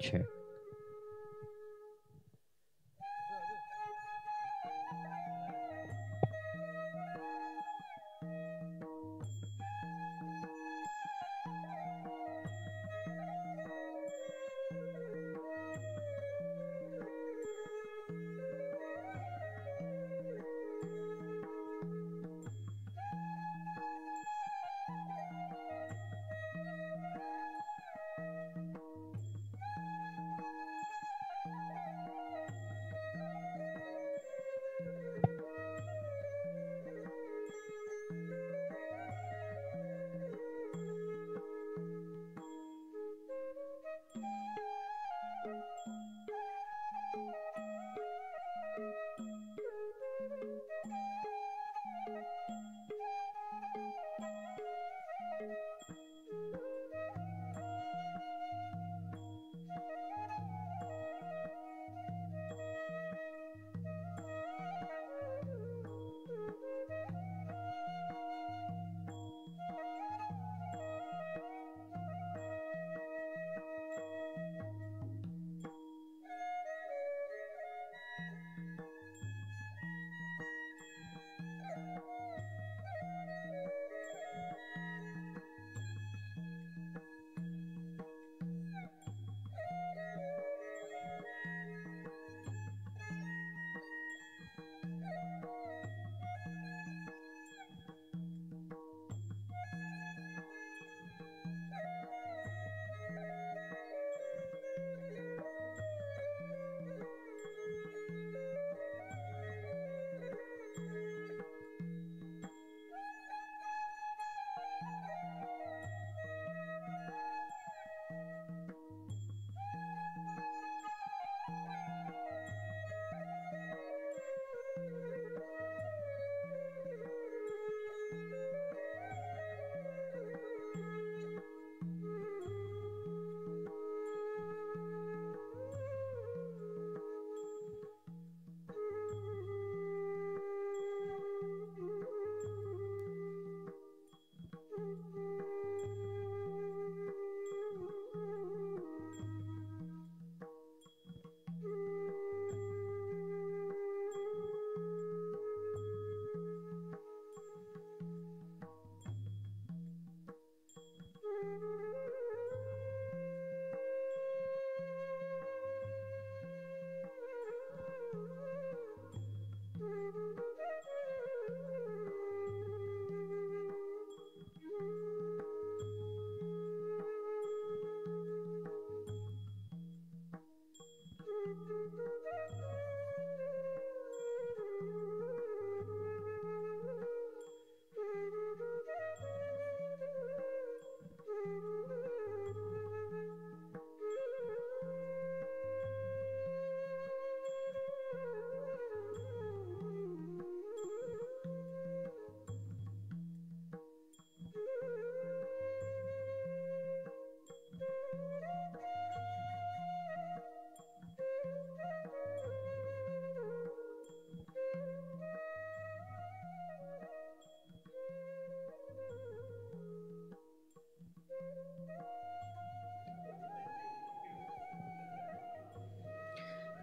Check.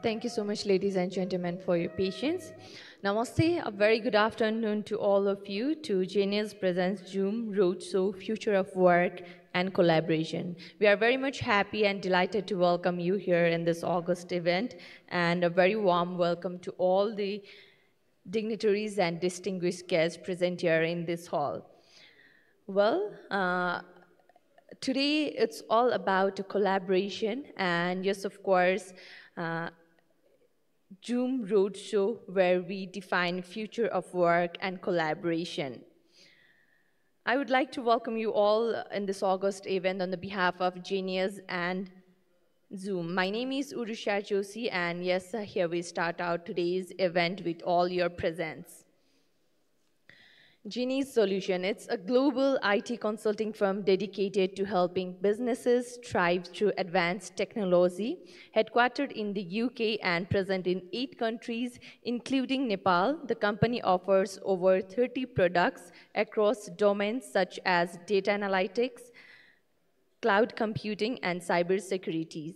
Thank you so much, ladies and gentlemen, for your patience. Namaste, a very good afternoon to all of you to Genius Presents Zoom Roadshow Future of Work and Collaboration. We are very much happy and delighted to welcome you here in this August event, and a very warm welcome to all the dignitaries and distinguished guests present here in this hall. Well, today it's all about collaboration, and yes, of course, uh, Zoom Roadshow, where we define future of work and collaboration. I would like to welcome you all in this August event on the behalf of Genius and Zoom. My name is Urusha Joshi, and yes, here we start out today's event with all your presence. Genie's Solution. It's a global IT consulting firm dedicated to helping businesses thrive through advanced technology. Headquartered in the UK and present in 8 countries, including Nepal, the company offers over 30 products across domains such as data analytics, cloud computing, and cybersecurity.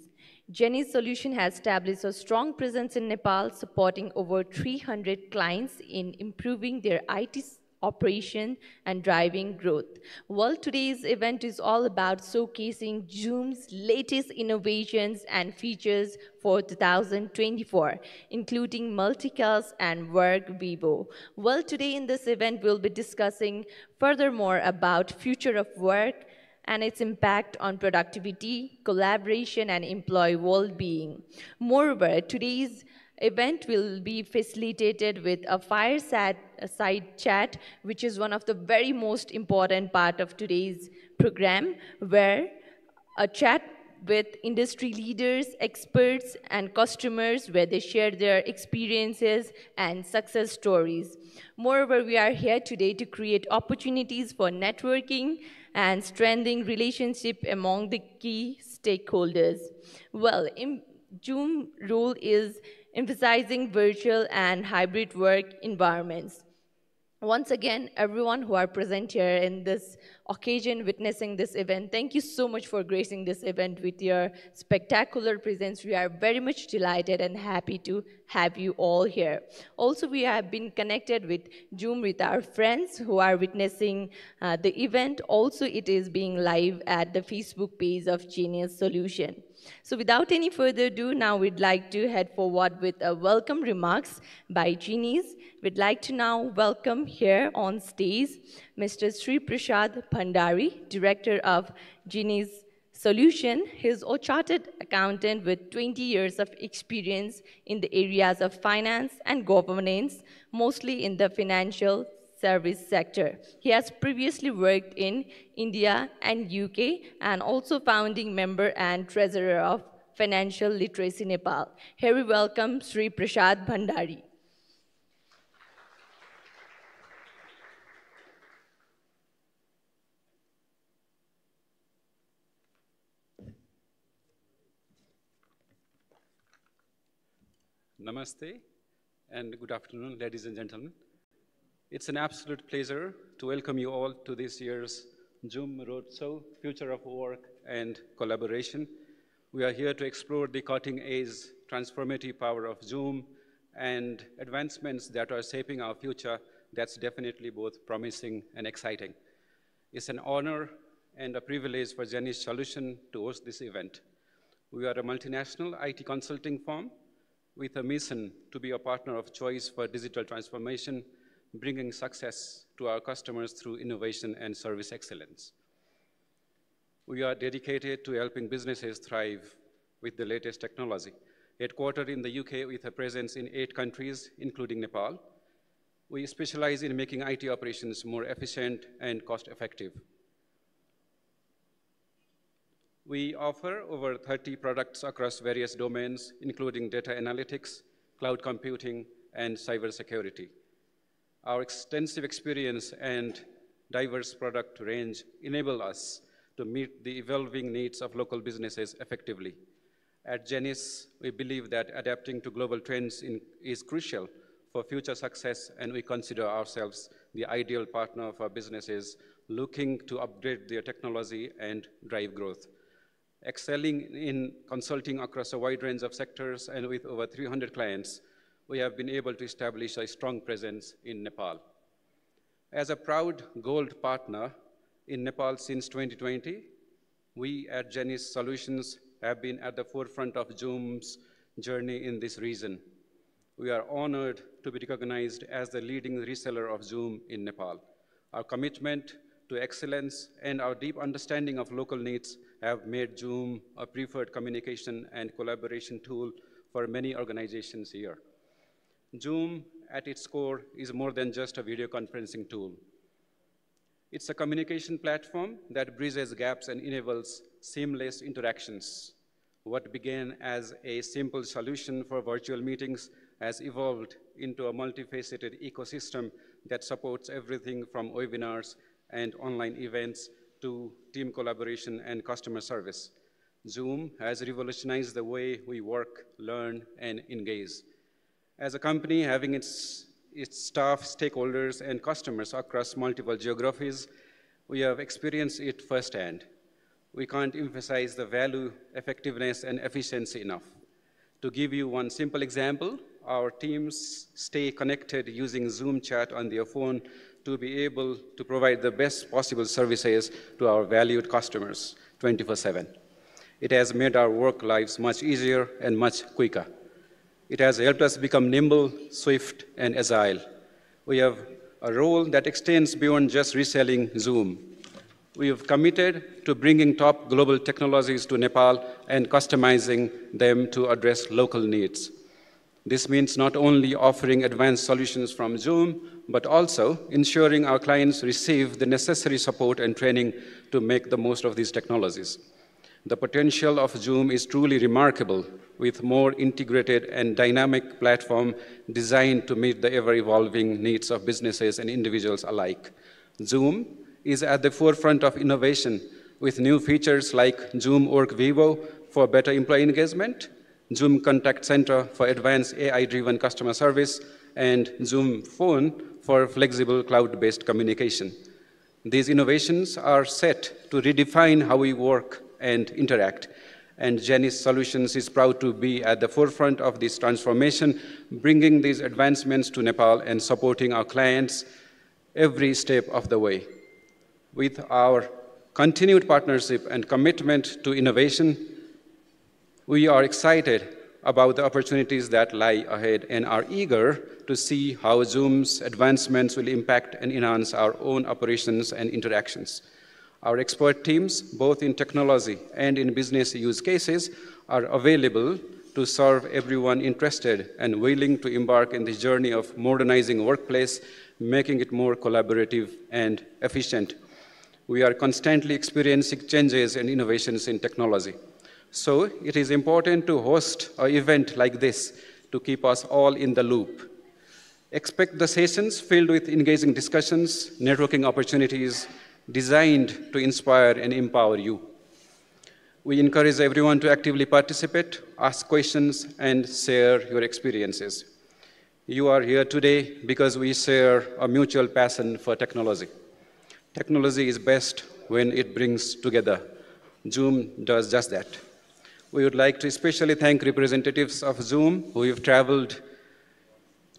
Jenny's solution has established a strong presence in Nepal, supporting over 300 clients in improving their IT operation and driving growth. Well, today's event is all about showcasing Zoom's latest innovations and features for 2024, including multicast and work Vivo. Well, today in this event, we'll be discussing furthermore about future of work, and its impact on productivity, collaboration, and employee well-being. Moreover, today's event will be facilitated with a fireside side chat, which is one of the very most important part of today's program, where a chat with industry leaders, experts, and customers where they share their experiences and success stories. Moreover, we are here today to create opportunities for networking and strengthening relationship among the key stakeholders. Well, Zoom role is emphasizing virtual and hybrid work environments. Once again, everyone who are present here in this occasion witnessing this event, thank you so much for gracing this event with your spectacular presence. We are very much delighted and happy to have you all here. Also, we have been connected with Zoom with our friends who are witnessing the event. Also, it is being live at the Facebook page of Genius Solution. So without any further ado, now we'd like to head forward with a welcome remarks by Genies. We'd like to now welcome here on stage Mr. Sri Prasad Bhandari, Director of Genies Solution. He's a chartered accountant with 20 years of experience in the areas of finance and governance, mostly in the financial service sector. He has previously worked in India and UK and also founding member and treasurer of Financial Literacy Nepal. Here we welcome Sri Prasad Bhandari. Namaste and good afternoon, ladies and gentlemen. It's an absolute pleasure to welcome you all to this year's Zoom Roadshow, Future of Work and Collaboration. We are here to explore the cutting-edge transformative power of Zoom and advancements that are shaping our future that's definitely both promising and exciting. It's an honor and a privilege for Genius Solution to host this event. We are a multinational IT consulting firm with a mission to be a partner of choice for digital transformation, bringing success to our customers through innovation and service excellence. We are dedicated to helping businesses thrive with the latest technology. Headquartered in the UK with a presence in 8 countries, including Nepal, we specialize in making IT operations more efficient and cost-effective. We offer over 30 products across various domains, including data analytics, cloud computing, and cybersecurity. Our extensive experience and diverse product range enable us to meet the evolving needs of local businesses effectively. At Genius, we believe that adapting to global trends is crucial for future success, and we consider ourselves the ideal partner for businesses looking to upgrade their technology and drive growth. Excelling in consulting across a wide range of sectors and with over 300 clients, we have been able to establish a strong presence in Nepal. As a proud gold partner in Nepal since 2020, we at Genius Solutions have been at the forefront of Zoom's journey in this region. We are honored to be recognized as the leading reseller of Zoom in Nepal. Our commitment to excellence and our deep understanding of local needs have made Zoom a preferred communication and collaboration tool for many organizations here. Zoom, at its core, is more than just a video conferencing tool. It's a communication platform that bridges gaps and enables seamless interactions. What began as a simple solution for virtual meetings has evolved into a multifaceted ecosystem that supports everything from webinars and online events to team collaboration and customer service. Zoom has revolutionized the way we work, learn, and engage. As a company having its staff, stakeholders, and customers across multiple geographies, we have experienced it firsthand. We can't emphasize the value, effectiveness, and efficiency enough. To give you one simple example, our teams stay connected using Zoom chat on their phone to be able to provide the best possible services to our valued customers 24/7. It has made our work lives much easier and much quicker. It has helped us become nimble, swift, and agile. We have a role that extends beyond just reselling Zoom. We have committed to bringing top global technologies to Nepal and customizing them to address local needs. This means not only offering advanced solutions from Zoom, but also ensuring our clients receive the necessary support and training to make the most of these technologies. The potential of Zoom is truly remarkable, with more integrated and dynamic platform designed to meet the ever-evolving needs of businesses and individuals alike. Zoom is at the forefront of innovation with new features like Zoom Work Vivo for better employee engagement, Zoom Contact Center for advanced AI-driven customer service, and Zoom Phone for flexible cloud-based communication. These innovations are set to redefine how we work and interact, and Genis Solutions is proud to be at the forefront of this transformation, bringing these advancements to Nepal and supporting our clients every step of the way. With our continued partnership and commitment to innovation, we are excited about the opportunities that lie ahead and are eager to see how Zoom's advancements will impact and enhance our own operations and interactions. Our expert teams, both in technology and in business use cases, are available to serve everyone interested and willing to embark in the journey of modernizing workplace, making it more collaborative and efficient. We are constantly experiencing changes and innovations in technology. So it is important to host an event like this to keep us all in the loop. Expect the sessions filled with engaging discussions, networking opportunities, designed to inspire and empower you. We encourage everyone to actively participate, ask questions, and share your experiences. You are here today because we share a mutual passion for technology. Technology is best when it brings together. Zoom does just that. We would like to especially thank representatives of Zoom who have traveled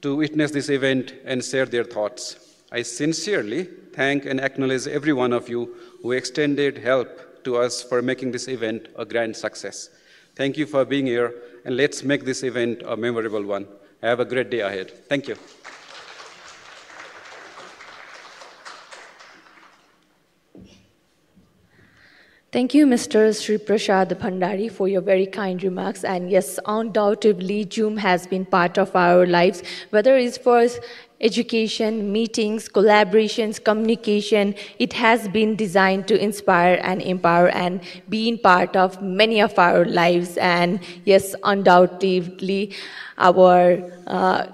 to witness this event and share their thoughts. I sincerely thank and acknowledge every one of you who extended help to us for making this event a grand success. Thank you for being here, and let's make this event a memorable one. Have a great day ahead. Thank you. Thank you, Mr. Sri Prasad Bhandari, for your very kind remarks. And yes, undoubtedly, Zoom has been part of our lives, whether it's for education, meetings, collaborations, communication. It has been designed to inspire and empower and being part of many of our lives. And yes, undoubtedly, our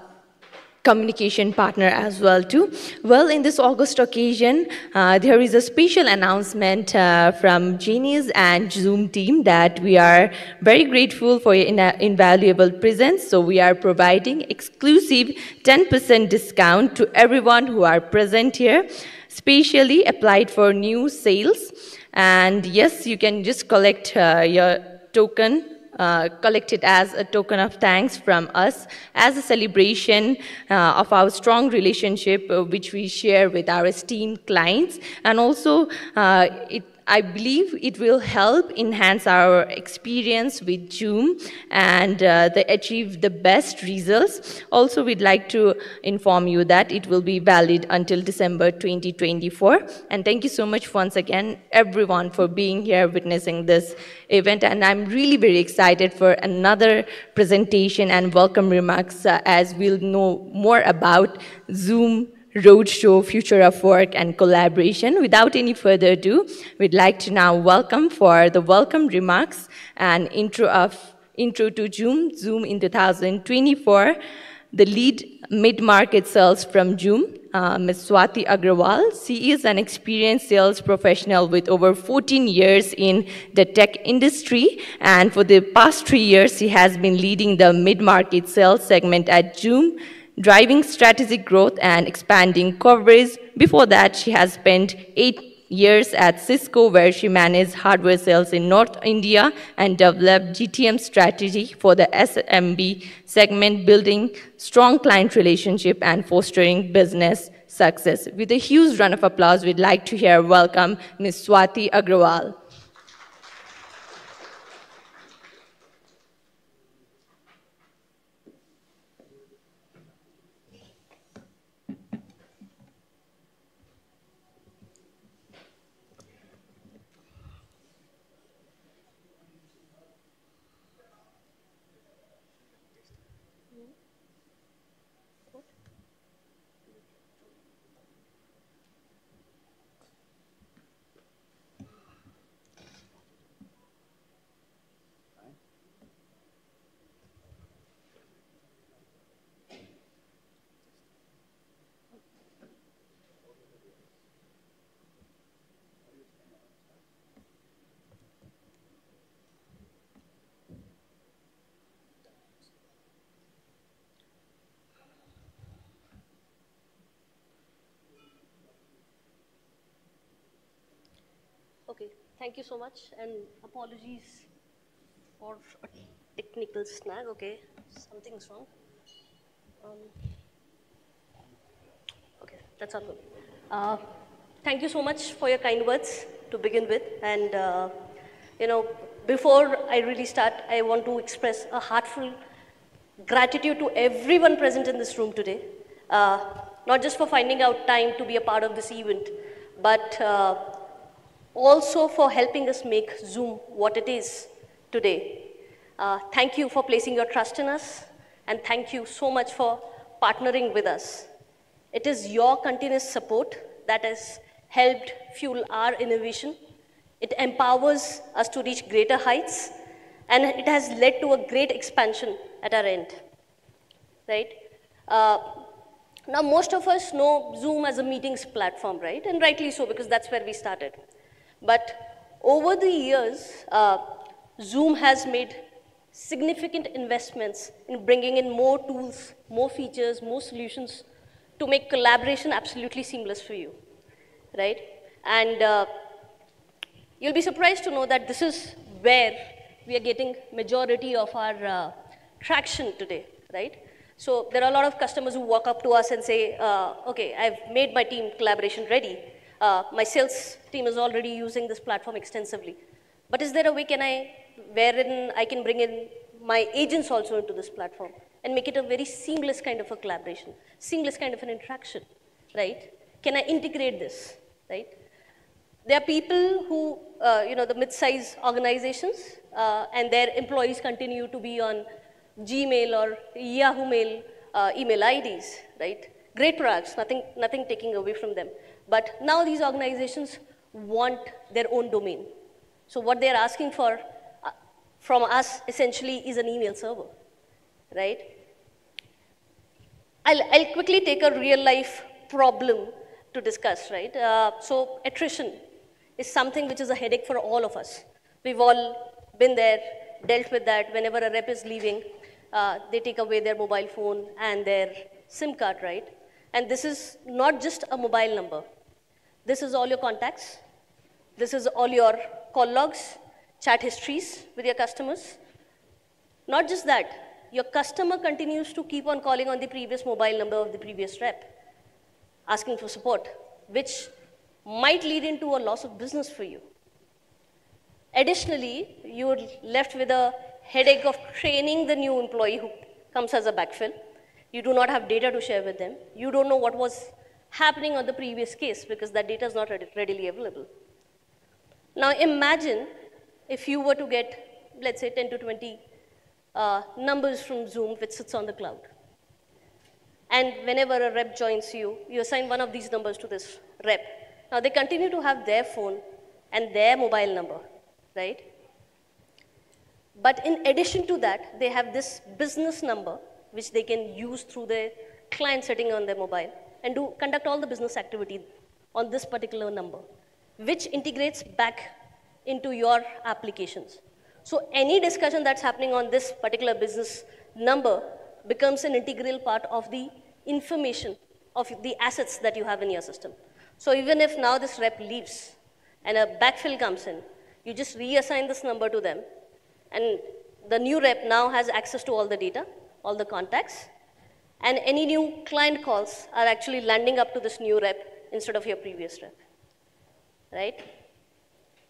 communication partner as well too. Well, in this August occasion, there is a special announcement from Genis and Zoom team that we are very grateful for your invaluable presence. So we are providing exclusive 10% discount to everyone who are present here, specially applied for new sales. And yes, you can just collect your token, collect it as a token of thanks from us as a celebration of our strong relationship which we share with our esteemed clients. And also I believe it will help enhance our experience with Zoom and they achieve the best results. Also, we'd like to inform you that it will be valid until December 2024. And thank you so much once again, everyone, for being here witnessing this event. And I'm really very excited for another presentation and welcome remarks as we'll know more about Zoom Roadshow, Future of Work and Collaboration. Without any further ado, we'd like to now welcome for the welcome remarks and intro to Zoom in 2024, the lead mid-market sales from Zoom, Ms. Swati Agrawal. She is an experienced sales professional with over 14 years in the tech industry, and for the past 3 years, she has been leading the mid-market sales segment at Zoom, driving strategic growth and expanding coverage. Before that, she has spent years at Cisco, where she managed hardware sales in North India and developed GTM strategy for the SMB segment, building strong client relationship and fostering business success. With a huge round of applause, we'd like to hear welcome Ms. Swati Agrawal. Okay, thank you so much, and apologies for a technical snag. Okay, something's wrong. Um, okay, that's all good. Uh, Thank you so much for your kind words to begin with, and you know, before I really start, I want to express a heartfelt gratitude to everyone present in this room today, uh, not just for finding out time to be a part of this event, but also for helping us make Zoom what it is today. Thank you for placing your trust in us, and thank you so much for partnering with us. It is your continuous support that has helped fuel our innovation. It empowers us to reach greater heights, and it has led to a great expansion at our end, right? Uh, Now, most of us know Zoom as a meetings platform, right? And rightly so, because that's where we started. But over the years, Zoom has made significant investments in bringing in more tools, more features, more solutions to make collaboration absolutely seamless for you, right? And you'll be surprised to know that this is where we are getting majority of our traction today, right? So there are a lot of customers who walk up to us and say, okay, I've made my team collaboration ready. My sales team is already using this platform extensively. But is there a way wherein I can bring in my agents also into this platform and make it a very seamless kind of a collaboration, seamless kind of an interaction, right? Can I integrate this, right? There are people who, the mid-size organizations, and their employees continue to be on Gmail or Yahoo Mail email IDs, right? Great products, nothing taking away from them. But now these organizations want their own domain. So what they're asking for from us essentially is an email server, right? I'll quickly take a real life problem to discuss, right? So attrition is something which is a headache for all of us. We've all been there, dealt with that. Whenever a rep is leaving, they take away their mobile phone and their SIM card, right? And this is not just a mobile number. This is all your contacts. This is all your call logs, chat histories with your customers. Not just that, your customer continues to keep on calling on the previous mobile number of the previous rep, asking for support, which might lead into a loss of business for you. Additionally, you're left with a headache of training the new employee who comes as a backfill. You do not have data to share with them. You don't know what was happening on the previous case because that data is not readily available. Now imagine if you were to get, let's say, 10 to 20 numbers from Zoom which sits on the cloud. And whenever a rep joins you, you assign one of these numbers to this rep. Now they continue to have their phone and their mobile number, right? But in addition to that, they have this business number which they can use through their client setting on their mobile and conduct all the business activity on this particular number, which integrates back into your applications. So any discussion that's happening on this particular business number becomes an integral part of the information of the assets that you have in your system. So even if now this rep leaves, and a backfill comes in, you just reassign this number to them, and the new rep now has access to all the data, all the contacts, and any new client calls are actually landing up to this new rep instead of your previous rep, right?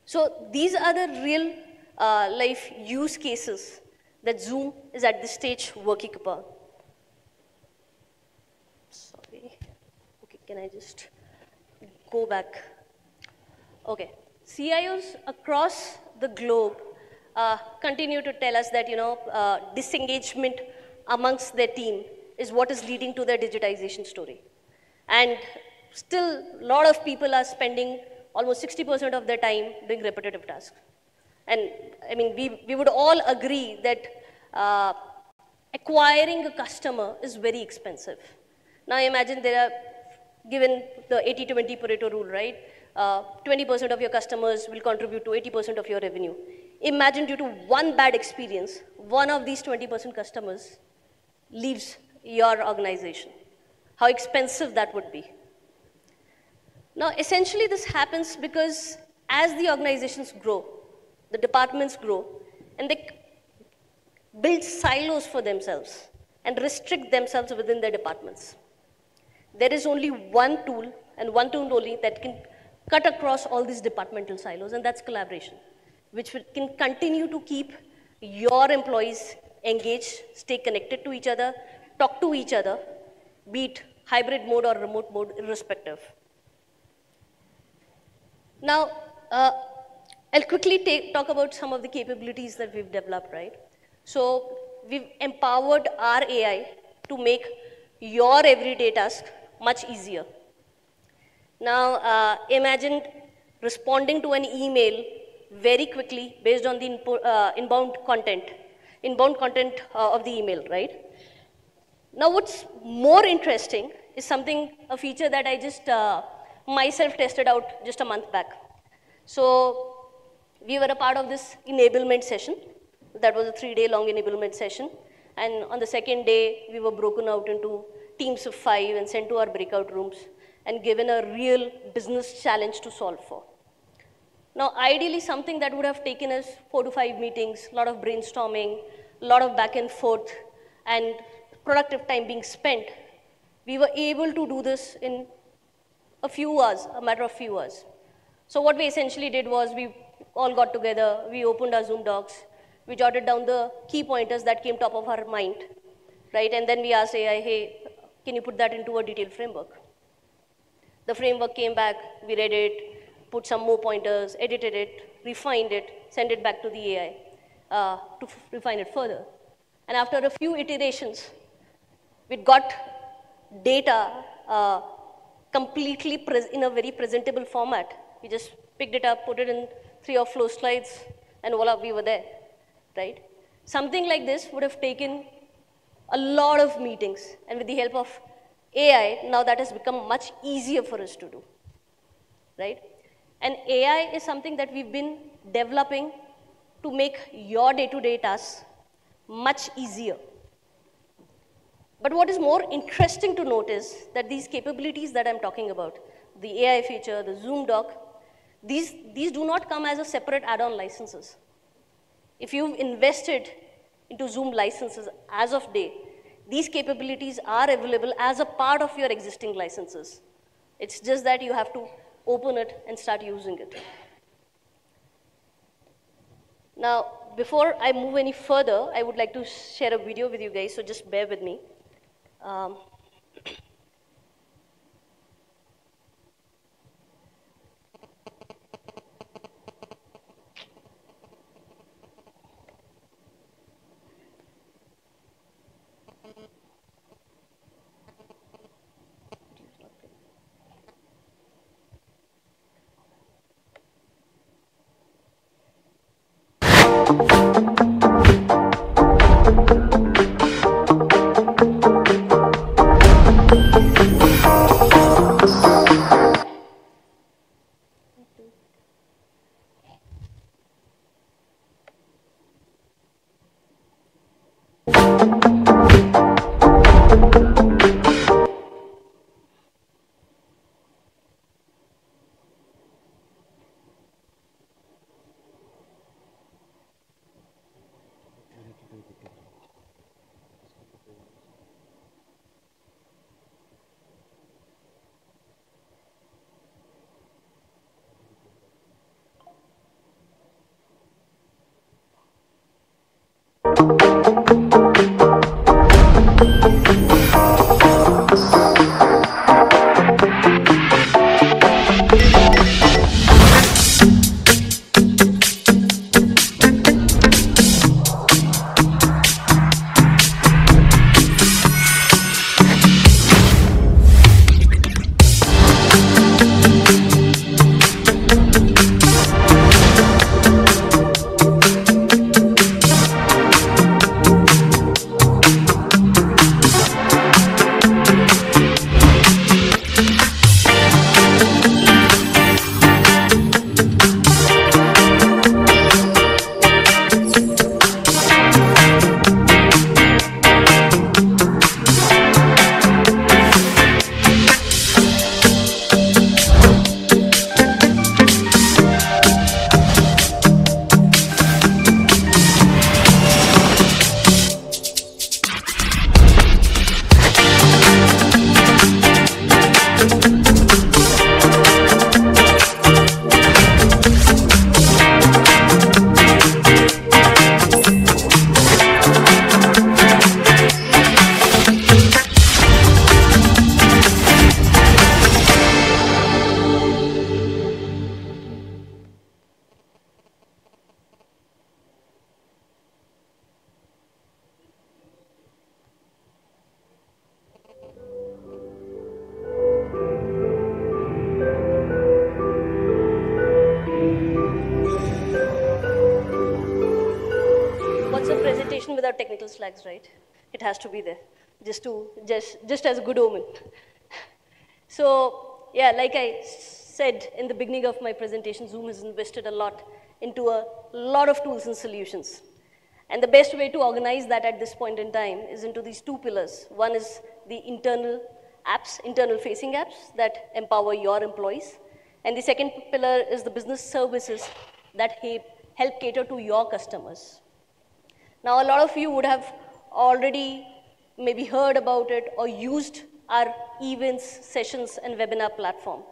So these are the real life use cases that Zoom is at this stage working upon. Sorry. Okay, can I just go back? Okay. CIOs across the globe continue to tell us that, disengagement amongst their team is what is leading to their digitization story. And still, a lot of people are spending almost 60% of their time doing repetitive tasks. And I mean, we would all agree that acquiring a customer is very expensive. Now imagine there are, given the 80-20 Pareto rule, right? 20% of your customers will contribute to 80% of your revenue. Imagine due to one bad experience, one of these 20% customers leaves your organization. How expensive that would be. Now, essentially this happens because as the organizations grow, the departments grow, and they build silos for themselves and restrict themselves within their departments. There is only one tool, and one tool only, that can cut across all these departmental silos, and that's collaboration, which can continue to keep your employees engaged, stay connected to each other, talk to each other, be it hybrid mode or remote mode, irrespective. Now, I'll quickly talk about some of the capabilities that we've developed, right? So we've empowered our AI to make your everyday task much easier. Now, imagine responding to an email very quickly based on the inbound content of the email, right? Now, what's more interesting is a feature that I just myself tested out just a month back. So we were a part of this enablement session. That was a 3-day-long enablement session. And on the second day, we were broken out into teams of 5 and sent to our breakout rooms and given a real business challenge to solve for. Now, ideally, something that would have taken us 4 to 5 meetings, a lot of brainstorming, a lot of back and forth, and productive time being spent, we were able to do this in a few hours, a matter of few hours. So what we essentially did was we all got together, we opened our Zoom docs, we jotted down the key pointers that came top of our mind, right? And then we asked AI, hey, can you put that into a detailed framework? The framework came back, we read it, put some more pointers, edited it, refined it, sent it back to the AI to refine it further. And after a few iterations, we got data completely in a very presentable format. We just picked it up, put it in 3 or 4 slides, and voila, we were there, right? Something like this would have taken a lot of meetings, and with the help of AI, now that has become much easier for us to do, right? And AI is something that we've been developing to make your day-to-day tasks much easier. But what is more interesting to note is that these capabilities that I'm talking about, the AI feature, the Zoom doc, these do not come as a separate add-on licenses. If you've invested into Zoom licenses as of date, these capabilities are available as a part of your existing licenses. It's just that you have to open it and start using it. Now, before I move any further, I would like to share a video with you guys, so just bear with me. technical slides, right? It has to be there, just as a good omen. So, yeah, like I said in the beginning of my presentation, Zoom has invested a lot into a lot of tools and solutions. And the best way to organize that at this point in time is into these two pillars. One is the internal apps, internal facing apps that empower your employees. And the second pillar is the business services that help cater to your customers. Now, a lot of you would have already maybe heard about it or used our events, sessions, and webinar platform.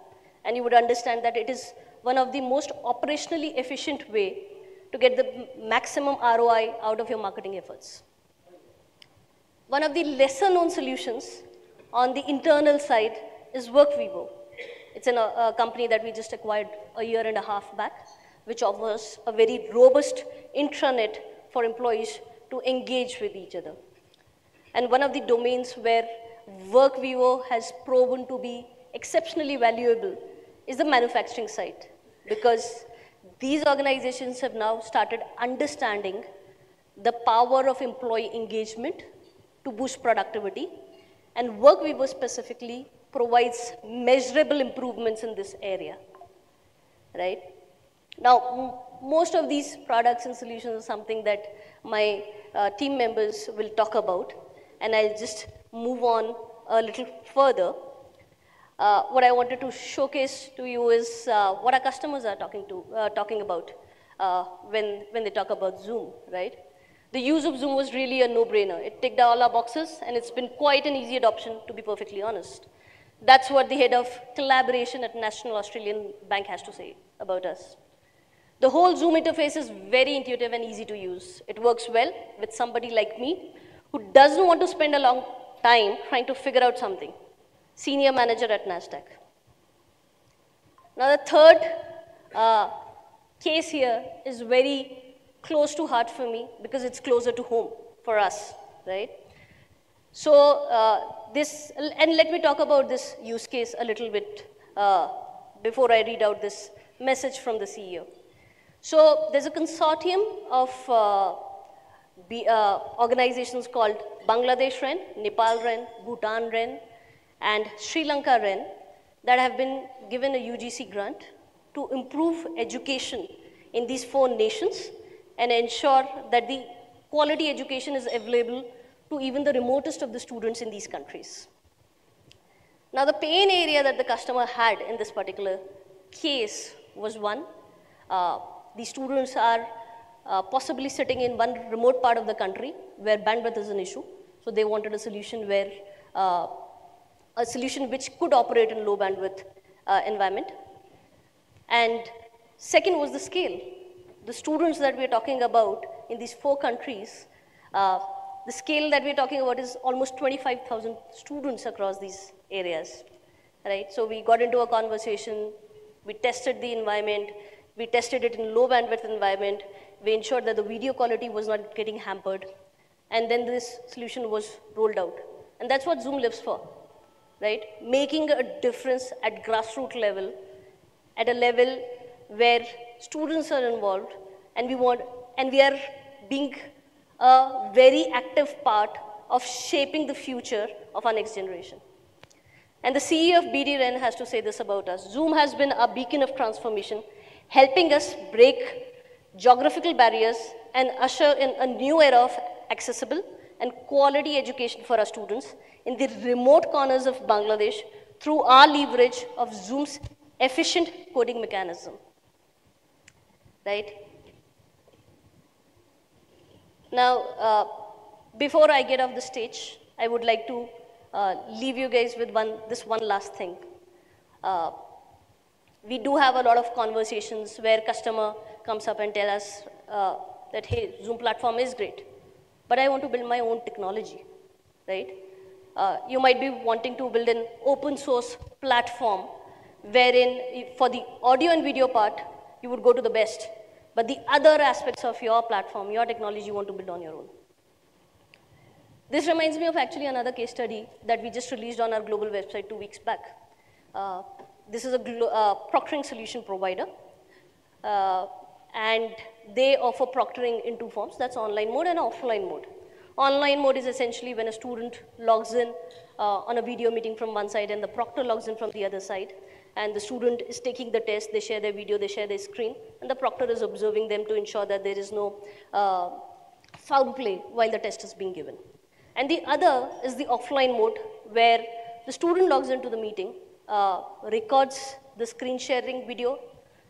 And you would understand that it is one of the most operationally efficient way to get the maximum ROI out of your marketing efforts. One of the lesser known solutions on the internal side is WorkVivo. It's a company that we just acquired a year and a half back, which offers a very robust intranet for employees to engage with each other. And one of the domains where WorkVivo has proven to be exceptionally valuable is the manufacturing side, because these organizations have now started understanding the power of employee engagement to boost productivity, and WorkVivo specifically provides measurable improvements in this area, right? Now, most of these products and solutions are something that my team members will talk about, and I'll just move on a little further. What I wanted to showcase to you is what our customers are talking about when they talk about Zoom, right? The use of Zoom was really a no-brainer. It ticked all our boxes, and it's been quite an easy adoption, to be perfectly honest. That's what the head of collaboration at National Australian Bank has to say about us. The whole Zoom interface is very intuitive and easy to use. It works well with somebody like me who doesn't want to spend a long time trying to figure out something. Senior manager at NASDAQ. Now the third case here is very close to heart for me because it's closer to home for us, right? So and let me talk about this use case a little bit before I read out this message from the CEO. So there's a consortium of organizations called Bangladesh REN, Nepal REN, Bhutan REN, and Sri Lanka REN that have been given a UGC grant to improve education in these 4 nations and ensure that the quality education is available to even the remotest of the students in these countries. Now, the pain area that the customer had in this particular case was one, the students are possibly sitting in one remote part of the country where bandwidth is an issue. So they wanted a solution where a solution which could operate in low bandwidth environment. And second was the scale. The students that we're talking about in these 4 countries, the scale that we're talking about is almost 25,000 students across these areas, right? So we got into a conversation, we tested the environment, we tested it in low bandwidth environment, we ensured that the video quality was not getting hampered, and then this solution was rolled out. And that's what Zoom lives for, right? Making a difference at grassroots level, at a level where students are involved, and we are being a very active part of shaping the future of our next generation. And the CEO of BD REN has to say this about us. Zoom has been a beacon of transformation, helping us break geographical barriers and usher in a new era of accessible and quality education for our students in the remote corners of Bangladesh through our leverage of Zoom's efficient coding mechanism, right? Now, before I get off the stage, I would like to leave you guys with this one last thing. We do have a lot of conversations where customer comes up and tell us that, hey, Zoom platform is great, but I want to build my own technology, right? You might be wanting to build an open source platform wherein for the audio and video part, you would go to the best, but the other aspects of your platform, your technology, you want to build on your own. This reminds me of actually another case study that we just released on our global website 2 weeks back. This is a proctoring solution provider, and they offer proctoring in 2 forms, that's online mode and offline mode. Online mode is essentially when a student logs in on a video meeting from one side and the proctor logs in from the other side. And the student is taking the test, they share their video, they share their screen, and the proctor is observing them to ensure that there is no foul play while the test is being given. And the other is the offline mode, where the student logs into the meeting, records the screen sharing video,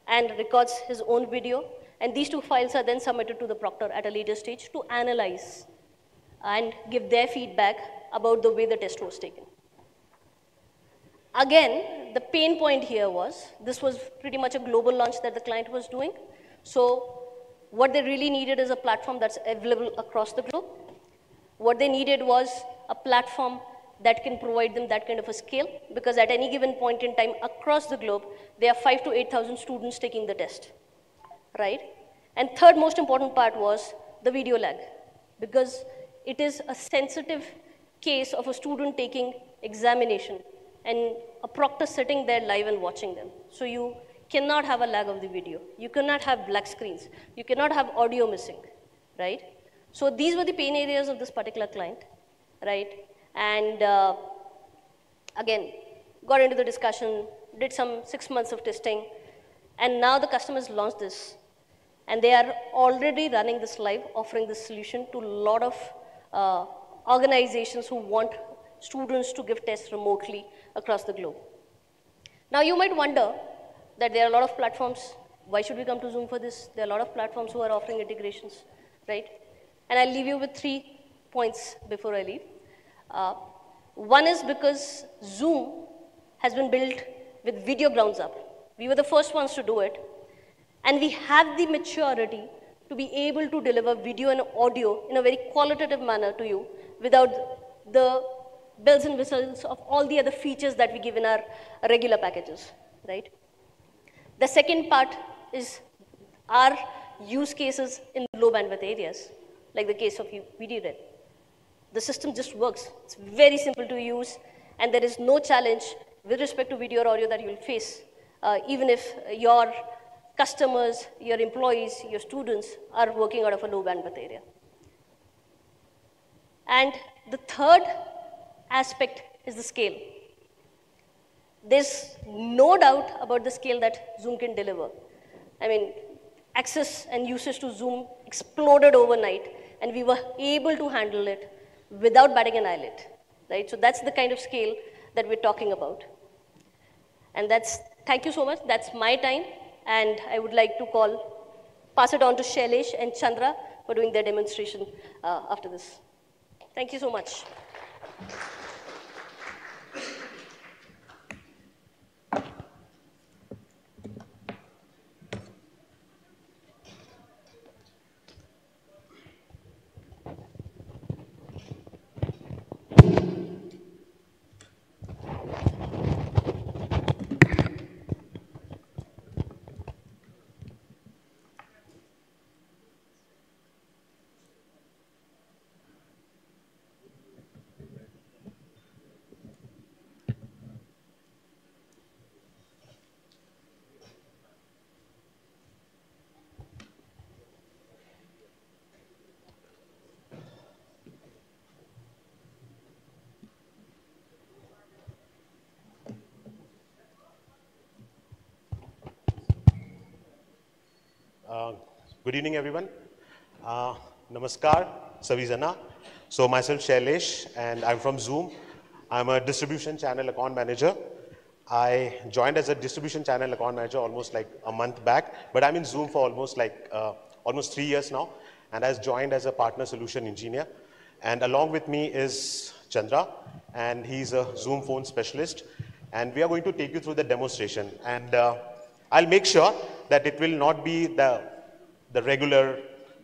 and records his own video, and these two files are then submitted to the proctor at a later stage to analyze and give their feedback about the way the test was taken. Again, the pain point here was, this was pretty much a global launch that the client was doing. So what they really needed is a platform that's available across the globe. What they needed was a platform that can provide them that kind of a scale, because at any given point in time across the globe, there are 5,000 to 8,000 students taking the test, right? And third most important part was the video lag, because it is a sensitive case of a student taking examination and a proctor sitting there live and watching them. So you cannot have a lag of the video. You cannot have black screens. You cannot have audio missing, right? So these were the pain areas of this particular client, right? And again, got into the discussion, did some 6 months of testing, and now the customers launched this. And they are already running this live, offering this solution to a lot of organizations who want students to give tests remotely across the globe. Now you might wonder that there are a lot of platforms. Why should we come to Zoom for this? There are a lot of platforms who are offering integrations, right? And I'll leave you with 3 points before I leave. One is because Zoom has been built with video grounds up. We were the first ones to do it. And we have the maturity to be able to deliver video and audio in a very qualitative manner to you without the bells and whistles of all the other features that we give in our regular packages, right? The second part is our use cases in low bandwidth areas, like the case of VDRED. The system just works. It's very simple to use, and there is no challenge with respect to video or audio that you'll face, even if your customers, your employees, your students are working out of a low bandwidth area. And the third aspect is the scale. There's no doubt about the scale that Zoom can deliver. I mean, access and usage to Zoom exploded overnight, and we were able to handle it without batting an eyelid, right? So that's the kind of scale that we're talking about. And thank you so much. That's my time. And I would like to pass it on to Shailesh and Chandra for doing their demonstration after this. Thank you so much. Good evening, everyone. Namaskar, Savizana. So myself, Shailesh, and I'm from Zoom. I'm a distribution channel account manager. I joined as a distribution channel account manager almost like a month back, but I'm in Zoom for almost 3 years now, and I joined as a partner solution engineer. And along with me is Chandra, and he's a Zoom phone specialist. And we are going to take you through the demonstration. And I'll make sure that it will not be the regular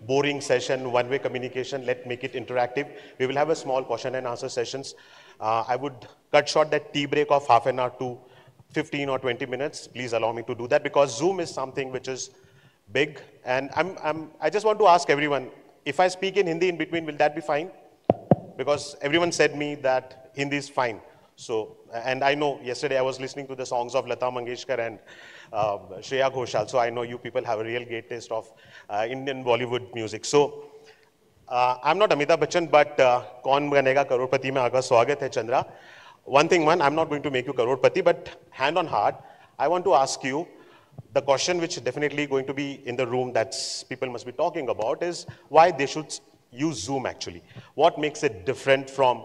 boring session, one-way communication. Let's make it interactive. We will have a small question and answer sessions. I would cut short that tea break of half an hour to 15 or 20 minutes. Please allow me to do that, because Zoom is something which is big. And I just want to ask everyone, if I speak in Hindi in between, will that be fine? Because everyone said me that Hindi is fine. So, and I know yesterday I was listening to the songs of Lata Mangeshkar and Shreya Ghoshal, so I know you people have a real great taste of Indian Bollywood music. So I'm not Amitabh Bachchan, but Kaun Banega Crorepati mein aapka swagat hai, Chandra. One thing, I'm not going to make you Crorepati, but hand on heart, I want to ask you, the question which definitely going to be in the room that people must be talking about is why they should use Zoom actually. What makes it different from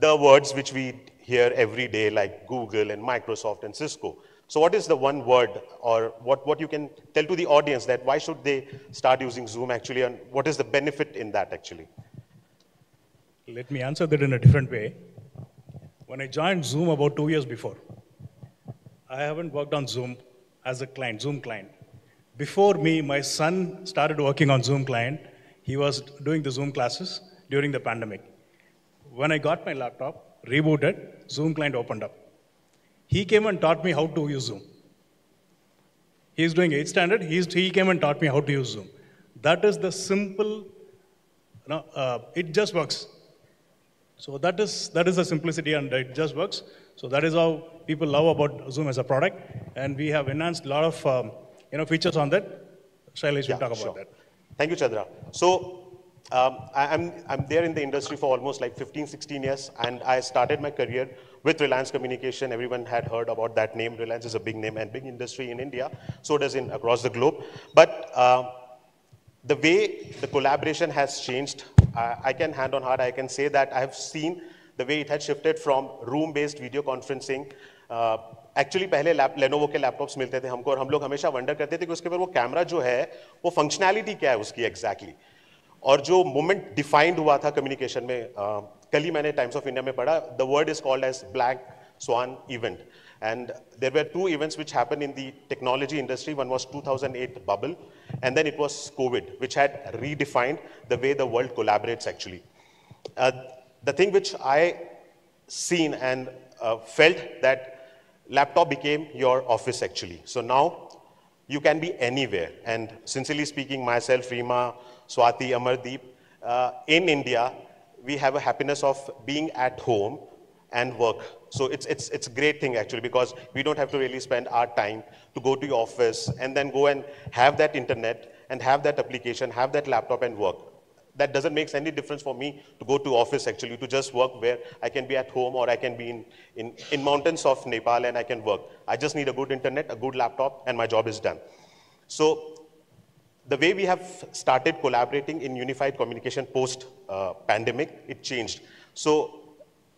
the words which we hear every day like Google and Microsoft and Cisco? So what is the one word or what you can tell to the audience that why should they start using Zoom actually and what is the benefit in that actually? Let me answer that in a different way. When I joined Zoom about 2 years before, I haven't worked on Zoom as a client, Zoom client. Before me, my son started working on Zoom client. He was doing the Zoom classes during the pandemic. When I got my laptop, rebooted, Zoom client opened up. He came and taught me how to use Zoom. He's doing 8th standard, he came and taught me how to use Zoom. That is the simple, it just works. So that is the simplicity and it just works. So that is how people love about Zoom as a product. And we have enhanced a lot of features on that. Shailesh will talk about that. Thank you, Chandra. So I'm there in the industry for almost like 15, 16 years, and I started my career with Reliance Communication. Everyone had heard about that name. Reliance is a big name and big industry in India. So does in across the globe. But the way the collaboration has changed, I can hand on heart, I can say that I have seen the way it had shifted from room-based video conferencing. Actually, पहले Lenovo के laptops मिलते थे हमको और हम लोग हमेशा wonder करते थे कि उसके ऊपर वो कैमरा जो है वो functionality क्या है उसकी exactly. और जो moment defined हुआ था communication में कल ही मैंने Times of India में पढ़ा, the word is called as Black Swan event. And there were two events which happened in the technology industry. One was 2008 bubble, and then it was COVID, which had redefined the way the world collaborates actually. The thing which I seen and felt that laptop became your office actually. So now you can be anywhere. And sincerely speaking, myself, Rima, Swati, Amardeep, in India, we have a happiness of being at home and work. So it's a great thing actually because we don't have to really spend our time to go to your office and then go and have that internet and have that application, have that laptop and work. That doesn't make any difference for me to go to office actually, to just work where I can be at home or I can be in mountains of Nepal and I can work. I just need a good internet, a good laptop, and my job is done. So the way we have started collaborating in unified communication post-pandemic, it changed. So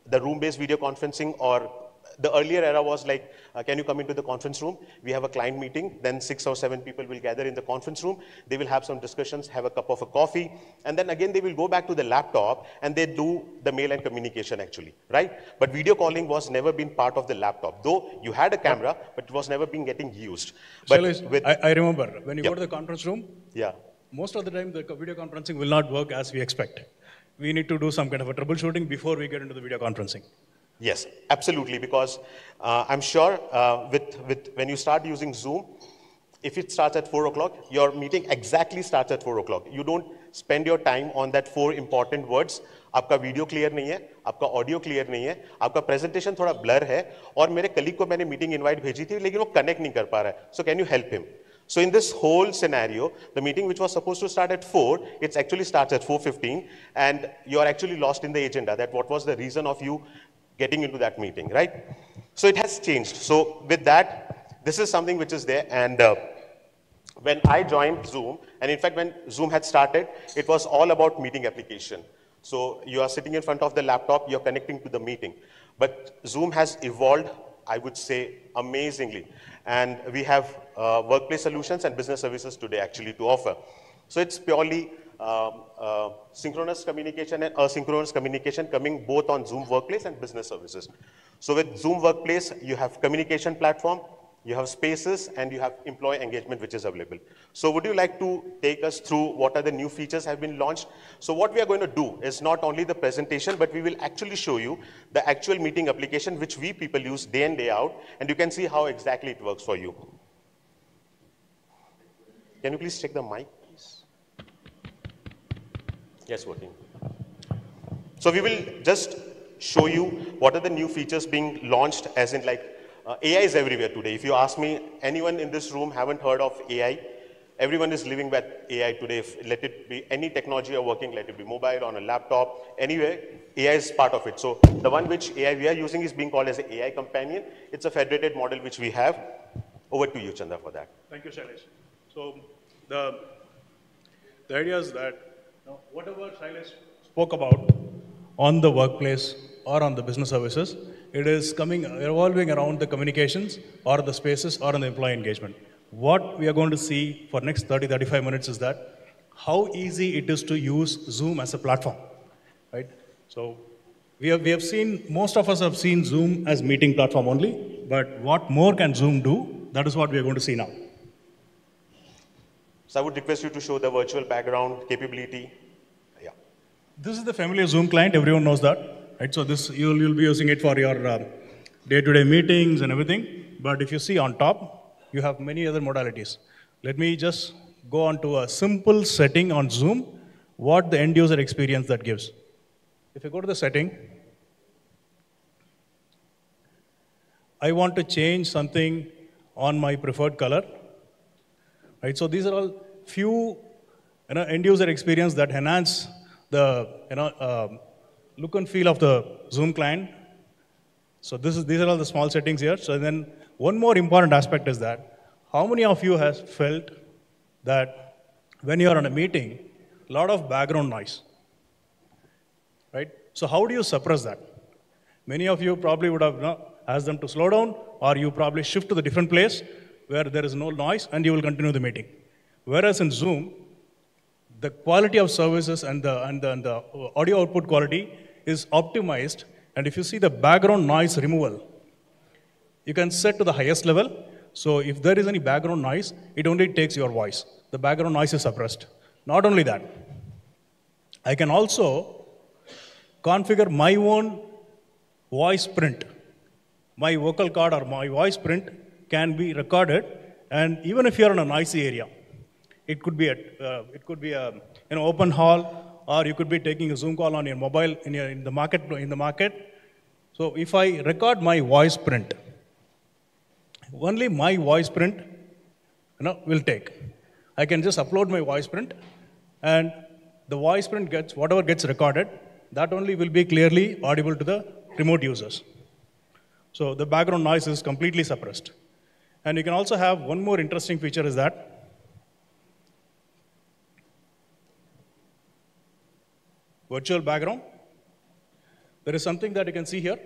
the room-based video conferencing or the earlier era was like, can you come into the conference room? We have a client meeting, then 6 or 7 people will gather in the conference room. They will have some discussions, have a cup of a coffee, and then again they will go back to the laptop and they do the mail and communication actually, right? But video calling was never been part of the laptop. Though you had a camera, but it was never been getting used. But I remember, when you go to the conference room, most of the time the video conferencing will not work as we expect. We need to do some kind of a troubleshooting before we get into the video conferencing. Yes, absolutely, because I'm sure when you start using Zoom, if it starts at 4 o'clock, your meeting exactly starts at 4 o'clock. You don't spend your time on that 4 important words. आपका video clear नहीं है, आपका audio clear नहीं है, आपका presentation थोड़ा blur है और मेरे कलीग को मैंने मीटिंग इनवाइट भेजी थी लेकिन वो कनेक्ट नहीं कर पा रहा है. So can you help him? So in this whole scenario, the meeting which was supposed to start at 4, it actually starts at 4:15 and you're actually lost in the agenda that what was the reason of you getting into that meeting, right? So it has changed. So with that, this is something which is there. And when I joined Zoom, and in fact, when Zoom had started, it was all about meeting application. So you are sitting in front of the laptop, you're connecting to the meeting. But Zoom has evolved, I would say, amazingly. And we have workplace solutions and business services today actually to offer. So it's purely synchronous communication and asynchronous communication coming both on Zoom Workplace and business services. So with Zoom Workplace, you have communication platform, you have spaces, and you have employee engagement, which is available. So would you like to take us through what are the new features have been launched? So what we are going to do is not only the presentation, but we will actually show you the actual meeting application, which we people use day in, day out, and you can see how exactly it works for you. Can you please check the mic? Yes, working. So we will just show you what are the new features being launched, as in like AI is everywhere today. If you ask me, anyone in this room haven't heard of AI? everyone is living with AI today. Let it be any technology you're working, let it be mobile, on a laptop, anywhere, AI is part of it. So the one which AI we are using is being called as an AI companion. It's a federated model which we have. Over to you, Chanda, for that. Thank you, Shailesh. So the idea is that whatever Shailesh spoke about on the workplace or on the business services, it is evolving around the communications or the spaces or on the employee engagement. What we are going to see for next 35 minutes is that how easy it is to use Zoom as a platform, right? So we have seen, most of us have seen Zoom as meeting platform only, but what more can Zoom do? That is what we are going to see now. So I would request you to show the virtual background capability. Yeah. This is the familiar Zoom client. Everyone knows that, right? So this you'll be using it for your day-to-day meetings and everything. But if you see on top, you have many other modalities. Let me just go on to a simple setting on Zoom, what the end user experience that gives. If you go to the setting, I want to change something on my preferred color, right? So these are all few end user experience that enhance the look and feel of the Zoom client. So these are all the small settings here. So then one more important aspect is that how many of you has felt that when you are on a meeting, a lot of background noise, right? So how do you suppress that? Many of you probably would have asked them to slow down, or you probably shift to the different place where there is no noise and you will continue the meeting. Whereas in Zoom, the quality of services and the audio output quality is optimized. And if you see the background noise removal, you can set to the highest level. So if there is any background noise, it only takes your voice. The background noise is suppressed. Not only that, I can also configure my own voice print. My vocal cord or my voice print can be recorded, and even if you are in a noisy area, it could be an open hall, or you could be taking a Zoom call on your mobile in the market. So if I record my voice print, only my voice print will take. I can just upload my voice print, and the voice print gets whatever gets recorded, that only will be clearly audible to the remote users. So the background noise is completely suppressed. And you can also have one more interesting feature is that virtual background. There is something that you can see here.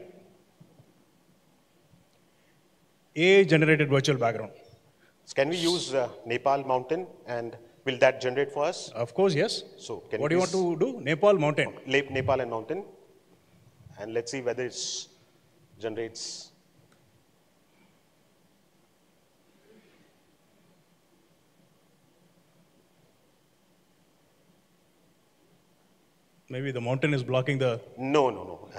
AI-generated virtual background. Can we use Nepal mountain, and will that generate for us? Of course, yes. So what do you want to do? Nepal mountain. Nepal and mountain. And let's see whether it generates. Maybe the mountain is blocking the... No.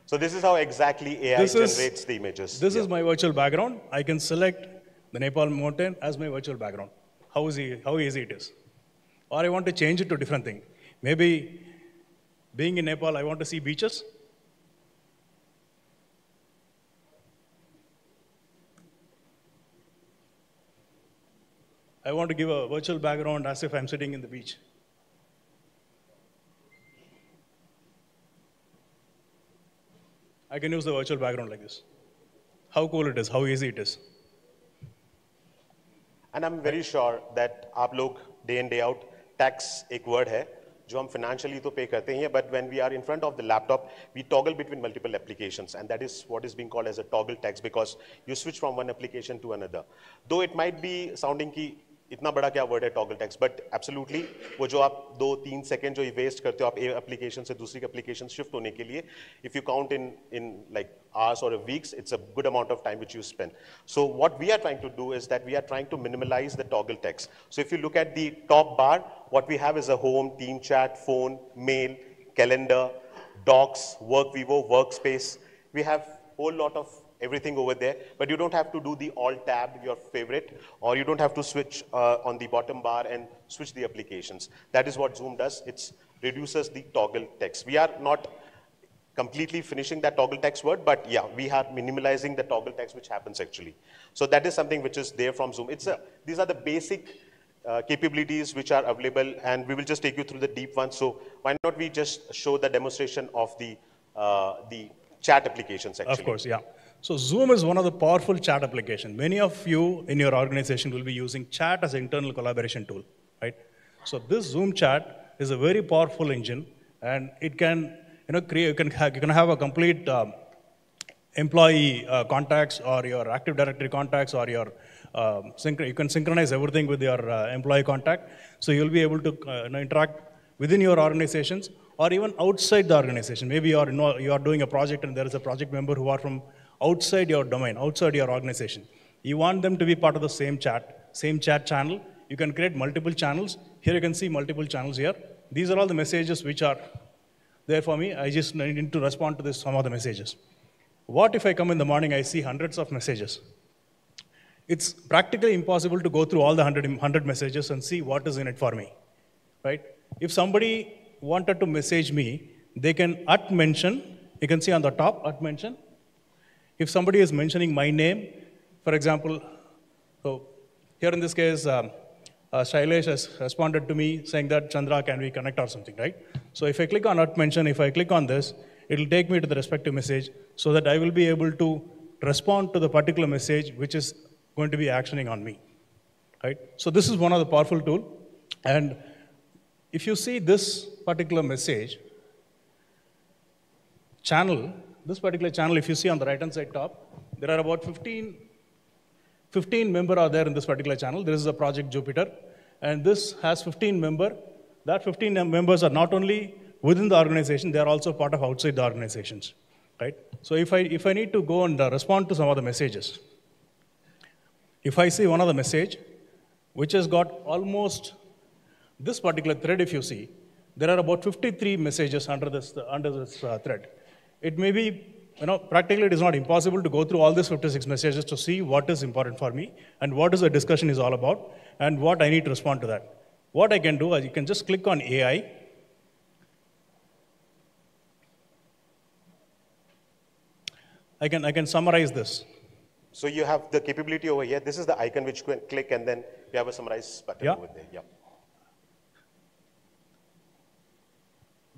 So this is how exactly AI generates the images. This is my virtual background. I can select the Nepal mountain as my virtual background. How easy it is. Or I want to change it to a different thing. Maybe being in Nepal, I want to see beaches. I want to give a virtual background as if I'm sitting in the beach. I can use the virtual background like this. How cool it is, how easy it is. And I'm very sure that आप लोग day in day out tax एक word है जो हम financially तो pay करते हैं, but when we are in front of the laptop, we toggle between multiple applications, and that is what is being called as a toggle tax, because you switch from one application to another. Though it might be sounding कि इतना बड़ा क्या word है toggle tax, but absolutely वो जो आप 2-3 second जो waste करते हो आप एक एप्लीकेशन से दूसरी एप्लीकेशन शिफ्ट होने के लिए, if you count in like hours or weeks, it's a good amount of time which you spend. So what we are trying to do is that we are trying to minimalize the toggle text. So if you look at the top bar, what we have is a home, team chat, phone, mail, calendar, docs, work vivo, workspace. We have a whole lot of everything over there, but you don't have to do the alt tab, your favorite, or you don't have to switch on the bottom bar and switch the applications. That is what Zoom does. It reduces the toggle text. We are not completely finishing that toggle text word, but yeah, we are minimalizing the toggle text which happens actually. So that is something which is there from Zoom. These are the basic capabilities which are available, and we will just take you through the deep ones. So why not we just show the demonstration of the chat applications actually? Of course, yeah. So Zoom is one of the powerful chat applications. Many of you in your organization will be using chat as an internal collaboration tool, right? So this Zoom chat is a very powerful engine, and it can, you can have a complete employee contacts or your Active Directory contacts or your you can synchronize everything with your employee contact. So you'll be able to interact within your organizations or even outside the organization. Maybe you are doing a project and there is a project member who are from outside your domain, outside your organization. You want them to be part of the same chat channel. You can create multiple channels. Here you can see multiple channels here. These are all the messages which are there for me. I just need to respond to some of the messages. What if I come in the morning, I see hundreds of messages? It's practically impossible to go through all the 100 messages and see what is in it for me, right? If somebody wanted to message me, they can @mention, you can see on the top, @mention. If somebody is mentioning my name, for example, so here in this case, Shailesh has responded to me saying that, Chandra, can we connect or something, right? So if I click on @mention, if I click on this, it will take me to the respective message so that I will be able to respond to the particular message which is going to be actioning on me, right? So this is one of the powerful tools. And if you see this particular message channel, this particular channel, if you see on the right-hand side top, there are about 15 members are there in this particular channel. This is a project Jupyter, and this has 15 members. That 15 members are not only within the organization, they are also part of outside the organizations, right? So if I need to go and respond to some of the messages, if I see one of the message, which has got almost this particular thread, if you see, there are about 53 messages under this thread. It may be, practically it is not impossible to go through all these 56 messages to see what is important for me and what is the discussion is all about and what I need to respond to that. What I can do is you can just click on AI. I can summarize this. So you have the capability over here. This is the icon which you can click, and then you have a summarize button over there. Yeah.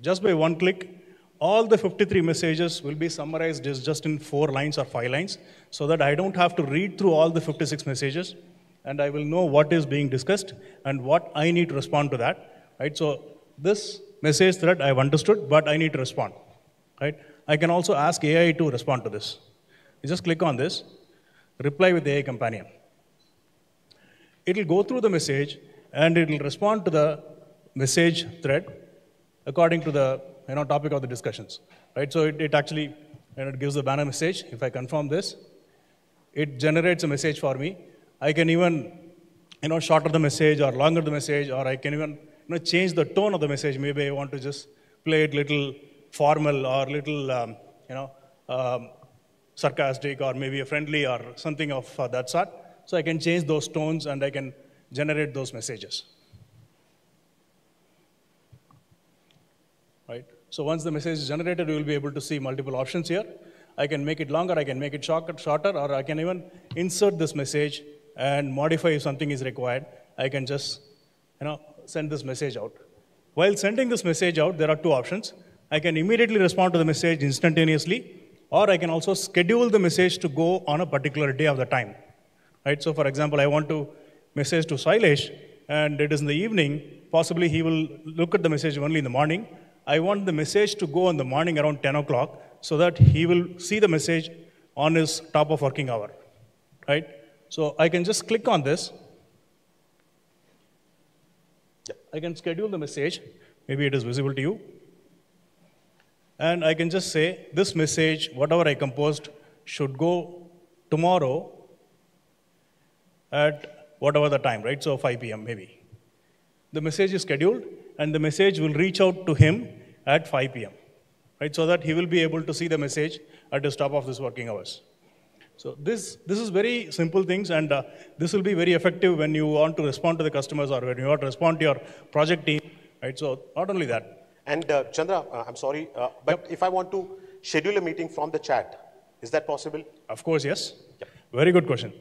Just by one click, all the 53 messages will be summarized just in 4 lines or 5 lines, so that I don't have to read through all the 56 messages, and I will know what is being discussed and what I need to respond to that. Right? So this message thread I've understood, but I need to respond. Right? I can also ask AI to respond to this. You just click on this. Reply with AI Companion. It will go through the message and it will respond to the message thread according to the topic of the discussions. Right? So it actually it gives the banner message. If I confirm this, it generates a message for me. I can even shorter the message or longer the message, or I can even change the tone of the message. Maybe I want to just play it little formal or little sarcastic or maybe a friendly or something of that sort. So I can change those tones and I can generate those messages. Right? So once the message is generated, you will be able to see multiple options here. I can make it longer, I can make it shorter, or I can even insert this message and modify if something is required. I can just send this message out. While sending this message out, there are 2 options. I can immediately respond to the message instantaneously, or I can also schedule the message to go on a particular day of the time. Right? So for example, I want to message to Shailesh, and it is in the evening. Possibly he will look at the message only in the morning. I want the message to go in the morning around 10 o'clock so that he will see the message on his top of working hour. Right? So I can just click on this. I can schedule the message. Maybe it is visible to you. And I can just say, this message, whatever I composed, should go tomorrow at whatever the time, right? So 5 p.m. maybe. The message is scheduled, and the message will reach out to him at 5 p.m., right? So that he will be able to see the message at his top of his working hours. So this is very simple things, and this will be very effective when you want to respond to the customers or when you want to respond to your project team, right? So not only that. And Chandra, I'm sorry, but if I want to schedule a meeting from the chat, is that possible? Of course, yes. Yep. Very good question.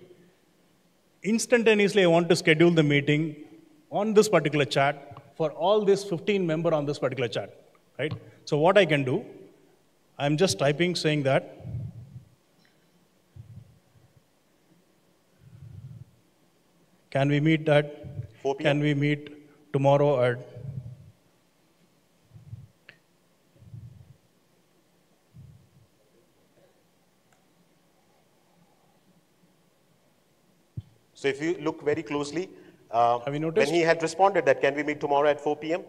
Instantaneously, I want to schedule the meeting on this particular chat for all these 15 members on this particular chat, right? So what I can do, I'm just typing saying that can we meet at 4 p.m.? Can we meet tomorrow at So if you look very closely, Have you noticed? when he had responded that can we meet tomorrow at 4 p.m.,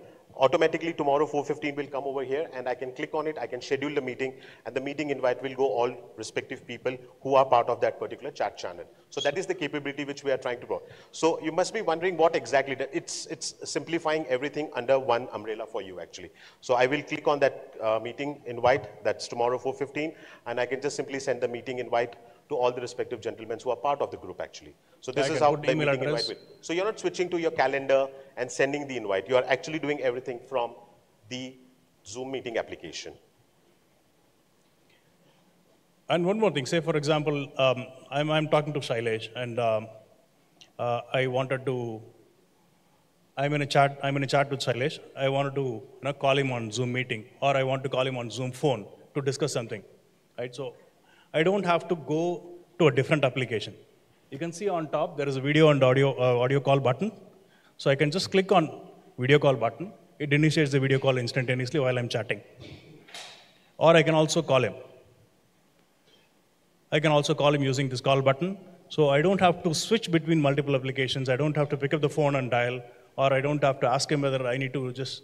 automatically tomorrow 4:15 will come over here and I can click on it, I can schedule the meeting and the meeting invite will go all respective people who are part of that particular chat channel. So that is the capability which we are trying to grow. So you must be wondering what exactly, it's simplifying everything under one umbrella for you actually. So I will click on that meeting invite, that's tomorrow 4:15, and I can just simply send the meeting invite to all the respective gentlemen who are part of the group actually. So this is how the meeting invite will. So you're not switching to your calendar and sending the invite. You are actually doing everything from the Zoom meeting application. And one more thing, say for example, I'm talking to Shailesh and I wanted to, I'm in a chat with Shailesh. I wanted to call him on Zoom meeting, or I want to call him on Zoom phone to discuss something, right? So I don't have to go to a different application. You can see on top, there is a video and audio call button. So I can just click on video call button. It initiates the video call instantaneously while I'm chatting. Or I can also call him. I can also call him using this call button. So I don't have to switch between multiple applications. I don't have to pick up the phone and dial, or I don't have to ask him whether I need to just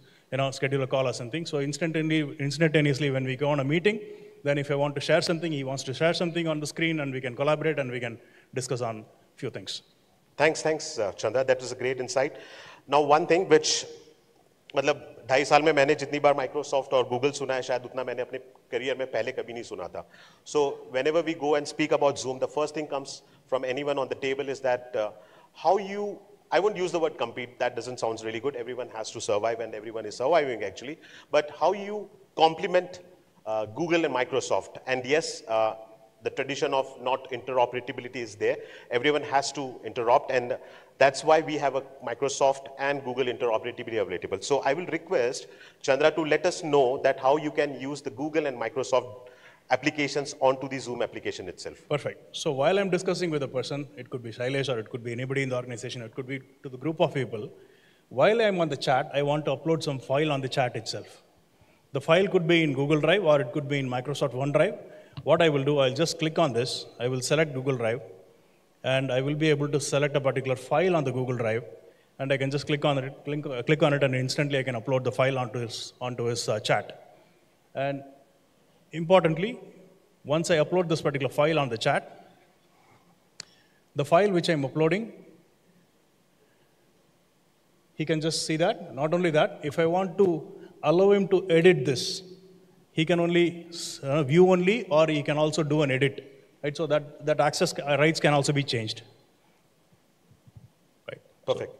schedule a call or something. So instantaneously when we go on a meeting, then if I want to share something, he wants to share something on the screen, and we can collaborate and we can discuss on a few things. Thanks, Chandra. That was a great insight. Now, one thing which, मतलब 2.5 साल में मैंने जितनी बार Microsoft और Google सुना है, शायद उतना मैंने अपने career में पहले कभी नहीं सुना था. So whenever we go and speak about Zoom, the first thing comes from anyone on the table is that how you, I won't use the word compete, that doesn't sound really good. Everyone has to survive and everyone is surviving actually. But how you complement Google and Microsoft. And yes, the tradition of not interoperability is there. Everyone has to interrupt, and that's why we have a Microsoft and Google interoperability available. So I will request Chandra to let us know that how you can use the Google and Microsoft applications onto the Zoom application itself. Perfect. So while I'm discussing with a person, it could be Shailesh or it could be anybody in the organization, it could be to the group of people. While I'm on the chat, I want to upload some file on the chat itself. The file could be in Google Drive or it could be in Microsoft OneDrive. What I will do, I'll just click on this. I will select Google Drive, and I will be able to select a particular file on the Google Drive, and I can just click on it, and instantly I can upload the file onto his chat. And importantly, once I upload this particular file on the chat, the file which I'm uploading, he can just see that. Not only that, if I want to allow him to edit this, he can only view only, or he can also do an edit, right? So that access rights can also be changed. Right. Perfect.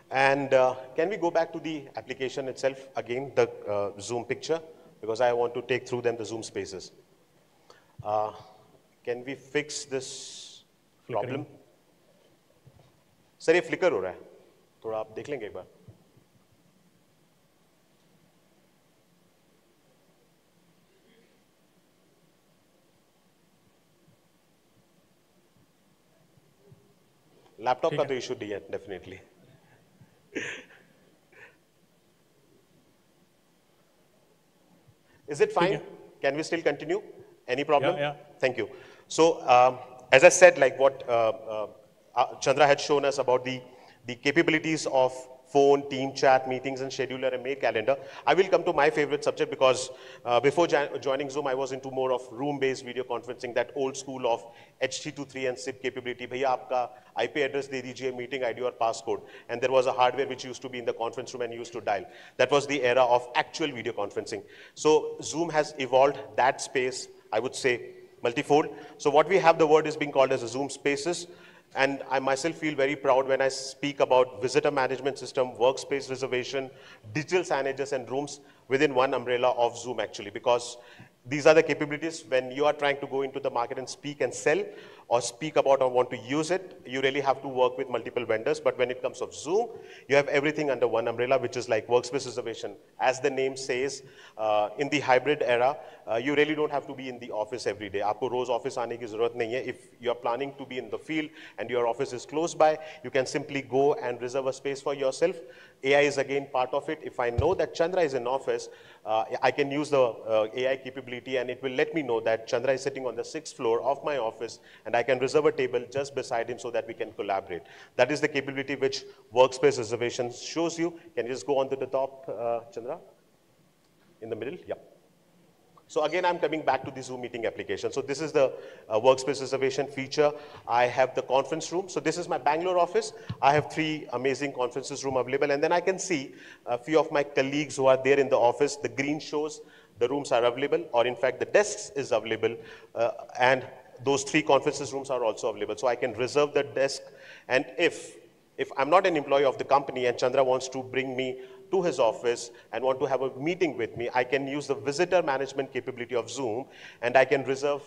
And can we go back to the application itself again, the Zoom picture, because I want to take through them the Zoom spaces. Can we fix this problem? Sir, ये flicker हो रहा है. थोड़ा आप देख लेंगे एक बार. Laptop का तो इशू नहीं है, definitely. Is it fine? Can we still continue? Any problem? Yeah. Thank you. So, as I said, like what Chandra had shown us about the capabilities of phone, team chat, meetings, and scheduler and mail calendar. I will come to my favorite subject because before joining Zoom, I was into more of room-based video conferencing, that old school of HT23 and SIP capability. Bhaiya, aapka IP address de dijiye, meeting ID or passcode. And there was a hardware which used to be in the conference room and used to dial. That was the era of actual video conferencing. So Zoom has evolved that space, I would say, multifold. So what we have, the word is being called as a Zoom Spaces. And I myself feel very proud when I speak about visitor management system, workspace reservation, digital signages and rooms within one umbrella of Zoom actually, because these are the capabilities when you are trying to go into the market and speak and sell or speak about or want to use it, you really have to work with multiple vendors. But when it comes to Zoom, you have everything under one umbrella, which is like workspace reservation. As the name says, in the hybrid era, you really don't have to be in the office every day. आपको रोज office आने की जरूरत नहीं है. If you are planning to be in the field and your office is close by, you can simply go and reserve a space for yourself. AI is again part of it. If I know that Chandra is in office, I can use the AI capability and it will let me know that Chandra is sitting on the 6th floor of my office and I can reserve a table just beside him so that we can collaborate. That is the capability which workspace reservation shows you. Can you just go on to the top, Chandra? In the middle? Yeah. So again, I'm coming back to the Zoom meeting application. So this is the workspace reservation feature. I have the conference room. So this is my Bangalore office. I have 3 amazing conferences room available. And then I can see a few of my colleagues who are there in the office. The green shows the rooms are available, or in fact, the desks is available. And those 3 conferences rooms are also available. So I can reserve the desk. And if I'm not an employee of the company and Chandra wants to bring me to his office and want to have a meeting with me, I can use the visitor management capability of Zoom and I can reserve,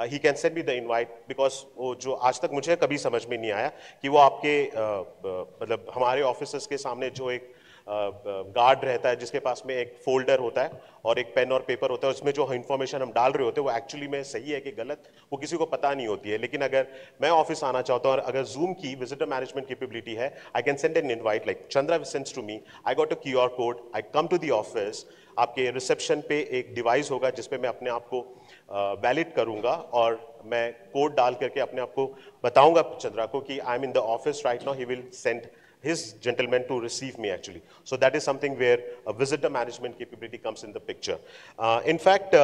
he can send me the invite, because वो जो आज तक मुझे कभी समझ में नहीं आया कि वो आपके मतलब हमारे ऑफिसर्स के सामने जो एक गार्ड रहता है जिसके पास में एक फोल्डर होता है और एक पेन और पेपर होता है, उसमें जो इन्फॉर्मेशन हम डाल रहे होते हैं वो एक्चुअली में सही है कि गलत, वो किसी को पता नहीं होती है. लेकिन अगर मैं ऑफिस आना चाहता हूँ और अगर जूम की विजिटर मैनेजमेंट कैपेबिलिटी है, I can send an invite like Chandra sends to me, I got a QR code, I come to the office, आपके रिसेप्शन पे एक डिवाइस होगा जिसपे मैं अपने आप को वैलिड करूंगा और मैं कोड डाल करके अपने आप को बताऊंगा चंद्रा को कि I am in the office right now, he will send his gentleman to receive me actually. So that is something where a visitor management capability comes in the picture. In fact,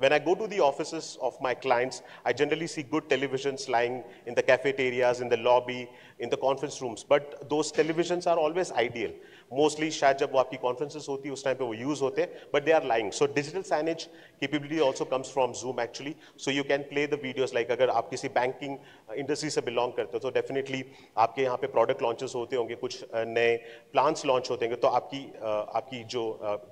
when I go to the offices of my clients, I generally see good televisions lying in the cafeterias, in the lobby, in the conference rooms. But those televisions are always ideal. Mostly शायद जब वो आपकी conferences होती है उस time पे वो use होते हैं, but they are lying. So digital signage capability also comes from Zoom actually. So you can play the videos like अगर आप किसी banking industry से belong करते हो तो definitely आपके यहाँ पे product launches होते होंगे, कुछ नए plans launch होते होंगे, तो आपकी जो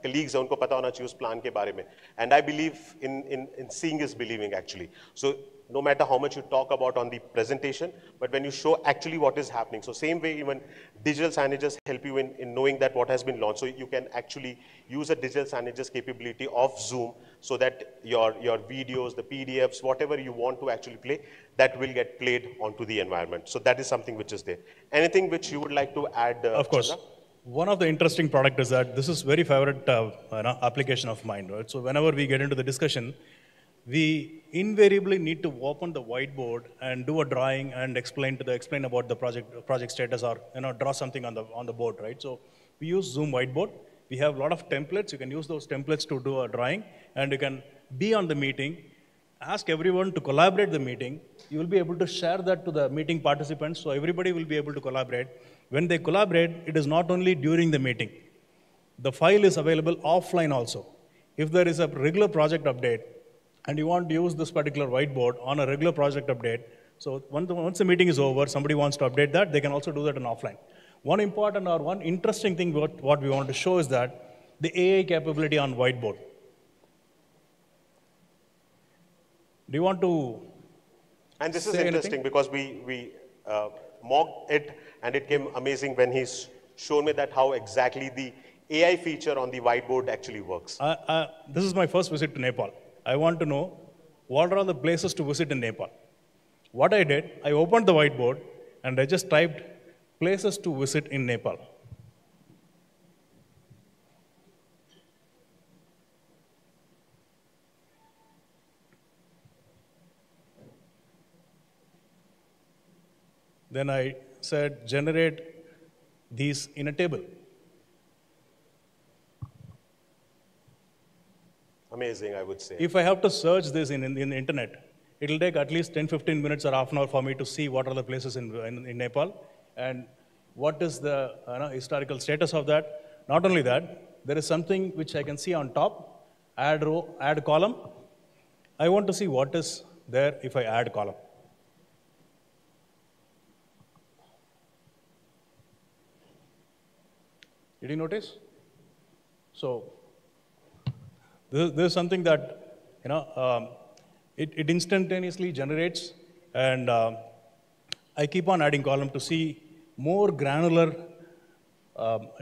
colleagues हैं उनको पता होना चाहिए उस plan के बारे में. And I believe in seeing is believing actually. So no matter how much you talk about on the presentation, but when you show actually what is happening. So same way, even digital signages help you in knowing that what has been launched. So you can actually use a digital signages capability of Zoom so that your videos, the PDFs, whatever you want to actually play, that will get played onto the environment. So that is something which is there. Anything which you would like to add? Of course. Chandra? One of the interesting product is that this is very favorite application of mine, right? So whenever we get into the discussion, we invariably need to open the whiteboard and do a drawing and explain about the project status, or draw something on the board, right? So we use Zoom whiteboard. We have a lot of templates. You can use those templates to do a drawing, and you can be on the meeting, ask everyone to collaborate the meeting. You will be able to share that to the meeting participants, so everybody will be able to collaborate. When they collaborate, it is not only during the meeting. The file is available offline also. If there is a regular project update, and you want to use this particular whiteboard on a regular project update, so once the meeting is over, somebody wants to update that, they can also do that in offline. One important or one interesting thing what we want to show is that the AI capability on whiteboard. Do you want to And this is say interesting anything? because we mocked it and it came amazing when he's shown me that how exactly the AI feature on the whiteboard actually works. This is my first visit to Nepal. I want to know what are all the places to visit in Nepal. What I did, I opened the whiteboard and I just typed places to visit in Nepal. Then I said, generate these in a table. Amazing, I would say. If I have to search this in the internet, it will take at least 10-15 minutes or half an hour for me to see what are the places in Nepal and what is the historical status of that. Not only that, there is something which I can see on top, add row, add column. I want to see what is there if I add column. Did you notice? So this is something that it instantaneously generates And I keep on adding column to see more granular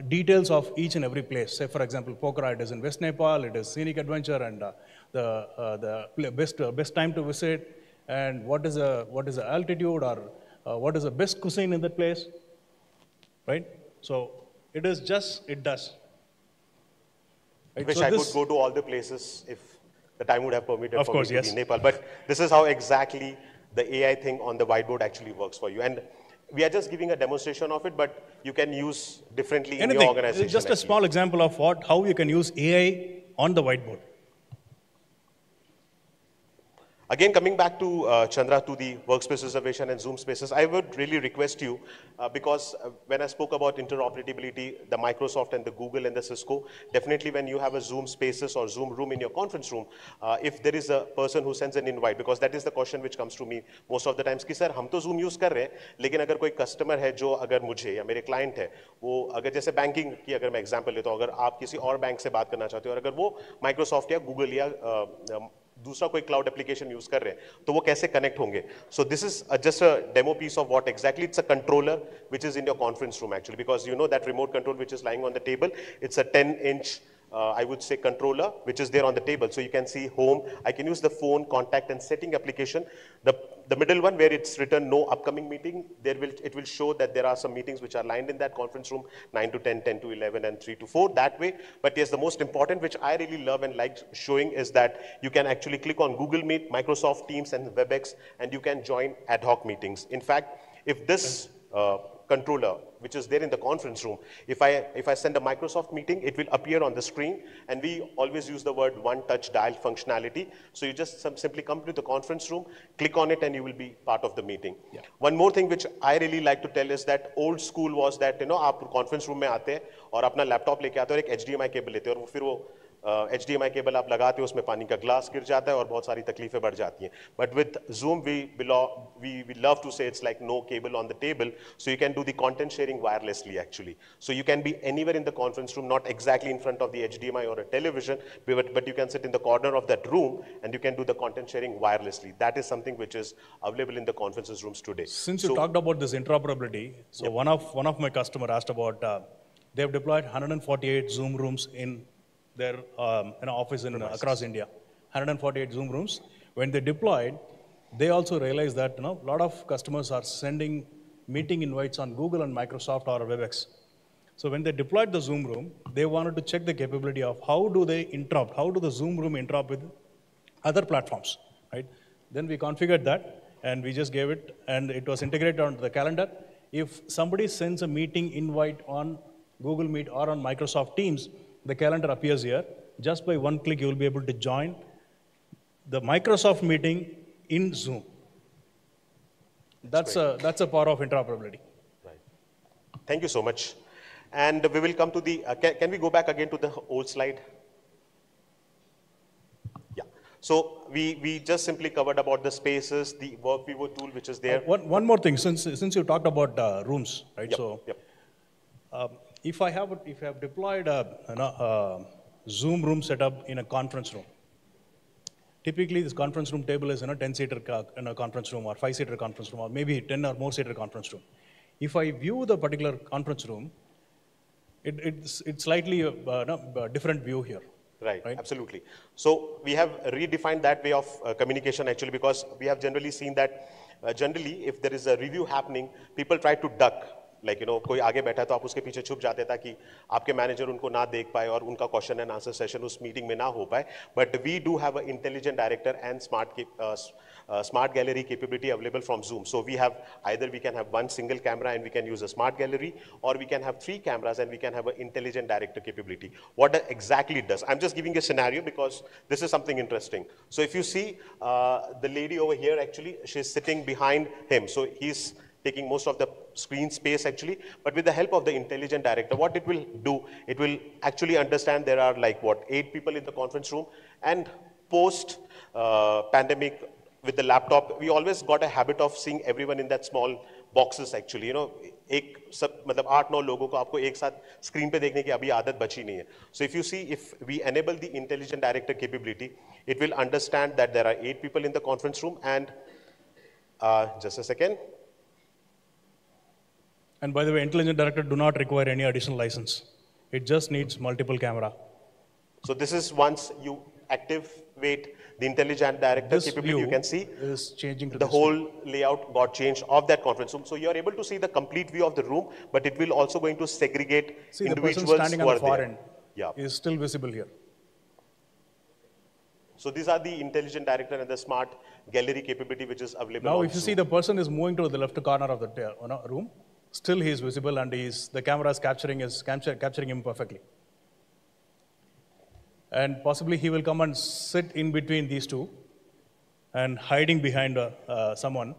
details of each and every place. Say, for example, Pokhara, it is in West Nepal, it is scenic adventure, and best time to visit, and what is the altitude, or what is the best cuisine in that place, right? So it is just, it does. I Right? wish So I this, could go to all the places if the time would have permitted Of for course, me to be yes. in Nepal. But this is how exactly the AI thing on the whiteboard actually works for you. And we are just giving a demonstration of it, but you can use differently in your anything, organization. just a actually. small example of how you can use AI on the whiteboard. Again, coming back to Chandra, to the workspace reservation and Zoom spaces, I would really request you, because when I spoke about interoperability, the Microsoft and the Google and the Cisco, definitely when you have a Zoom spaces or Zoom room in your conference room, if there is a person who sends an invite, because that is the question which comes to me most of the times, कि sir हम तो Zoom use कर रहे हैं, लेकिन अगर कोई customer है जो अगर मुझे या मेरे client है, वो अगर जैसे banking की अगर मैं example लेता हूँ, अगर आप किसी और बैंक से बात करना चाहते हो और अगर वो Microsoft या Google या दूसरा कोई क्लाउड एप्लीकेशन यूज कर रहे हैं तो वो कैसे कनेक्ट होंगे so this is just a demo piece of what exactly it's a controller which is in your conference room actually because you know that remote control which is lying on the table it's a 10-inch I would say controller which is there on the table, so you can see home. I can use the phone contact and setting application. The middle one where it's written no upcoming meeting, it will show that there are some meetings which are lined in that conference room, 9 to 10, 10 to 11 and 3 to 4 that way. But yes, the most important which I really love and like showing is that you can actually click on Google Meet, Microsoft Teams and WebEx and you can join ad hoc meetings. In fact, if this controller which is there in the conference room, if I send a Microsoft meeting, it will appear on the screen, and we always use the word one touch dial functionality. So you just simply come to the conference room, click on it and you will be part of the meeting. Yeah. One more thing which I really like to tell is that old school was that आप conference room में आते हैं और अपना laptop लेके आते हैं और एक HDMI केबल लेते हैं और फिर वो HDMI केबल आप लगाते हो, उसमें पानी का ग्लास गिर जाता है और बहुत सारी तकलीफें बढ़ जाती हैं. But with Zoom, we love to say it's like no cable on the table, so you can do the content sharing wirelessly actually. So you can be anywhere in the conference room, not exactly in front of the HDMI or a television, but you can sit in the corner of that room and you can do the content sharing wirelessly. That is something which is available in the conferences rooms today. Since you talked about this interoperability, so yep. one of my customer asked about they have deployed 148 Zoom rooms in their office in across India. 148 Zoom rooms. When they deployed, they also realized that a lot of customers are sending meeting invites on Google and Microsoft or WebEx. So when they deployed the Zoom room, they wanted to check the capability of how do they interrupt, how do the Zoom room interrupt with other platforms, right? Then we configured that and we just gave it, and it was integrated onto the calendar. If somebody sends a meeting invite on Google Meet or on Microsoft Teams, the calendar appears here. Just by one click, you will be able to join the Microsoft meeting in Zoom. That's a power of interoperability. Right. Thank you so much. And we will come to the, can we go back again to the old slide? Yeah. So we just simply covered about the spaces, the WorkVivo tool which is there. One more thing, since you talked about rooms, right? Yep. So yep. If I have deployed a Zoom room setup in a conference room, typically this conference room table is 10-seater in a conference room or 5-seater conference room or maybe 10 or more seater conference room. If I view the particular conference room, it's slightly a different view here. Right, absolutely. So we have redefined that way of communication actually, because we have generally seen that generally if there is a review happening, people try to duck. Like, कोई आगे बैठा है तो आप उसके पीछे छुप जाते हैं ताकि आपके मैनेजर उनको ना देख पाए और उनका क्वेश्चन एंड आंसर सेशन उस मीटिंग में ना हो पाए. But we do have an intelligent director and smart gallery capability available from Zoom. So we can have one single camera and we can use a smart gallery, or we can have 3 cameras and we can have an intelligent director capability. What exactly it does? I'm just giving a scenario because this is something interesting. So if you see the lady over here, actually, she's sitting behind him. So he's taking most of the screen space actually, but with the help of the intelligent director, what it will do, it will actually understand there are like 8 people in the conference room, and post pandemic with the laptop, we always got a habit of seeing everyone in that small boxes actually, एक सब मतलब 8-9 लोगों को आपको एक साथ screen पे देखने की अभी आदत बची नहीं है. So if you see, if we enable the intelligent director capability, it will understand that there are 8 people in the conference room, and Just a second. And by the way, Intelligent Director do not require any additional license. It just needs multiple camera. So this is once you activate the Intelligent Director This capability, view you can see is changing to the this whole view. layout got changed of that conference room. So you're able to see the complete view of the room, but it will also going to segregate See, the individuals person standing who on are the far there. end Yeah. is still visible here. So these are the Intelligent Director and the Smart Gallery capability which is available Now, on if you Zoom. see the person is moving to the left corner of the room, still he is visible and the camera is capturing him perfectly. And possibly he will come and sit in between these two and hiding behind someone.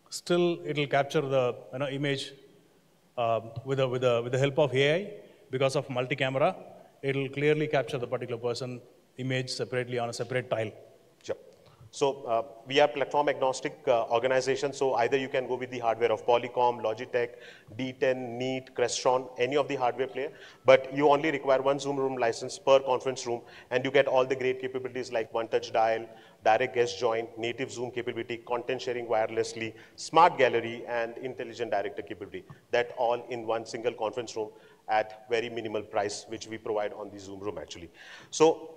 Still, it will capture the image with the help of AI. Because of multi-camera, it will clearly capture the particular person image separately on a separate tile. Sure. So we are platform agnostic organization. So either you can go with the hardware of Polycom, Logitech, D10, Neat, Crestron, any of the hardware player. But you only require one Zoom room license per conference room, and you get all the great capabilities like one-touch dial, direct guest join, native Zoom capability, content sharing wirelessly, smart gallery, and intelligent director capability. That all in one single conference room at very minimal price, which we provide on the Zoom room actually. So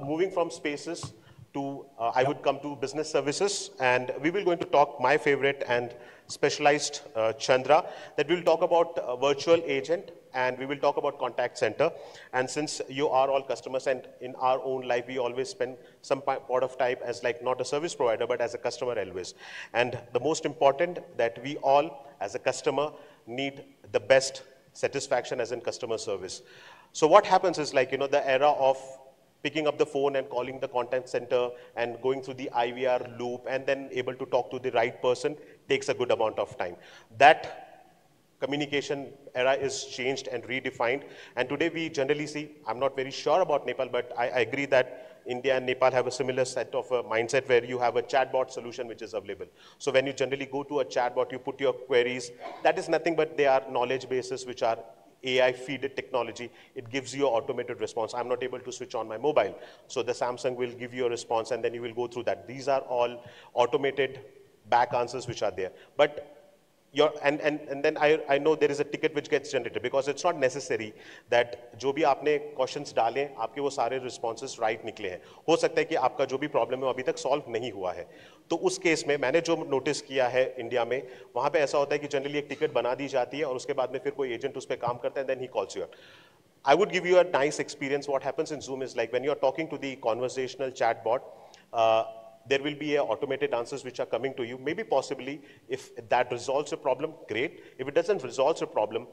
moving from spaces to, I would come to business services, and we will going to talk my favorite and specialized Chandra, that we'll talk about virtual agent, and we will talk about contact center. And since you are all customers, and in our own life, we always spend some part of time as like not a service provider, but as a customer always. And the most important that we all as a customer need the best satisfaction as in customer service. So what happens is like, the era of picking up the phone and calling the contact center and going through the IVR loop and then able to talk to the right person takes a good amount of time. That communication era is changed and redefined. And today we generally see, I'm not very sure about Nepal, but I agree that India and Nepal have a similar set of mindset where you have a chatbot solution which is available. So when you generally go to a chatbot, you put your queries, that is nothing but they are knowledge bases which are AI feeded technology. It gives you an automated response. I'm not able to switch on my mobile. So the Samsung will give you a response and then you will go through that. These are all automated back answers which are there. But and then I know there is a ticket which gets generated because it's not necessary that जो भी आपने questions डालें आपके वो सारे responses right निकले हैं. हो सकता है कि आपका जो भी problem है वो अभी तक solve नहीं हुआ है. तो उस केस में मैंने जो notice किया है इंडिया में वहाँ पे ऐसा होता है कि generally एक ticket बना दी जाती है और उसके बाद में फिर कोई agent उस पे काम करता है and then he calls you up. I would give you a nice experience. What happens in Zoom is like when you're talking to the conversational chatbot, there will be automated answers which are coming to you. Maybe possibly if that resolves a problem, great. If it doesn't resolve a problem,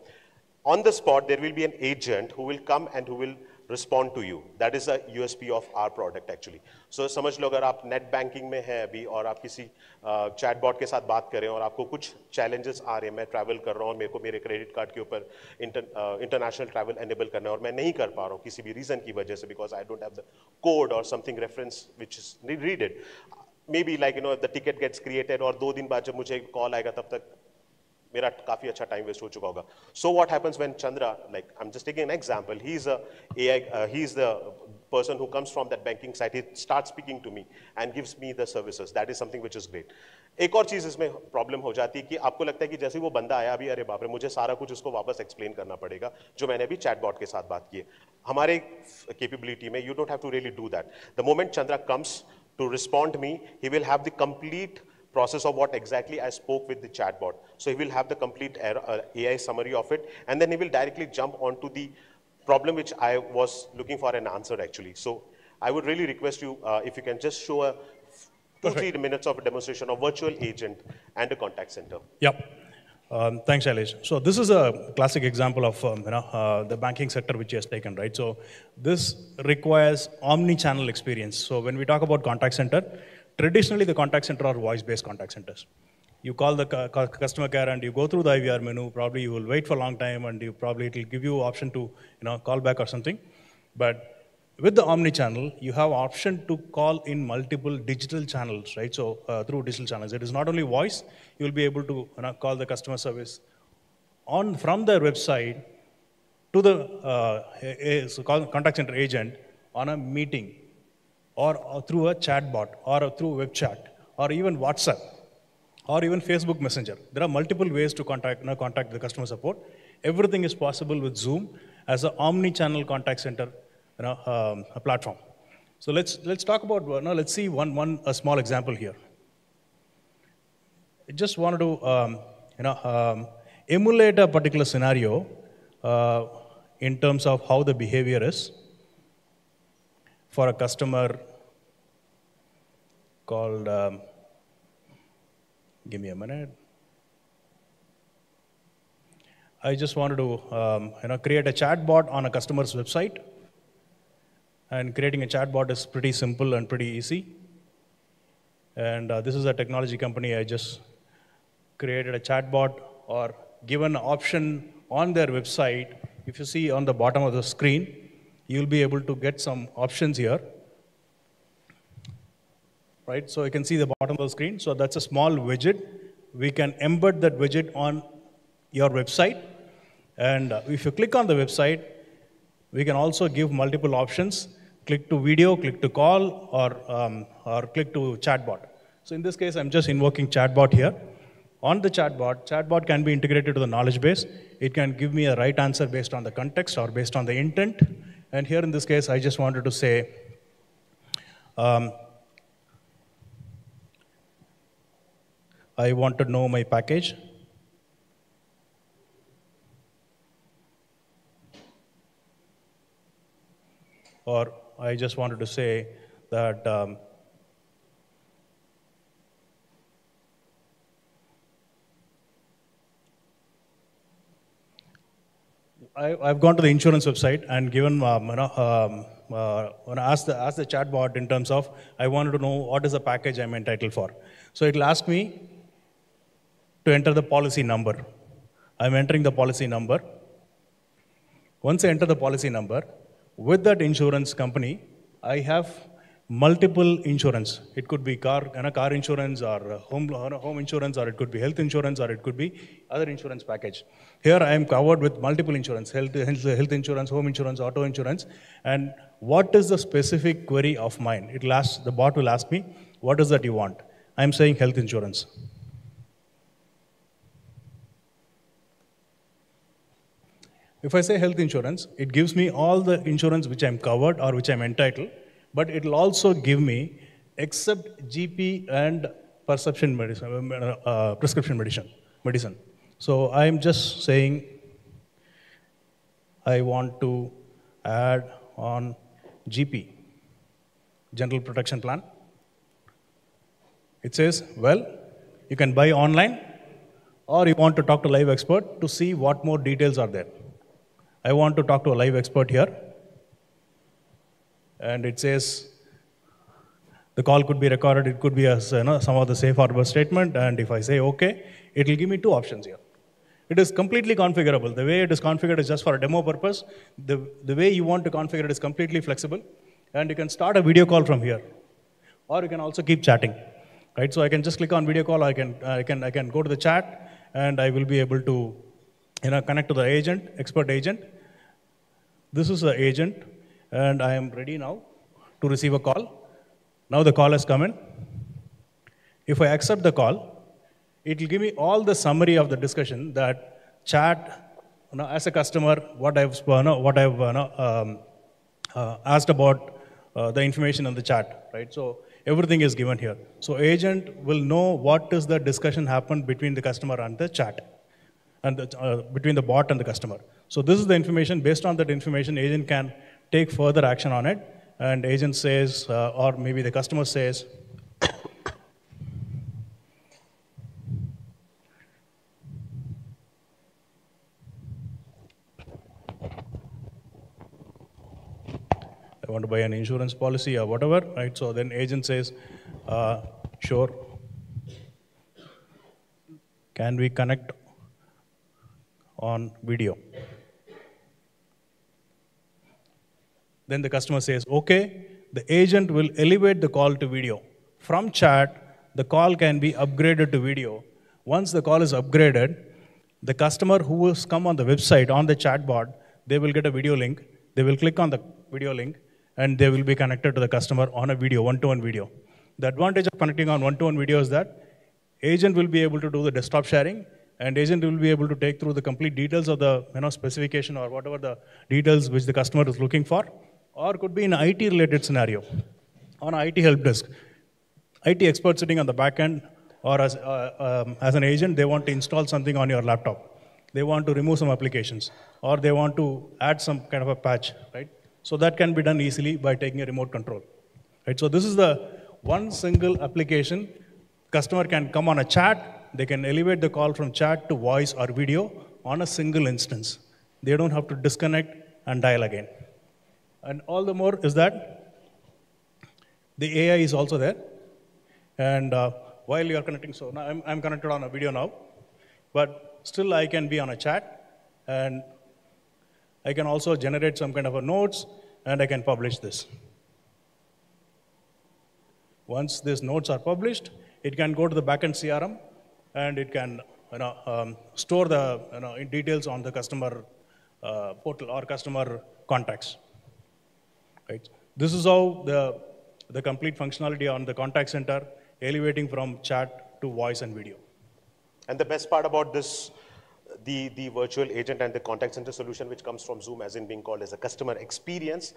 on the spot there will be an agent who will come and who will respond to you. That is a USP of our product actually. So समझ लो अगर आप net banking में हैं अभी और आप किसी chatbot के साथ बात करें और आपको कुछ challenges आ रहे हैं, मैं travel कर रहा हूँ, मेरे को मेरे credit card के ऊपर international travel enable करना है और मैं नहीं कर पा रहा हूँ किसी भी reason की वजह से because I don't have the code or something reference which is needed. Maybe like if the ticket gets created और 2 दिन बाद जब मुझे call आएगा तब तक मेरा काफी अच्छा टाइम वेस्ट हो चुका होगा. So what happens when Chandra, like I'm just taking an example, he's the person who comes from that banking side, he starts speaking to me and gives me the services. That is something which is great. एक और चीज इसमें problem हो जाती है कि आपको लगता है कि जैसे वो बंदा आया अभी अरे बाप रे मुझे सारा कुछ उसको वापस एक्सप्लेन करना पड़ेगा जो मैंने अभी चैटबॉट के साथ बात की है. हमारे कैपेबिलिटी में you don't have to really do that. The moment Chandra comes to respond me, he will have the complete process of what exactly I spoke with the chatbot. So he will have the complete AI summary of it, and then he will directly jump onto the problem which I was looking for an answer actually. So I would really request you if you can just show a 2-3 minutes of a demonstration of virtual agent and a contact center. Yep. Thanks, Shailesh. So this is a classic example of the banking sector which he has taken, right? So this requires omni-channel experience. So when we talk about contact center, traditionally the contact center are voice-based contact centers. You call the customer care and you go through the IVR menu. Probably you will wait for a long time, and it will give you option to call back or something. But with the omni-channel, you have option to call in multiple digital channels, right? So through digital channels, it is not only voice. You will be able to call the customer service from their website to the contact center agent on a meeting or through a chat bot, or through web chat, or even WhatsApp, or even Facebook Messenger. There are multiple ways to contact the customer support. Everything is possible with Zoom as an omni-channel contact center a platform. So let's talk about, let's see a small example here. I just wanted to emulate a particular scenario in terms of how the behavior is for a customer called, give me a minute. I just wanted to create a chatbot on a customer's website. And creating a chatbot is pretty simple and pretty easy. And this is a technology company. I just created a chatbot or given an option on their website. If you see on the bottom of the screen, you'll be able to get some options here. Right, so you can see the bottom of the screen. So that's a small widget. We can embed that widget on your website. And if you click on the website, we can also give multiple options. Click to video, click to call, or click to chatbot. So in this case, I'm just invoking chatbot here. On the chatbot can be integrated to the knowledge base. It can give me a right answer based on the context or based on the intent. And here in this case, I just wanted to say, I want to know my package. Or I just wanted to say that I've gone to the insurance website and given when I asked the chatbot in terms of I wanted to know what is the package I'm entitled for. So it'll ask me to enter the policy number. I'm entering the policy number. Once I enter the policy number, with that insurance company, I have multiple insurance. It could be car insurance or home insurance, or it could be health insurance, or it could be other insurance package. Here I am covered with multiple insurance, health insurance, home insurance, auto insurance. And what is the specific query of mine? The bot will ask me, what is that you want? I'm saying health insurance. If I say health insurance, it gives me all the insurance which I'm covered or which I'm entitled, but it will also give me except GP and prescription medicine. So I'm just saying I want to add on GP, General Protection Plan. It says, well, you can buy online, or you want to talk to a live expert to see what more details are there. I want to talk to a live expert here. And it says the call could be recorded. It could be some of the safe harbor statement. And if I say OK, it will give me two options here. It is completely configurable. The way it is configured is just for a demo purpose. The way you want to configure it is completely flexible. And you can start a video call from here. Or you can also keep chatting. Right? So I can just click on video call. I can go to the chat, and I will be able to connect to the agent, expert agent. This is the agent, and I am ready now to receive a call. Now the call has come in. If I accept the call, it will give me all the summary of the discussion that chat, as a customer, what I've asked about the information on the chat, right? So everything is given here. So agent will know what is the discussion happened between the customer and the chat, and between the bot and the customer. So this is the information. Based on that information, agent can take further action on it. And agent says, or maybe the customer says, I want to buy an insurance policy or whatever, right? So then agent says, sure. Can we connect on video? Then the customer says, okay. The agent will elevate the call to video. From chat, the call can be upgraded to video. Once the call is upgraded, the customer who has come on the website, on the chatbot, they will get a video link. They will click on the video link, and they will be connected to the customer on a video, one-to-one video. The advantage of connecting on one-to-one video is that agent will be able to do the desktop sharing, and agent will be able to take through the complete details of the specification or whatever the details which the customer is looking for, or could be in an IT-related scenario on an IT help desk. IT expert sitting on the back end, or as an agent, they want to install something on your laptop. They want to remove some applications, or they want to add some kind of a patch, right? So that can be done easily by taking a remote control, right? So this is the one single application. Customer can come on a chat. They can elevate the call from chat to voice or video on a single instance. They don't have to disconnect and dial again. And all the more is that the AI is also there. And while you are connecting, so now I'm connected on a video now, but still I can be on a chat, and I can also generate some kind of a notes, and I can publish this. Once these notes are published, it can go to the backend CRM, and it can store the details on the customer portal or customer contacts. Right? This is how the complete functionality on the contact center, elevating from chat to voice and video. And the best part about this, the virtual agent and the contact center solution, which comes from Zoom, as in being called as a customer experience,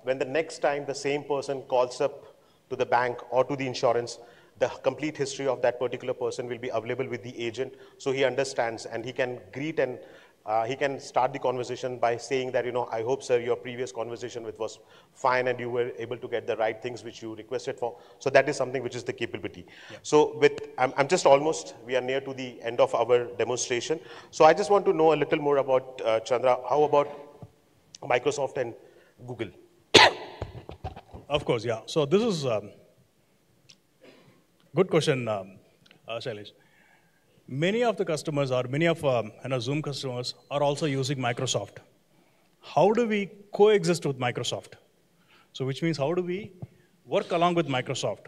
when the next time the same person calls up to the bank or to the insurance, the complete history of that particular person will be available with the agent, so he understands and he can greet and he can start the conversation by saying that, I hope, sir, your previous conversation was fine and you were able to get the right things which you requested for. So that is something which is the capability. Yeah. So I'm just almost, we are near to the end of our demonstration. So I just want to know a little more about, Chandra, how about Microsoft and Google? Of course, yeah. So this is good question, Shailesh. Many of the customers, or many of Zoom customers, are also using Microsoft. How do we coexist with Microsoft? So which means how do we work along with Microsoft,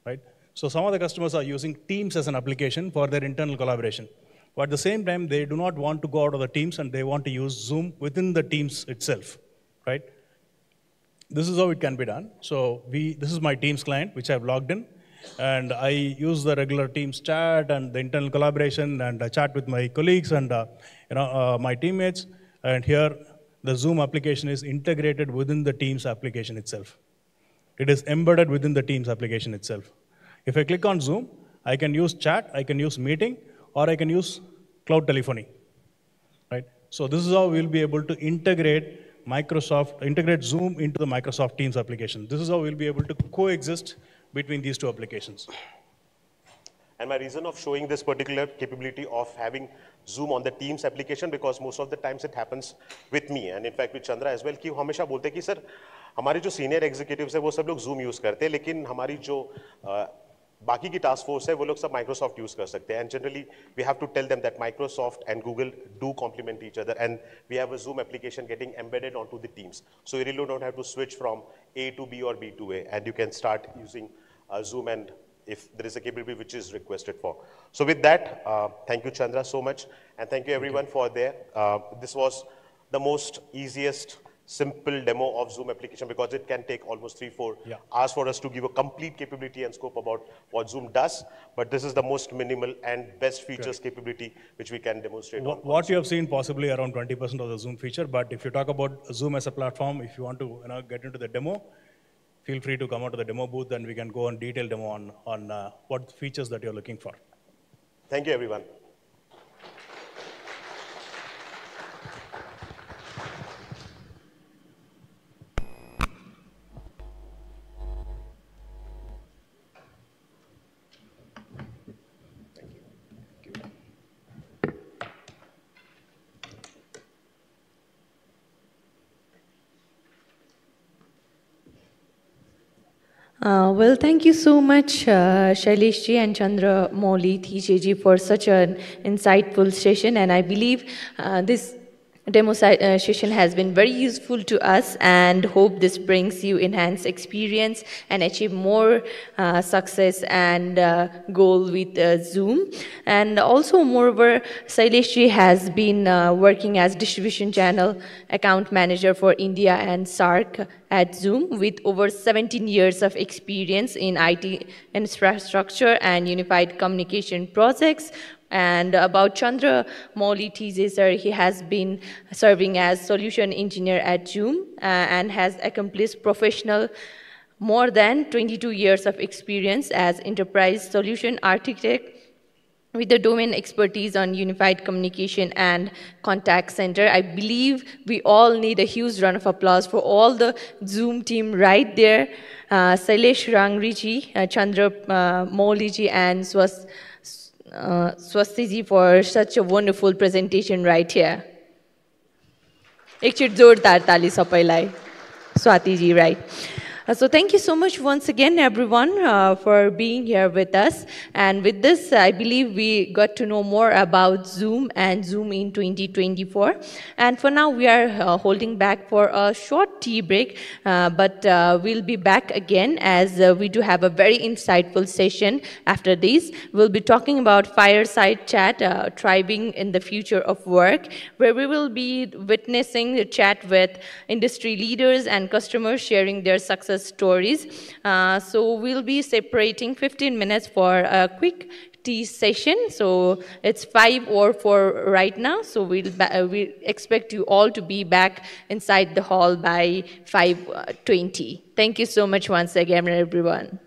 right? So some of the customers are using Teams as an application for their internal collaboration. But at the same time, they do not want to go out of the Teams and they want to use Zoom within the Teams itself, right? This is how it can be done. So this is my Teams client, which I've logged in. And I use the regular Teams chat and the internal collaboration and chat with my colleagues and my teammates. And here, the Zoom application is integrated within the Teams application itself. It is embedded within the Teams application itself. If I click on Zoom, I can use chat, I can use meeting, or I can use cloud telephony. Right? So this is how we'll be able to integrate Zoom into the Microsoft Teams application. This is how we'll be able to coexist between these two applications. And my reason of showing this particular capability of having Zoom on the Teams application, because most of the times it happens with me, and in fact with Chandra as well, कि वो हमेशा बोलते हैं कि sir हमारे जो senior executives हैं वो सब लोग Zoom use करते हैं, लेकिन हमारी जो बाकी की task force है वो लोग सब Microsoft use कर सकते हैं. And generally we have to tell them that Microsoft and Google do complement each other, and we have a Zoom application getting embedded onto the Teams. So you really don't have to switch from A to B or B to A, and you can start using Zoom, and if there is a capability which is requested for. So with that, thank you, Chandra, so much, and thank you everyone for there. This was the most easiest, simple demo of Zoom application, because it can take almost 3-4 hours for us to give a complete capability and scope about what Zoom does. But this is the most minimal and best features capability which we can demonstrate. What you have seen possibly around 20% of the Zoom feature, but if you talk about Zoom as a platform, if you want to get into the demo, feel free to come out to the demo booth and we can go on detailed demo on what features that you're looking for. Thank you, everyone. Well, thank you so much, Shailesh ji and Chandra Mouli Thiche ji, for such an insightful session. And I believe this session has been very useful to us, and hope this brings you enhanced experience and achieve more success and goal with Zoom. And also, moreover, Saileshji has been working as distribution channel account manager for India and SARC at Zoom with over 17 years of experience in IT infrastructure and unified communication projects. And about Chandra Mouli TJ sir, he has been serving as solution engineer at Zoom and has accomplished professional more than 22 years of experience as enterprise solution architect with the domain expertise on unified communication and contact center. I believe we all need a huge round of applause for all the Zoom team right there. Sailesh Rangriji, Chandra Mouliji, and Swastiji for such a wonderful presentation right here. एकचोटि जोरदार ताली सबैलाई स्वातिजी right. So thank you so much once again, everyone, for being here with us. And with this, I believe we got to know more about Zoom and Zoom in 2024. And for now, we are holding back for a short tea break, but we'll be back again as we do have a very insightful session after this. We'll be talking about fireside chat, thriving in the future of work, where we will be witnessing the chat with industry leaders and customers sharing their success stories. So we'll be separating 15 minutes for a quick tea session. So it's 5 or 4 right now. So we expect you all to be back inside the hall by 5:20. Thank you so much once again, everyone.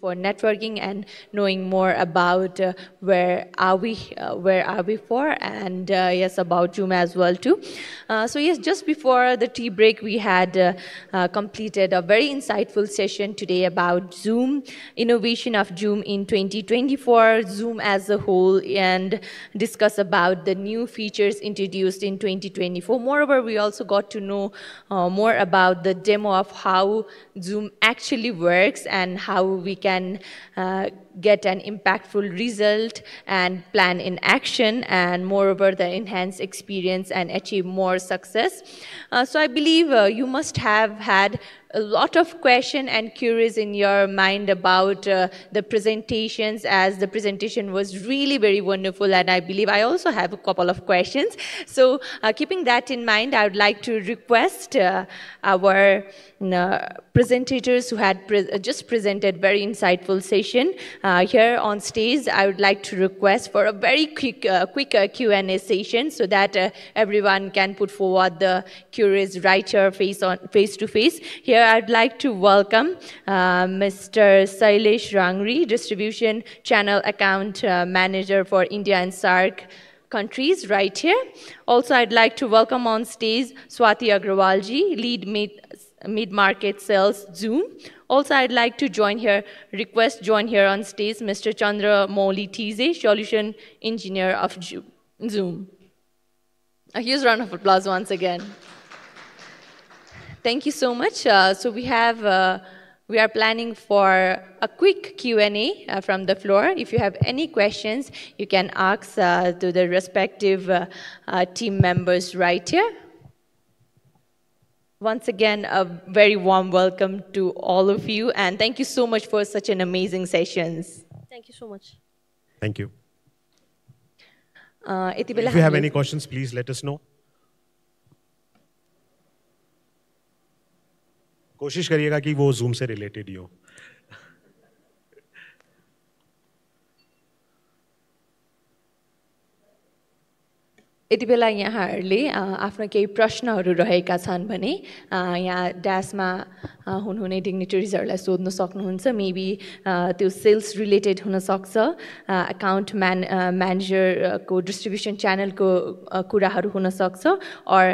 for networking and knowing more about where are we for, and yes, about Zoom as well too. So yes, just before the tea break, we had completed a very insightful session today about Zoom, innovation of Zoom in 2024, Zoom as a whole, and discuss about the new features introduced in 2024. Moreover, we also got to know more about the demo of how Zoom actually works and how we can get an impactful result and plan in action, and moreover the enhanced experience and achieve more success. So I believe you must have had a lot of question and curious in your mind about the presentations, as the presentation was really very wonderful, and I believe I also have a couple of questions. So keeping that in mind, I would like to request our presentators who had just presented very insightful session here on stage. I would like to request for a very quick Q&A session, so that everyone can put forward the queries right here face to face. Here I'd like to welcome Mr. Sailesh Rangri, Distribution Channel Account Manager for India and SAARC countries, right here. Also, I'd like to welcome on stage Swati Agrawalji, Lead Mid-Market Sales, Zoom. Also, I'd like to join here on stage Mr. Chandra Mouli Tize, Solution Engineer of Zoom. A huge round of applause once again. Thank you so much. So we are planning for a quick Q&A from the floor. If you have any questions, you can ask to the respective team members right here. Once again, a very warm welcome to all of you, and thank you so much for such an amazing sessions. Thank you so much. Thank you. If you have any questions, please let us know. कोशिश करिएगा कि वो Zoom से related ही हो. यति बेला यहाँहरूले आफ्नो केही प्रश्नहरू रहेका छन् भने यहाँ ड्यासमा हुनुहुने डिग्निटरिजहरूलाई सोध्न सक्नुहुन्छ. मेबी त्यो सेल्स रिलेटेड हुनसक्छ, अकाउन्ट म्यानेजरको डिस्ट्रिब्युसन च्यानलको कुराहरू हुनसक्छ, अर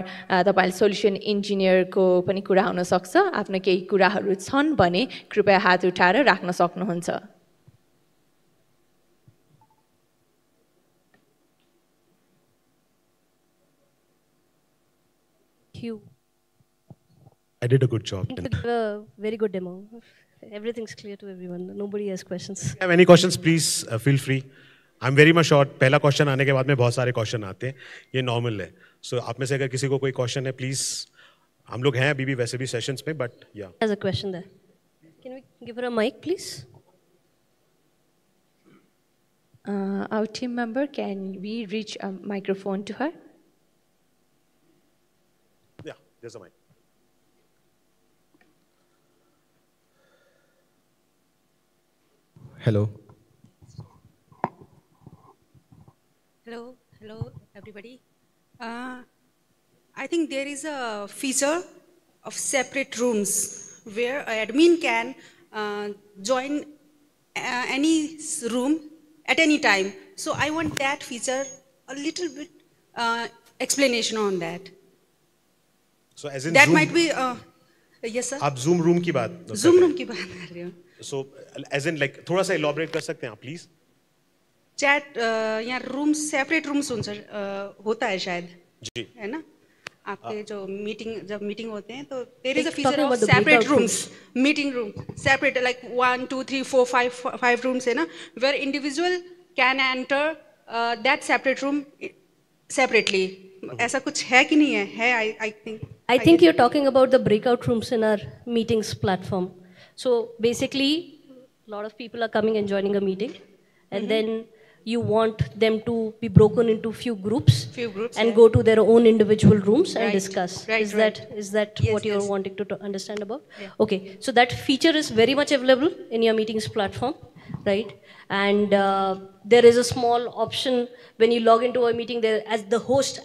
तपाईँले सोल्युसन इन्जिनियरको पनि कुरा हुनसक्छ. आफ्नो केही कुराहरू छन् भने कृपया हात उठाएर राख्न सक्नुहुन्छ. You. I did a good job. I think you did a very good demo. Everything's clear to everyone. Nobody has questions. If you have any questions, please feel free. I'm very much sure. पहला question आने के बाद में बहुत सारे question आते हैं. ये normal है. So आप में से अगर किसी को कोई question है, please. हम लोग हैं अभी भी वैसे भी sessions में, but yeah. There's a question there. Can we give her a mic, please? Our team member, can we reach a microphone to her? There's a mic. Hello. Hello, everybody. I think there is a feature of separate rooms where an admin can join any room at any time. So I want that feature, a little bit explanation on that. So as in that Zoom, might be, yes sir. आप Zoom room की बात Zoom room की बात कर रहे हो. So as in like थोड़ा सा elaborate कर सकते हैं आप please? Chat यहाँ rooms separate rooms होता है शायद. जी. है ना? आपके जो meeting होते हैं तो there is a feature of separate rooms, meeting room, separate like 1, 2, 3, 4, 5 rooms है ना, where individual can enter that separate room separately. ऐसा कुछ है कि नहीं है? I think. I think you're talking about the breakout rooms in our meetings platform. So basically, a lot of people are coming and joining a meeting, and then you want them to be broken into few groups and go to their own individual rooms and discuss. Is that what you're wanting to understand about? Yeah. Okay, so that feature is very much available in your meetings platform, right? And there is a small option when you log into a meeting there as the host,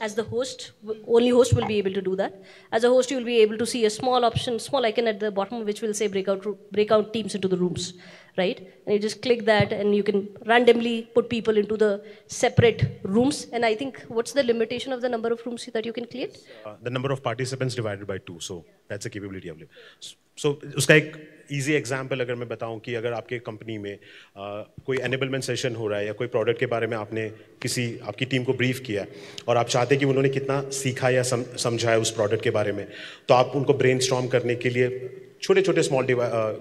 only host will be able to do that. As a host, you will be able to see a small option, small icon at the bottom which will say breakout teams into the rooms. right? And you just click that and you can randomly put people into the separate rooms. And I think, what's the limitation of the number of rooms that you can create? The number of participants divided by 2, so that's a capability available. So उसका एक easy example अगर मैं बताऊं कि अगर आपके company में कोई enablement session हो रहा है या कोई product के बारे में आपने किसी आपकी टीम को brief किया और आप चाहते हैं कि उन्होंने कितना सीखा या समझा है उस product के बारे में, तो आप उनको brainstorm करने के लिए छोटे-छोटे small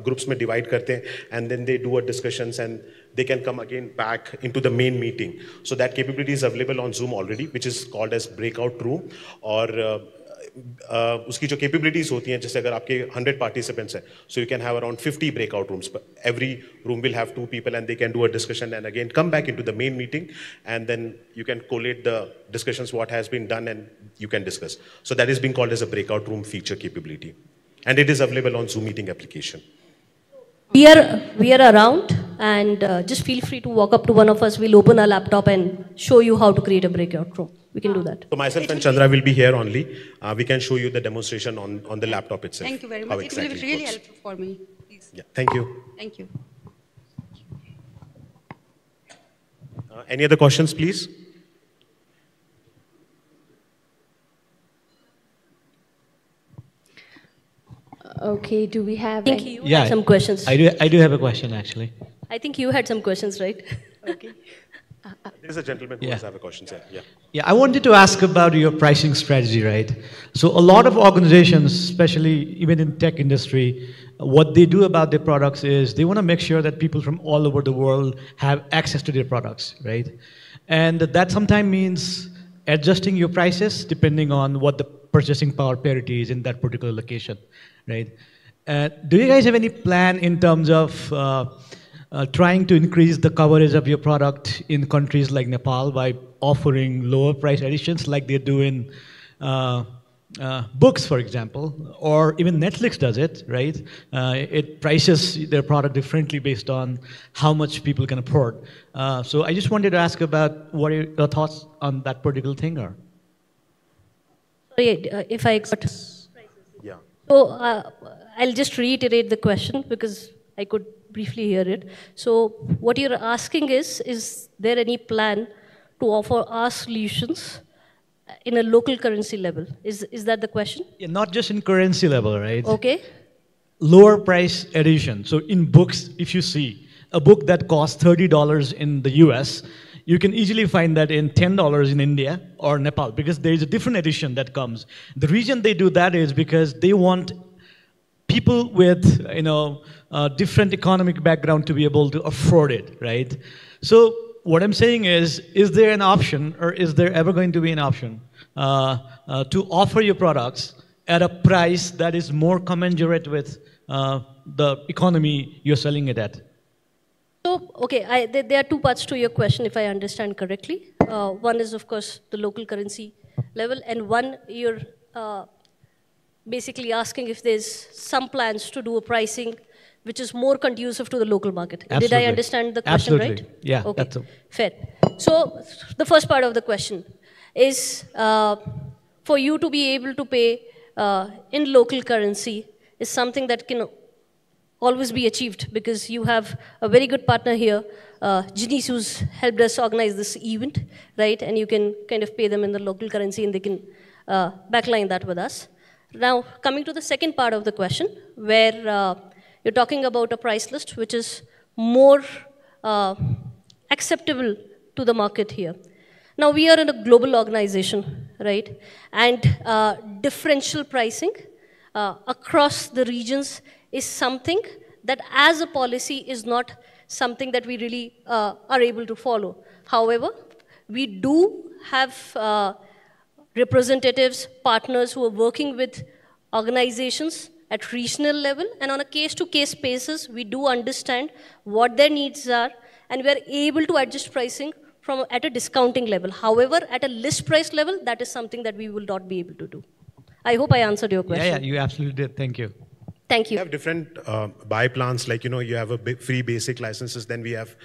groups में divide करते हैं, and then they do a discussions and they can come again back into the main meeting. So that capability is available on Zoom already, which is called as breakout room. और उसकी जो capabilities होती हैं, जैसे अगर आपके 100 participants हैं, so you can have around 50 breakout rooms. Every room will have 2 people and they can do a discussion and again come back into the main meeting, and then you can collate the discussions what has been done and you can discuss. So that is being called as a breakout room feature capability. And it is available on Zoom meeting application. We are around, and just feel free to walk up to one of us. We'll open our laptop and show you how to create a breakout room. We can do that. So myself and Chandra will be here only. We can show you the demonstration on the laptop itself. Thank you very much. It will be really helpful for me. Please. Yeah, thank you. Thank you. Any other questions, please? Okay, do we have? I think you had some questions. I do have a question actually. I think you had some questions, right? Okay. There's a gentleman who does have a question, sir. Yeah. Yeah, I wanted to ask about your pricing strategy, right? So a lot of organizations, especially even in tech industry, what they do about their products is they want to make sure that people from all over the world have access to their products, right? And that sometimes means adjusting your prices depending on what the purchasing power parity is in that particular location, right? Do you guys have any plan in terms of trying to increase the coverage of your product in countries like Nepal by offering lower price editions like they do in books, for example, or even Netflix does it, right? It prices their product differently based on how much people can afford. So I just wanted to ask about what your thoughts on that particular thing are. Sorry, if I got... Yeah. So I'll just reiterate the question because I could briefly hear it. So what you're asking is there any plan to offer our solutions in a local currency level? Is that the question? Yeah, not just in currency level, right? Okay. Lower price edition. So in books, if you see a book that costs $30 in the US, you can easily find that in $10 in India or Nepal because there is a different edition that comes. The reason they do that is because they want people with different economic background to be able to afford it, right? So what I'm saying is there an option, or is there ever going to be an option to offer your products at a price that is more commensurate with the economy you're selling it at? So, okay, there are two parts to your question, if I understand correctly. One is, of course, the local currency level, and one, you're basically asking if there's some plans to do a pricing which is more conducive to the local market. Absolutely. Did I understand the question Absolutely. right? Yeah, okay. that's Fair. So, the first part of the question is for you to be able to pay in local currency is something that can always be achieved because you have a very good partner here, Janice, who's helped us organize this event, right? And you can kind of pay them in the local currency and they can backline that with us. Now, coming to the second part of the question, where you're talking about a price list which is more acceptable to the market here. Now, we are in a global organization, right? And differential pricing across the regions is something that as a policy is not something that we really are able to follow. However, we do have representatives, partners who are working with organizations at regional level, and on a case-to-case basis, we do understand what their needs are, and we are able to adjust pricing from at a discounting level. However, at a list price level, that is something that we will not be able to do. I hope I answered your question. Yeah, you absolutely did. Thank you. Thank We you. have different buy plans, like, you have free basic licenses, then we have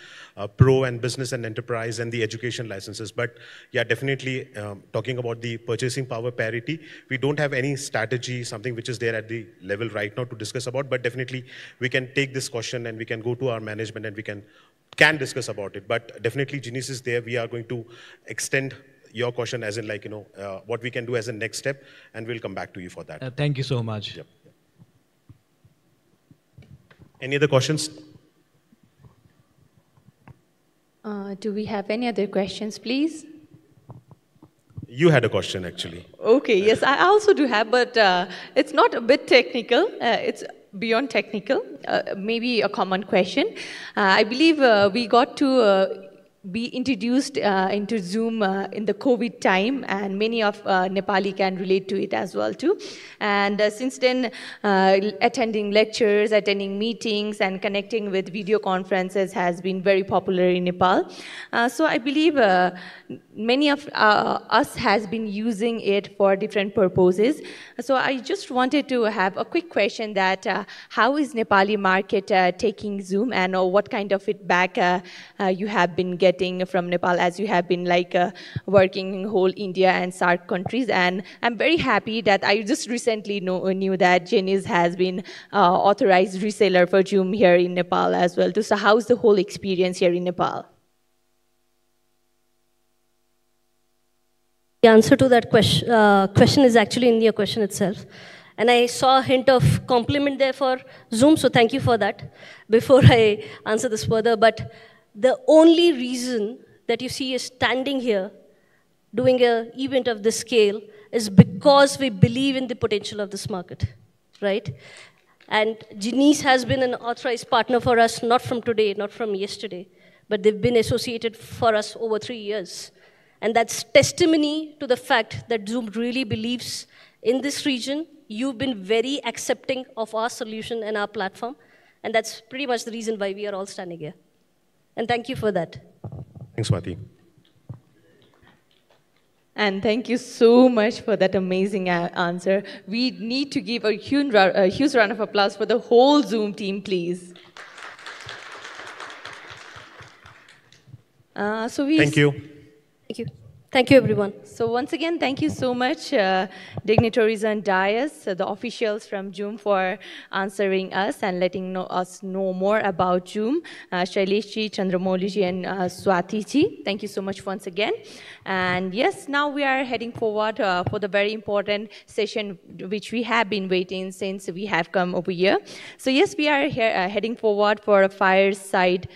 pro and business and enterprise and the education licenses. But yeah, definitely talking about the purchasing power parity, we don't have any strategy, something which is there at the level right now to discuss about, but definitely we can take this question and we can go to our management and we can discuss about it. But definitely Genius is there. We are going to extend your question as in, like, what we can do as a next step, and we'll come back to you for that. Thank you so much. Yep. Any other questions? Do we have any other questions, please? You had a question, actually. Okay, yes, I also do have, but it's not a bit technical. It's beyond technical, maybe a common question. I believe we got to be introduced into Zoom in the COVID time, and many of Nepali can relate to it as well too. And since then, attending lectures, attending meetings, and connecting with video conferences has been very popular in Nepal. So I believe many of us has been using it for different purposes. So I just wanted to have a quick question that how is Nepali market taking Zoom, and what kind of feedback you have been getting from Nepal, as you have been working in whole India and SAARC countries. And I'm very happy that I just recently knew that Genius has been authorized reseller for Zoom here in Nepal as well too. So how's the whole experience here in Nepal? The answer to that question is actually in your question itself. And I saw a hint of compliment there for Zoom, so thank you for that. Before I answer this further, but the only reason that you see us standing here doing an event of this scale is because we believe in the potential of this market, right? And Genius has been an authorized partner for us, not from today, not from yesterday, but they've been associated for us over 3 years. And that's testimony to the fact that Zoom really believes in this region. You've been very accepting of our solution and our platform, and that's pretty much the reason why we are all standing here. And thank you for that. Thanks, Swati. And thank you so much for that amazing answer. We need to give a huge round of applause for the whole Zoom team, please. Thank you. Thank you. Thank you, everyone. So once again, thank you so much, dignitaries on dais, the officials from Zoom, for answering us and letting us know more about Zoom. Shaileshji, Chandramouliji, and Swatiji, thank you so much once again. And yes, now we are heading forward for the very important session which we have been waiting since we have come over here. So yes, we are here heading forward for a fireside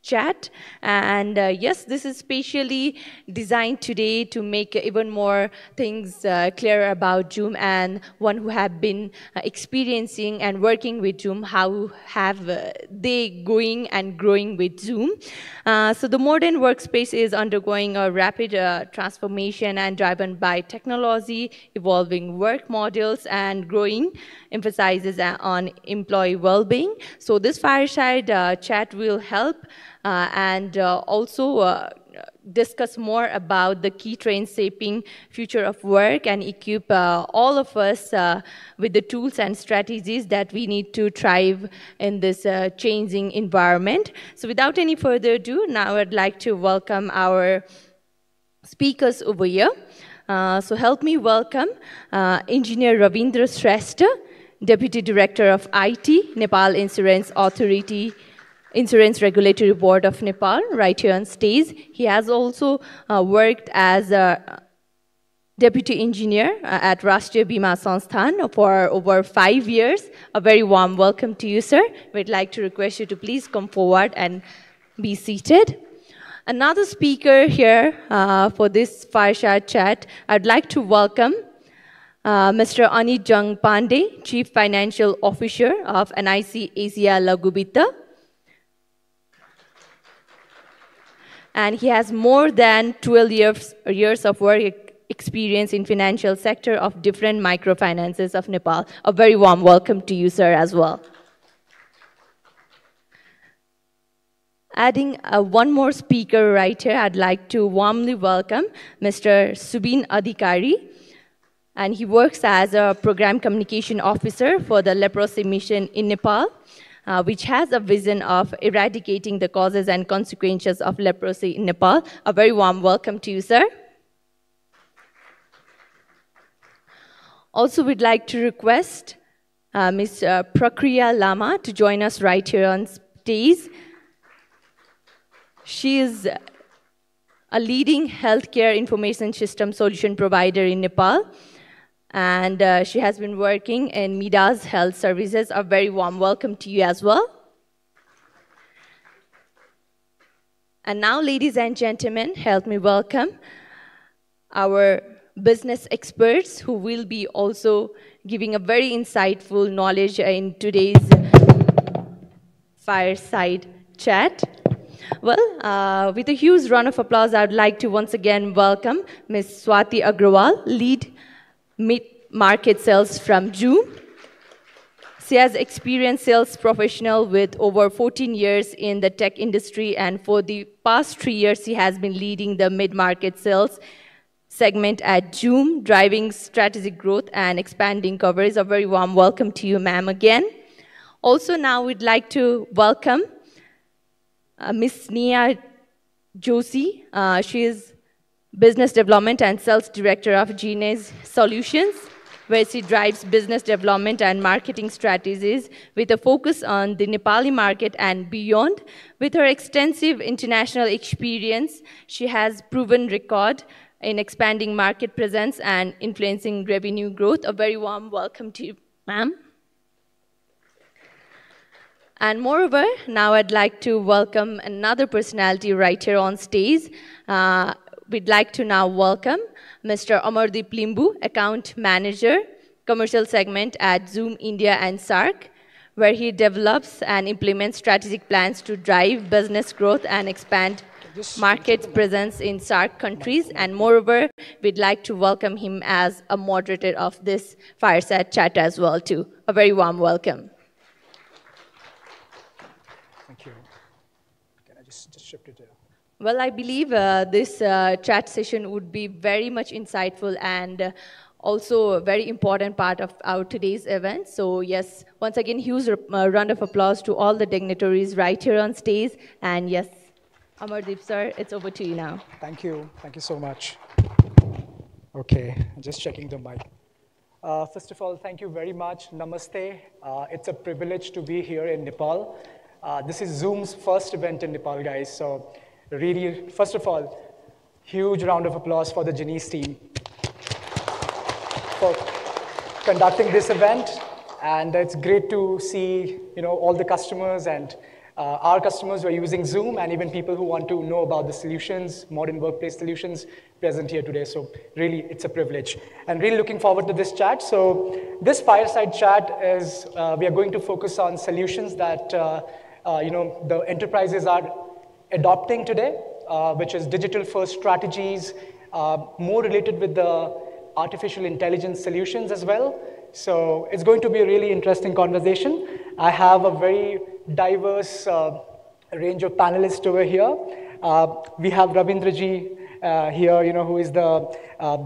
chat, and yes, this is specially designed today to make even more things clear about Zoom, and one who have been experiencing and working with Zoom, how have they going and growing with Zoom. So the modern workspace is undergoing a rapid transformation and driven by technology, evolving work models, and growing emphasis on employee well-being. So this fireside chat will help and also discuss more about the key trends shaping future of work and equip all of us with the tools and strategies that we need to thrive in this changing environment. So without any further ado, now I'd like to welcome our speakers over here. So help me welcome Engineer Ravindra Shrestha, Deputy Director of IT, Nepal Insurance Authority, Insurance Regulatory Board of Nepal, right here on stage. He has also worked as a Deputy Engineer at Rashtriya Bima Sansthan for over 5 years. A very warm welcome to you, sir. We'd like to request you to please come forward and be seated. Another speaker here for this fireside chat, I'd like to welcome Mr. Anit Jung Pandey, Chief Financial Officer of NIC Asia Lagubita. And he has more than 12 years of work experience in financial sector of different microfinances of Nepal. A very warm welcome to you, sir, as well. Adding one more speaker right here, I'd like to warmly welcome Mr. Subin Adhikari, and he works as a program communication officer for the leprosy mission in Nepal, which has a vision of eradicating the causes and consequences of leprosy in Nepal. A very warm welcome to you, sir. Also, we'd like to request Ms. Prakriya Lama to join us right here on stage. She is a leading healthcare information system solution provider in Nepal, and she has been working in Midas Health Services. A very warm welcome to you as well. And now, ladies and gentlemen, help me welcome our business experts who will be also giving a very insightful knowledge in today's fireside chat. Well, with a huge round of applause, I would like to once again welcome Ms. Swati Agrawal, lead mid-market sales from Zoom. She has experienced sales professional with over 14 years in the tech industry, and for the past 3 years, she has been leading the mid-market sales segment at Zoom, driving strategic growth and expanding coverage. A very warm welcome to you, ma'am, again. Also, now we'd like to welcome Ms. Nia Joshi. She is Business Development and Sales Director of Genius Solutions, where she drives business development and marketing strategies with a focus on the Nepali market and beyond. With her extensive international experience, she has proven record in expanding market presence and influencing revenue growth. A very warm welcome to you, ma'am. And moreover, now I'd like to welcome another personality right here on stage. We'd like to now welcome Mr. Amardeep Limbu, Account Manager, Commercial Segment at Zoom India and SAARC, where he develops and implements strategic plans to drive business growth and expand market presence in SAARC countries. And moreover, we'd like to welcome him as a moderator of this fireside chat as well too. A very warm welcome. Thank you. Can I just shift it? Well, I believe this chat session would be very much insightful and also a very important part of our today's event. So yes, once again, huge round of applause to all the dignitaries right here on stage. And yes, Amardeep sir, it's over to you now. Thank you so much. Okay, just checking the mic. First of all, thank you very much. Namaste. It's a privilege to be here in Nepal. This is Zoom's first event in Nepal, guys. So really, first of all, huge round of applause for the Genies team for conducting this event. And it's great to see, all the customers and our customers who are using Zoom, and even people who want to know about the solutions, modern workplace solutions, present here today. So really, it's a privilege. And really looking forward to this chat. So this fireside chat is, we are going to focus on solutions that, the enterprises are adopting today, which is digital-first strategies, more related with the artificial intelligence solutions as well. So it's going to be a really interesting conversation. I have a very diverse range of panelists over here. We have Ravindraji here, who is the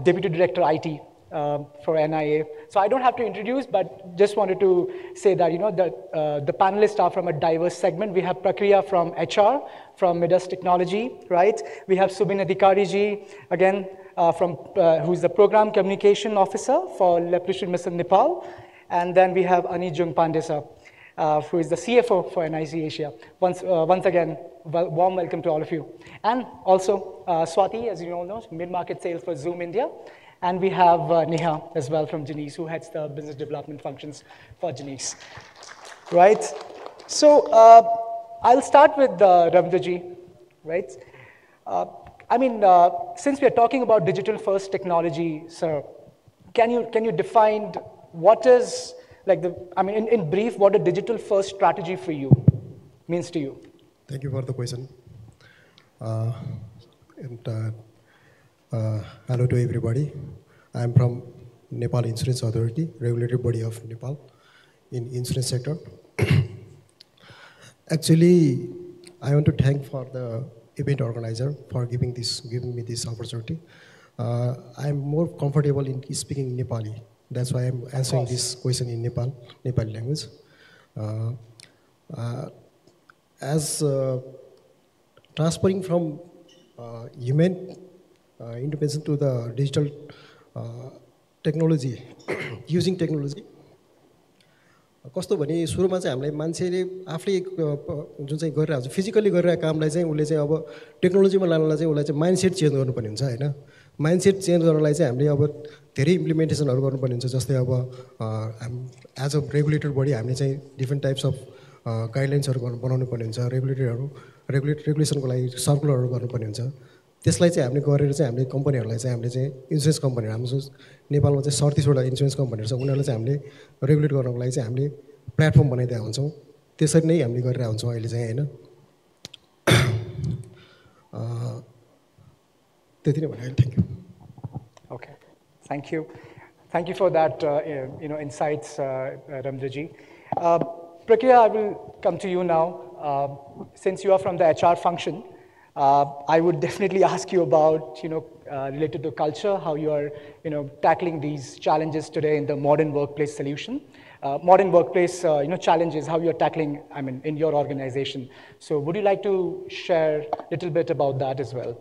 Deputy Director IT for NIA. So I don't have to introduce, but just wanted to say that, the panelists are from a diverse segment. We have Prakriya from HR, from Midas Technology, right? We have Subin Adhikari-ji, again, who's the Program Communication Officer for Leprosy Mission Nepal. And then we have Ani Jung Pandesa, who is the CFO for NIC Asia. Once again, warm welcome to all of you. And also Swati, as you all know, mid-market sales for Zoom India. And we have Neha as well from Genies, who heads the business development functions for Genies. Right? So I'll start with Ravindraji, right? Since we are talking about digital-first technology, sir, can you define what is, in brief, what a digital-first strategy for you means to you? Thank you for the question. Hello to everybody. I'm from Nepal Insurance Authority, regulatory body of Nepal in insurance sector. Actually, I want to thank for the event organizer for giving me this opportunity. I'm more comfortable in speaking Nepali. That's why I'm answering this question in Nepali language. Uh, as transferring from human intervention to the digital technology, using technology, कस्तो भने सुरुमा चाहिँ हामीलाई मान्छेले आफै जुन चाहिँ गरिरहेको हुन्छ फिजिकली गरिरहेको कामलाई चाहिँ उसले चाहिँ अब टेक्नोलोजीमा लानलाई चाहिँ उसलाई चाहिँ माइन्डसेट चेन्ज गर्नुपर्ने हुन्छ हैन माइन्डसेट चेन्ज गर्नलाई चाहिँ हामीले अब धेरै इम्प्लिमेन्टेसनहरू गर्नुपर्ने हुन्छ जस्तै अब एज अ रेगुलेटर बडी हामीले चाहिँ डिफ्रेन्ट टाइप्स अफ गाइडलाइन्सहरू बनाउनु पर्ने हुन्छ रेगुलेसनको लागि सर्कुलरहरू गर्नुपर्ने हुन्छ त्यसलाई चाहिँ हामीले गरेर चाहिँ हामीले कम्पनीहरूलाई चाहिँ हामीले चाहिँ इन्सुरेन्स कम्पनीहरू हाम्रो नेपालमा चाहिँ 37वटा इन्सुरेन्स कम्पनीहरू छ उनीहरूलाई चाहिँ हामीले रेगुलेट गर्नको लागि चाहिँ हामीले प्लेटफर्म बनाइदिएका हुन्छौँ त्यसरी नै हामीले गरिरहेका हुन्छौँ अहिले चाहिँ हैन त्यति नै भने thank you Okay, thank you for that insights, Ramjaji. Prakiya, I will come to you now. Since you are from the HR function, I would definitely ask you about, related to culture, how you are, tackling these challenges today in the modern workplace solution, modern workplace, challenges, how you are tackling, in your organization. So would you like to share a little bit about that as well?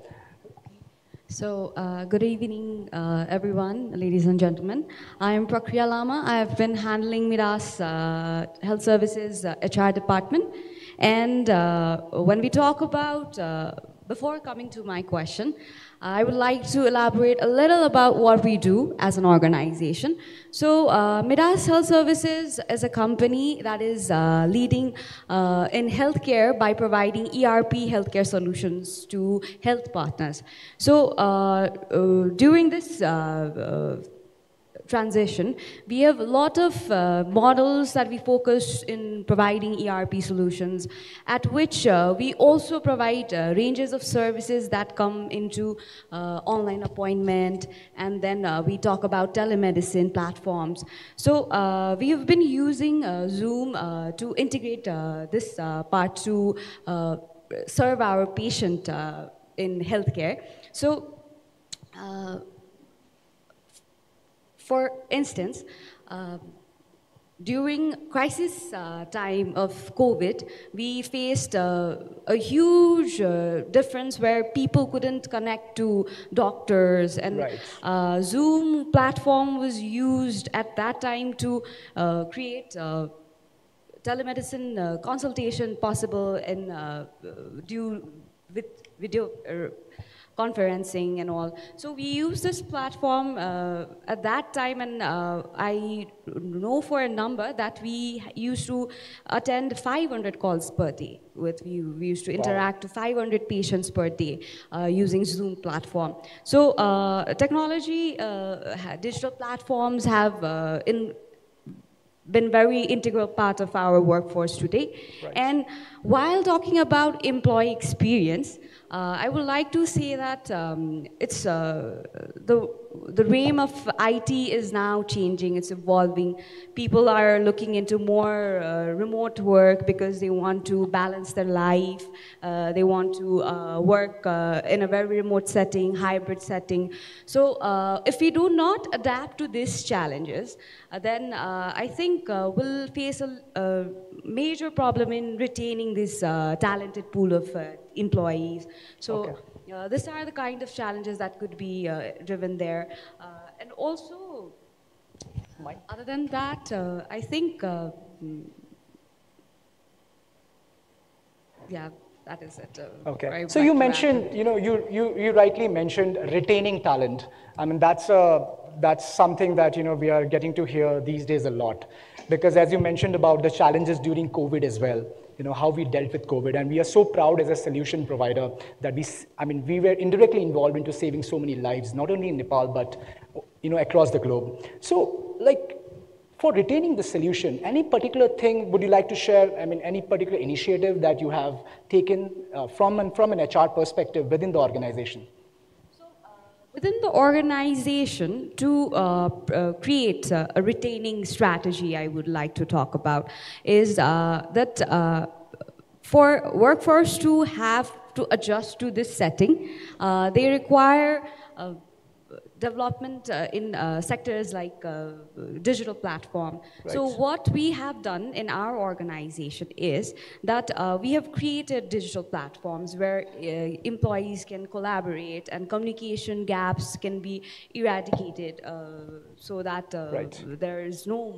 So, good evening, everyone, ladies and gentlemen. I am Prakriya Lama. I have been handling Miras Health Services HR department. And when we talk about, before coming to my question, I would like to elaborate a little about what we do as an organization. So, Miras Health Services is a company that is leading in healthcare by providing ERP healthcare solutions to health partners. So, during this transition, we have a lot of models that we focus in providing ERP solutions, at which we also provide ranges of services that come into online appointment, and then we talk about telemedicine platforms. So we have been using Zoom to integrate this part to serve our patient in healthcare. So for instance, during crisis time of COVID, we faced a huge difference where people couldn't connect to doctors, and right. Zoom platform was used at that time to create telemedicine consultation possible in with video conferencing and all. So we use this platform at that time, and I know for a number that we used to attend 500 calls per day. We used to interact to 500 patients per day using Zoom platform. So technology, digital platforms have been very integral part of our workforce today. Right. And while talking about employee experience, I would like to say that it's the realm of IT is now changing, it's evolving. People are looking into more remote work because they want to balance their life. They want to work in a very remote setting, hybrid setting. So if we do not adapt to these challenges, then I think we'll face a major problem in retaining this talented pool of employees. So these are the kind of challenges that could be driven there. And also, other than that, I think, yeah, that is it. Okay. So you mentioned, you rightly mentioned retaining talent. I mean, that's something that, we are getting to hear these days a lot. Because as you mentioned about the challenges during COVID as well, how we dealt with COVID. And we are so proud as a solution provider that we were indirectly involved into saving so many lives, not only in Nepal, but, across the globe. So, for retaining the solution, any particular thing would you like to share? I mean, any particular initiative that you have taken from an HR perspective within the organization? Within the organization, to create a retaining strategy, I would like to talk about is that for workforce to have to adjust to this setting, they require development in sectors like digital platform. Right. So what we have done in our organization is that we have created digital platforms where employees can collaborate and communication gaps can be eradicated so that Right. there is no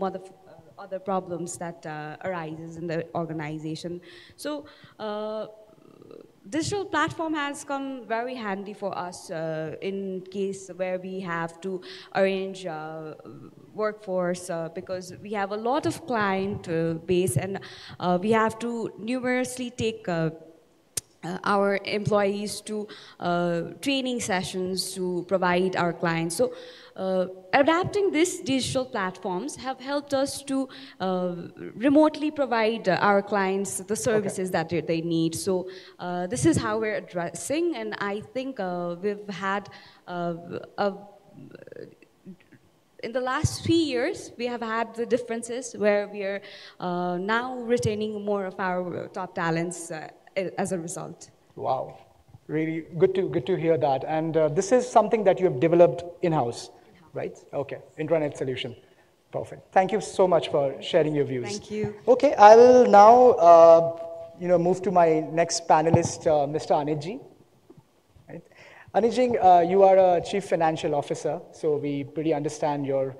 other problems that arises in the organization. So digital platform has come very handy for us in case where we have to arrange workforce because we have a lot of client base and we have to numerously take our employees to training sessions to provide our clients. So adapting these digital platforms have helped us to remotely provide our clients the services that they need. So this is how we're addressing, and I think we've had in the last 3 years, we have had the differences where we are now retaining more of our top talents as a result. Wow, really good to hear that. And this is something that you have developed in-house, right? Okay, intranet solution. Perfect. Thank you so much for sharing your views. Thank you. Okay, I will now move to my next panelist, Mr. Anijji. Right? Anijji, you are a chief financial officer, so we pretty understand your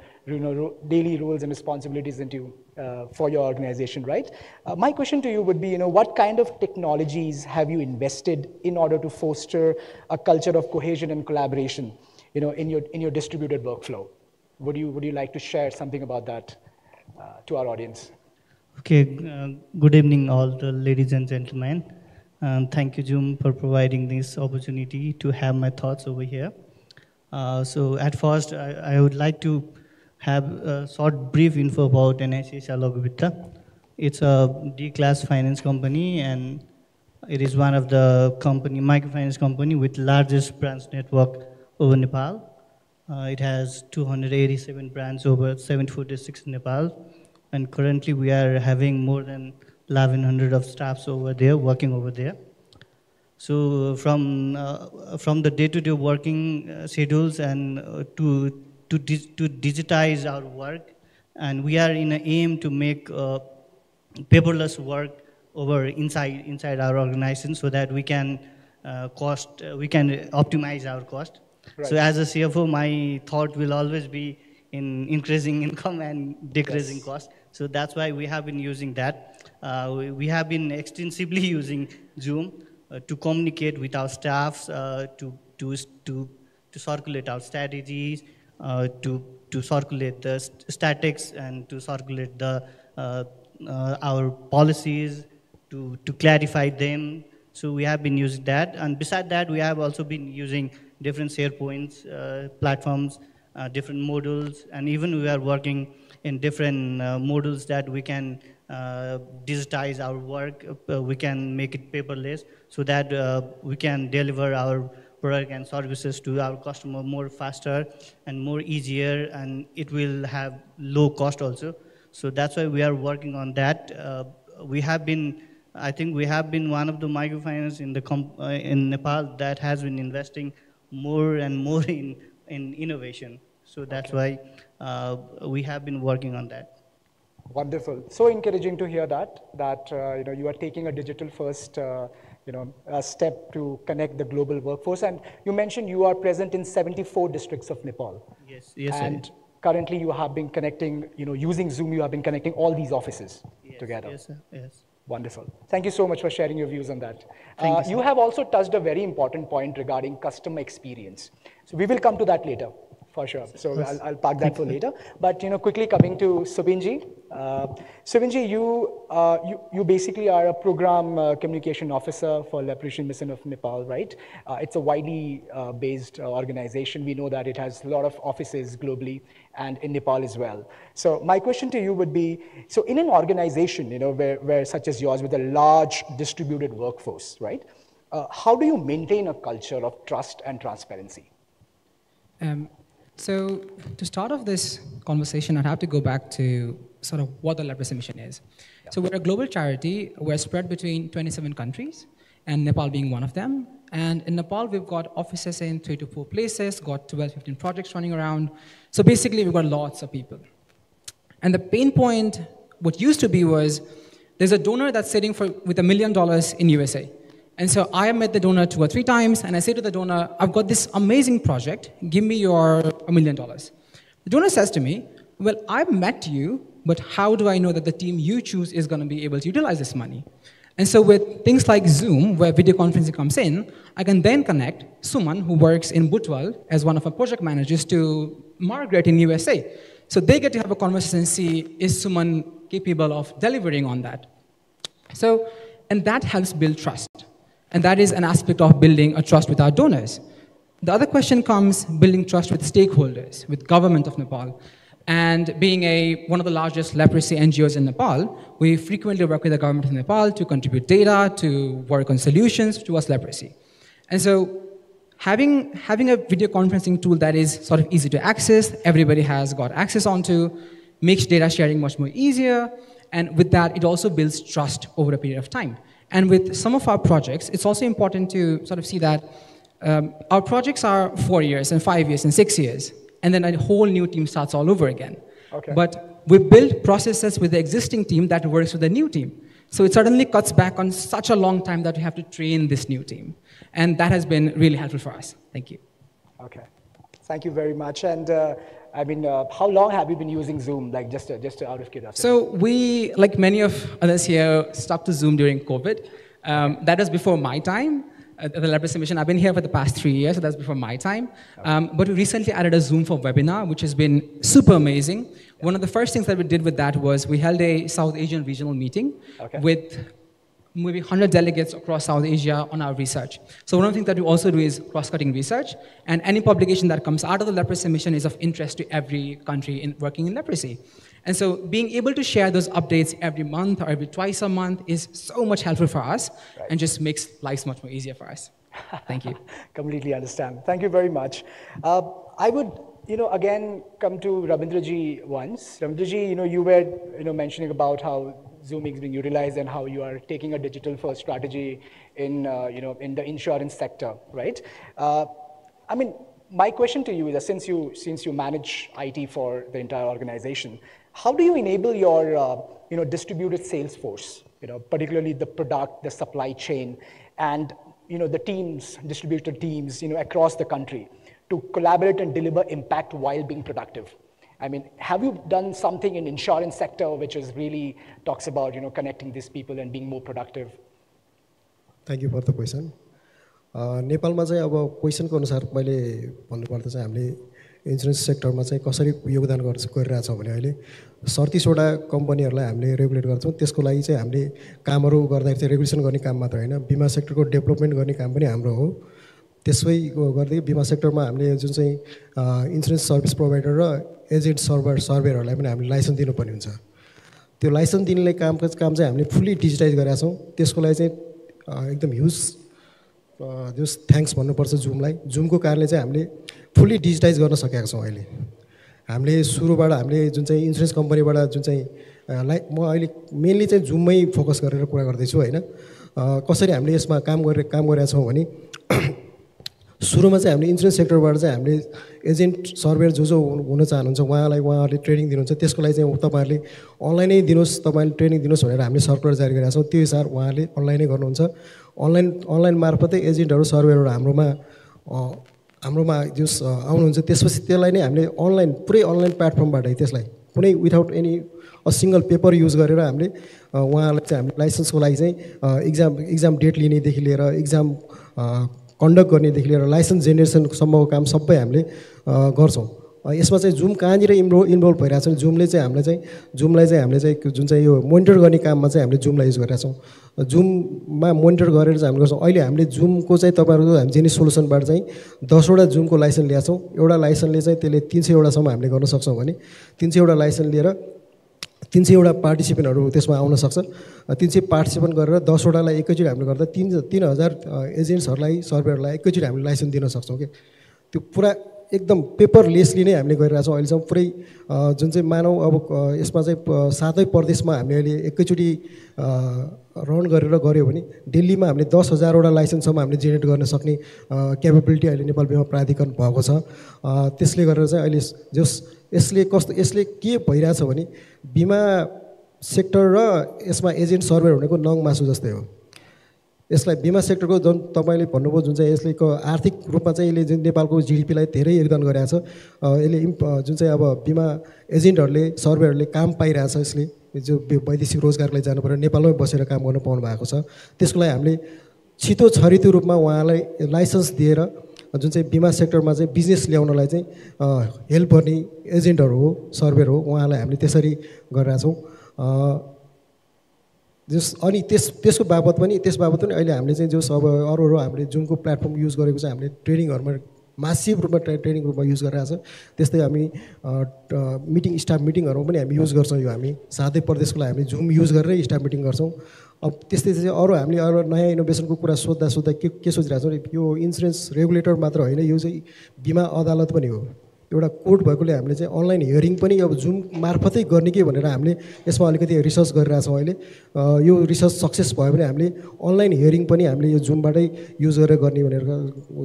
daily roles and responsibilities for your organization, right? My question to you would be, what kind of technologies have you invested in order to foster a culture of cohesion and collaboration, in your distributed workflow? Would you like to share something about that to our audience? Okay, good evening all the ladies and gentlemen. Thank you, Zoom, for providing this opportunity to have my thoughts over here. So at first, I would like to have a short brief info about NICS Alogavita. It's a D-class finance company, and it is one of the microfinance company with largest branch network over Nepal. It has 287 branches over 74 districts in Nepal, and currently we are having more than 1,100 of staffs over there, working over there. So from the day-to-day working schedules and to digitize our work, and we are in an aim to make paperless work over inside our organization so that we can optimize our cost. Right. So as a CFO, my thought will always be in increasing income and decreasing cost. So that's why we have been using that. We have been extensively using Zoom to communicate with our staffs, to circulate our strategies, to circulate the statics, and to circulate our policies, to clarify them. So we have been using that, and beside that, we have also been using different SharePoints platforms, different modules, and even we are working in different modules that we can digitize our work, we can make it paperless, so that we can deliver our product and services to our customer more faster and more easier, and it will have low cost also. So that's why we are working on that. I think we have been one of the microfinance in Nepal that has been investing more and more in innovation. So that's why we have been working on that. Wonderful. So encouraging to hear that you are taking a digital first a step to connect the global workforce. And you mentioned you are present in 74 districts of Nepal. Yes. And currently you have been connecting, using Zoom, you have been connecting all these offices together. Yes, sir. Yes. Wonderful. Thank you so much for sharing your views on that. You have also touched a very important point regarding customer experience. So we will come to that later, for sure. So I'll park that for later. But quickly coming to Subinji. Subinji, you basically are a program communication officer for Leprosy Mission of Nepal, right? It's a widely based organization. We know that it has a lot of offices globally and in Nepal as well. So my question to you would be, so in an organization, where such as yours with a large distributed workforce, right? How do you maintain a culture of trust and transparency? So to start off this conversation, I'd have to go back to sort of what the Leprosy Mission is. Yeah. So we're a global charity. We're spread between 27 countries, and Nepal being one of them. And in Nepal, we've got offices in 3 to 4 places, got 12, 15 projects running around. So basically, we've got lots of people. And the pain point, what used to be was, there's a donor that's sitting with $1 million in USA. And so I met the donor 2 or 3 times, and I say to the donor, I've got this amazing project, give me your $1 million. The donor says to me, well, I've met you, but how do I know that the team you choose is going to be able to utilize this money? And so with things like Zoom, where video conferencing comes in, I can then connect Suman, who works in Butwal as one of our project managers, to Margaret in USA. So they get to have a conversation and see, is Suman capable of delivering on that? So, and that helps build trust. And that is an aspect of building a trust with our donors. The other question comes building trust with stakeholders, with government of Nepal. And being one of the largest leprosy NGOs in Nepal, we frequently work with the government of Nepal to contribute data, to work on solutions towards leprosy. And so having a video conferencing tool that is sort of easy to access, everybody has got access onto, makes data sharing much more easier, and with that, it also builds trust over a period of time. And with some of our projects, it's also important to sort of see that our projects are 4 years and 5 years and 6 years, and then a whole new team starts all over again. Okay. But we build processes with the existing team that works with the new team. So it suddenly cuts back on such a long time that we have to train this new team. And that has been really helpful for us. Thank you. Okay. Thank you very much. And I mean, how long have you been using Zoom, like just out of curiosity? So we, like many of others here, stuck to Zoom during COVID. That was before my time. The leprosy mission, I've been here for the past 3 years, so that's before my time. But we recently added a Zoom for webinar, which has been super amazing. One of the first things that we did with that was we held a South Asian regional meeting with maybe 100 delegates across South Asia on our research. So one of the things that we also do is cross-cutting research, and any publication that comes out of the leprosy mission is of interest to every country working in leprosy. And so being able to share those updates every month or every twice a month is so much helpful for us and just makes life much more easier for us. Thank you. Completely understand. Thank you very much. I would, again come to Ravindraji once. Ravindraji, you were, mentioning about how Zooming is being utilized and how you are taking a digital-first strategy in, in the insurance sector, right? I mean, my question to you is, since you manage IT for the entire organization, how do you enable your, distributed sales force, particularly the product, the supply chain, and, the teams, distributed teams, across the country to collaborate and deliver impact while being productive? I mean, have you done something in insurance sector which is really talks about, connecting these people and being more productive? Thank you for the question. नेपालमा चाहिँ अब क्वेसनको अनुसार मैले भन्नुपर्दा चाहिँ हामीले insurance सेक्टरमा चाहिँ कसरी योगदान गरिरहेछौँ भने अहिले 37वटा कम्पनीहरूलाई हामीले रेगुलेट गर्छौँ। त्यसको लागि चाहिँ हामीले कामहरू गर्दाखेरि चाहिँ रेगुलेसन गर्ने काम मात्र होइन, बिमा सेक्टरको डेभलपमेन्ट गर्ने काम पनि हाम्रो हो। त्यसै गर्दै बिमा सेक्टरमा हामीले जुन चाहिँ इन्सुरेन्स सर्भिस प्रोभाइडर र एजेन्ट सर्भरहरूलाई पनि हामीले लाइसेन्स दिनुपर्ने हुन्छ। त्यो लाइसेन्स दिने काम चाहिँ हामीले फुल्ली डिजिटाइज गरेका छौँ। त्यसको लागि चाहिँ एकदम ह्युज थ्याङ्क्स भन्नुपर्छ जुमलाई। जुमको कारणले चाहिँ हामीले फुल्ली डिजिटाइज गर्न सकेका छौँ। अहिले हामीले सुरुबाट हामीले जुन चाहिँ इन्सुरेन्स कम्पनीबाट जुन चाहिँ म अहिले मेनली चाहिँ जुममै फोकस गरेर कुरा गर्दैछु होइन। कसरी हामीले यसमा काम गरेका छौँ भने सुरुमा चाहिँ हामीले इन्सुरेन्स सेक्टरबाट चाहिँ हामीले एजेन्ट सर्भेयर जो हुन चाहनुहुन्छ उहाँहरूले ट्रेनिङ दिनुहुन्छ। त्यसको लागि चाहिँ तपाईँहरूले अनलाइनै दिनुहोस्, तपाईँले ट्रेनिङ दिनुहोस् भनेर हामीले सर्कुलर जारी गरेका छौँ। त्यो हिसाब उहाँहरूले अनलाइनै गर्नुहुन्छ। अनलाइन मार्फतै एजेन्टहरू सर्भेयरहरू हाम्रोमा जस आउनुहुन्छ। त्यसपछि त्यसलाई नै हामीले पुरै अनलाइन प्लेटफर्मबाटै त्यसलाई कुनै without any single paper use गरेर हामीले उहाँहरूलाई चाहिँ हामीले लाइसेन्सको लागि चाहिँ इक्जाम डेट लिनेदेखि लिएर इक्जाम कन्डक्ट गर्नेदेखि लिएर लाइसेन्स जेनेरेसनसम्मको काम सबै हामीले गर्छौँ। यसमा चाहिँ जुम कहाँनिर इन्भल्भ भइरहेको छ भने जुमलाई चाहिँ हामीले चाहिँ जुन चाहिँ यो मोनिटर गर्ने काममा चाहिँ हामीले जुमलाई युज गरेका छौँ। जुममा मोनिटर गरेर चाहिँ हामीले गर्छौँ। अहिले हामीले जुमको चाहिँ तपाईँहरूको हामी जेनी सोल्युसनबाट चाहिँ 10वटा जुमको लाइसेन्स ल्याएको छौँ। एउटा लाइसेन्सले चाहिँ त्यसले 300वटासम्म हामीले गर्न सक्छौँ भने 300वटा लाइसेन्स लिएर 300वटा पार्टिसिपेन्टहरू त्यसमा आउन सक्छ। 300 पार्टिसिपेन्ट गरेर 10वटालाई एकैचोटि हामीले गर्दा 3000 एजेन्ट्सहरूलाई सर्भेयरलाई एकैचोटि हामीले लाइसेन्स दिन सक्छौँ कि त्यो पुरा एकदम पेपरलेसली नै हामीले गरिरहेछौँ अहिलेसम्म पुरै जुन चाहिँ मानौ अब यसमा चाहिँ 7 प्रदेशमा हामीले अहिले एकैचोटि रन गरेर गऱ्यो भने दिल्लीमा हामीले 10,000 वटा लाइसेन्ससम्म हामीले जेनेरेट गर्न सक्ने क्यापेबिलिटी अहिले नेपाल बिमा प्राधिकरण भएको छ। त्यसले गरेर चाहिँ अहिले यसले के भइरहेछ भने बिमा सेक्टर र यसमा एजेन्ट सर्भर भनेको नङ मासु जस्तै हो। यसलाई बिमा सेक्टरको जुन तपाईँले भन्नुभयो जुन चाहिँ यसले आर्थिक रूपमा चाहिँ यसले जुन नेपालको जिडिपीलाई धेरै योगदान गरेको छ, यसले जुन चाहिँ अब बिमा एजेन्टहरूले सर्भेहरूले काम पाइरहेछ, यसले जो वैदेशिक रोजगारलाई जानु पर्यो नेपालमै बसेर काम गर्न पाउनु भएको छ। त्यसको लागि हामीले छिटो छरितो रूपमा उहाँलाई लाइसेन्स दिएर जुन चाहिँ बिमा सेक्टरमा चाहिँ बिजनेस ल्याउनलाई चाहिँ हेल्प गर्ने एजेन्टहरू हो, सर्भर हो, उहाँलाई हामीले त्यसरी गरिरहेछौँ। अनि त्यसको बाबत पनि अहिले हामीले चाहिँ जो अब अरू हामीले जुनको प्लेटफर्म युज गरेको चाहिँ हामीले ट्रेनिङहरूमा मासिभ रूपमा ट्रेनिङ रूपमा युज गरिरहेको छ। त्यस्तै हामी स्टाफ मिटिङहरूमा पनि हामी युज गर्छौँ। यो हामी 7 प्रदेशको लागि हामी जुम युज गरेरै स्टाफ मिटिङ गर्छौँ। अब त्यस्तै चाहिँ हामीले अरू नयाँ इनोभेसनको कुरा सोध्दा के सोचिरहेको छौँ, यो इन्सुरेन्स रेगुलेटर मात्र होइन, यो चाहिँ बिमा अदालत पनि हो। एउटा कोर्ट भएकोले हामीले चाहिँ अनलाइन हियरिङ पनि अब जुम मार्फतै गर्ने कि भनेर हामीले यसमा अलिकति रिसर्च गरिरहेछौँ अहिले। यो रिसर्च सक्सेस भयो भने हामीले अनलाइन हियरिङ पनि हामीले यो जुमबाटै युज गरेर गर्ने भनेर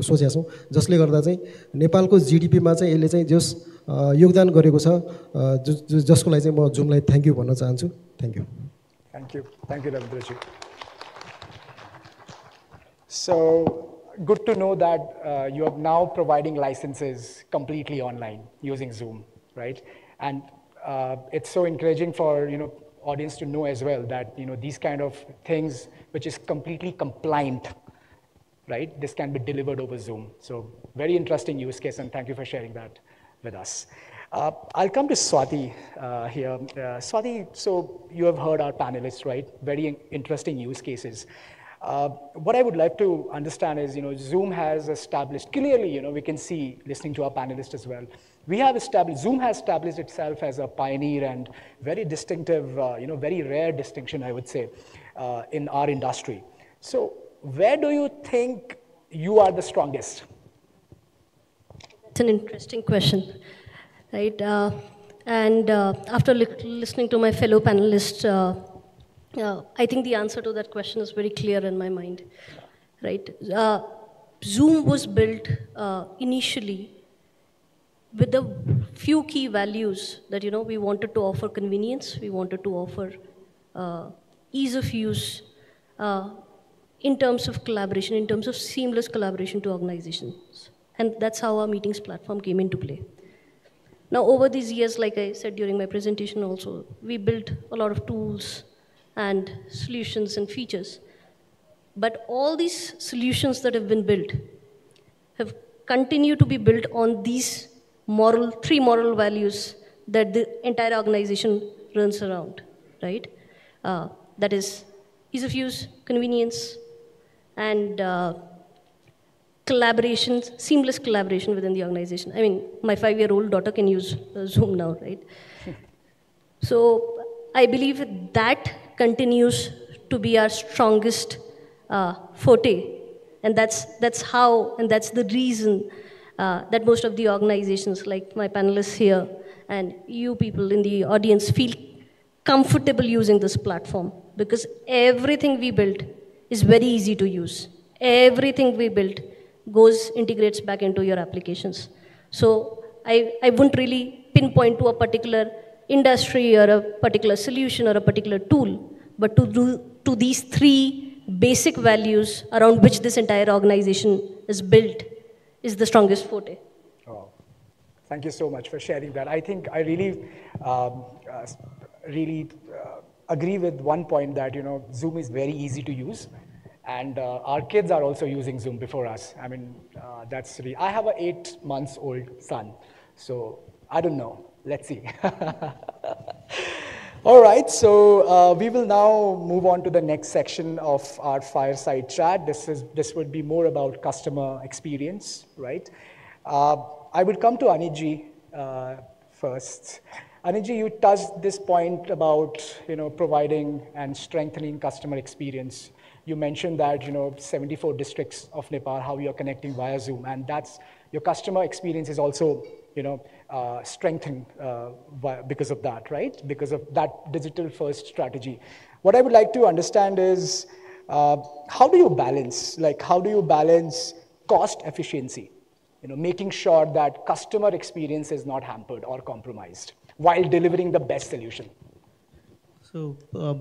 सोचेका छौँ, जसले गर्दा चाहिँ नेपालको जिडिपीमा चाहिँ यसले चाहिँ योगदान गरेको छ, जसको लागि चाहिँ म जुमलाई थ्याङ्क यू भन्न चाहन्छु। Thank you. Thank you, Ravindra ji. So, good to know that you are now providing licenses completely online using Zoom, right? And it's so encouraging for audience to know as well that these kind of things which is completely compliant, right? This can be delivered over Zoom. So very interesting use case, and thank you for sharing that with us. I'll come to Swati here. Swati, so you have heard our panelists, right? Very interesting use cases. What I would like to understand is, Zoom has established, clearly, we can see, listening to our panelists as well, Zoom has established itself as a pioneer and very distinctive, very rare distinction, I would say, in our industry. So where do you think you are the strongest? It's an interesting question, right? After listening to my fellow panelists, I think the answer to that question is very clear in my mind, right? Zoom was built initially with the few key values that, we wanted to offer convenience, we wanted to offer ease of use in terms of collaboration, in terms of seamless collaboration to organizations. And that's how our meetings platform came into play. Now, over these years, like I said during my presentation also, we built a lot of tools and solutions and features. But all these solutions that have been built have continued to be built on these three moral values that the entire organization runs around, right? That is ease of use, convenience, and collaboration, seamless collaboration within the organization. I mean, my 5-year-old daughter can use Zoom now, right? So I believe that continues to be our strongest forte, and that's how, and that's the reason that most of the organizations, like my panelists here and you people in the audience, feel comfortable using this platform, because everything we built is very easy to use. Everything we built integrates back into your applications. So I wouldn't really pinpoint to a particular industry or a particular solution or a particular tool, but to these three basic values around which this entire organization is built is the strongest forte. Oh, thank you so much for sharing that. I think I really, agree with one point that, Zoom is very easy to use. And our kids are also using Zoom before us. I mean, that's really, I have an 8-month-old son. So I don't know. Let's see. All right, so we will now move on to the next section of our fireside chat. This would be more about customer experience, right? I would come to Aniji first. Aniji, you touched this point about providing and strengthening customer experience. You mentioned that 74 districts of Nepal, how you're connecting via Zoom, and that's your customer experience is also, strengthened because of that, right? Because of that digital-first strategy. What I would like to understand is, how do you balance cost efficiency? Making sure that customer experience is not hampered or compromised while delivering the best solution. So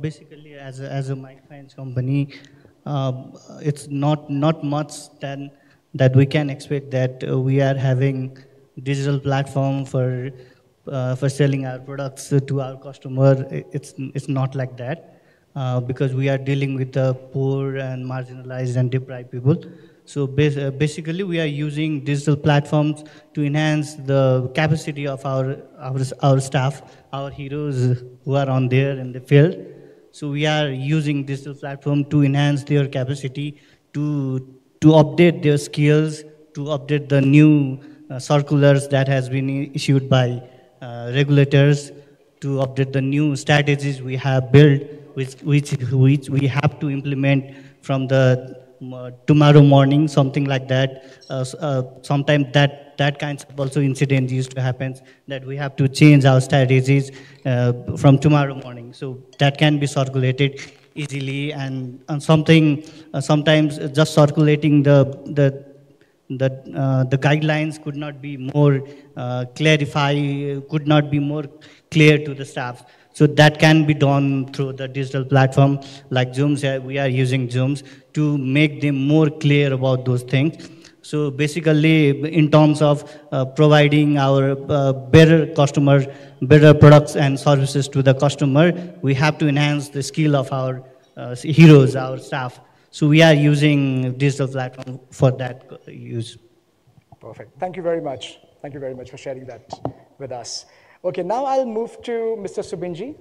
basically, as a microfinance company, it's not much that we can expect that we are having digital platform for selling our products to our customer. It's not like that because we are dealing with the poor and marginalized and deprived people. So basically, we are using digital platforms to enhance the capacity of our staff, our heroes who are on there in the field. So we are using digital platform to enhance their capacity, to update their skills, to update the new circulars that has been issued by regulators, to update the new strategies we have built, which we have to implement from the tomorrow morning, something like that. Sometimes that kinds of also incident used to happen, that we have to change our strategies from tomorrow morning. So that can be circulated easily, and sometimes just circulating the guidelines could not be more could not be more clear to the staff. So that can be done through the digital platform like Zooms. We are using Zooms to make them more clear about those things. So basically, in terms of providing our better products and services to the customer, we have to enhance the skill of our heroes, our staff. So we are using digital platform for that use. Perfect. Thank you very much. Thank you very much for sharing that with us. Okay, now I'll move to Mr. Subinji.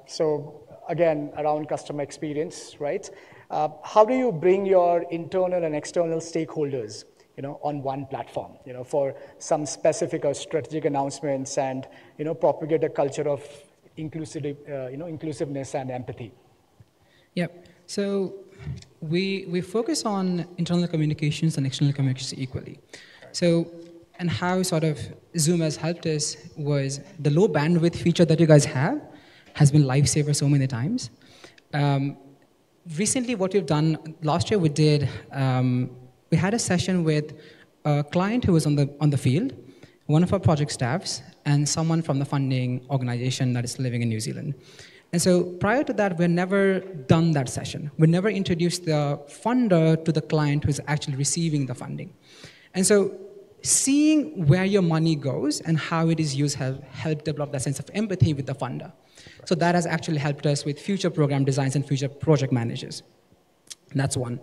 So again, around customer experience, right? How do you bring your internal and external stakeholders, on one platform, for some specific or strategic announcements and, propagate a culture of inclusiveness and empathy? Yep. So we focus on internal communications and external communications equally. So, and how sort of Zoom has helped us was the low bandwidth feature that you guys have has been lifesaver so many times. Recently, what we've done, last year we had a session with a client who was on the field, one of our project staffs, and someone from the funding organization that is living in New Zealand. And so prior to that, we'd never done that session. We never introduced the funder to the client who's actually receiving the funding. And so seeing where your money goes and how it is used have helped develop that sense of empathy with the funder. So that has actually helped us with future program designs and future project managers. That's one.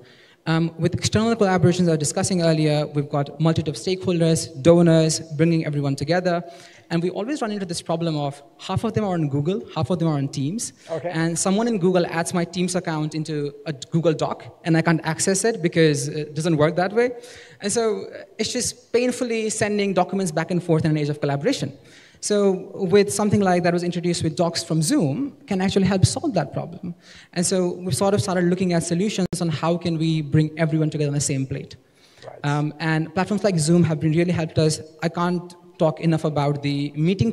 With external collaborations I was discussing earlier, we've got multitude of stakeholders, donors, bringing everyone together. And we always run into this problem of half of them are on Google, half of them are on Teams. Okay. And someone in Google adds my Teams account into a Google Doc, and I can't access it because it doesn't work that way. And so it's just painfully sending documents back and forth in an age of collaboration. So with something like that was introduced with Docs from Zoom, can actually help solve that problem. And so we've sort of started looking at solutions on how can we bring everyone together on the same plate. Right. And platforms like Zoom have been really helped us. I can't talk enough about the meeting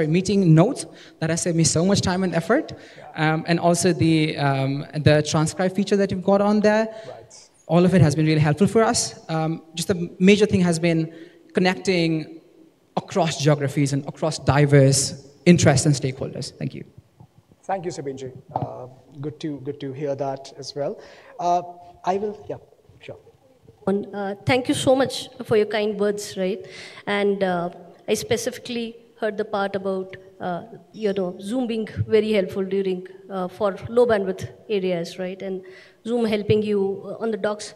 meeting notes that has saved me so much time and effort. Yeah. And also the transcribe feature that you've got on there. Right. All of it has been really helpful for us. Just a major thing has been connecting across geographies and across diverse interests and stakeholders. Thank you. Thank you, Subinji. Good to hear that as well. Sure. Thank you so much for your kind words, right? And I specifically heard the part about Zoom being very helpful during for low bandwidth areas, right? And Zoom helping you on the docs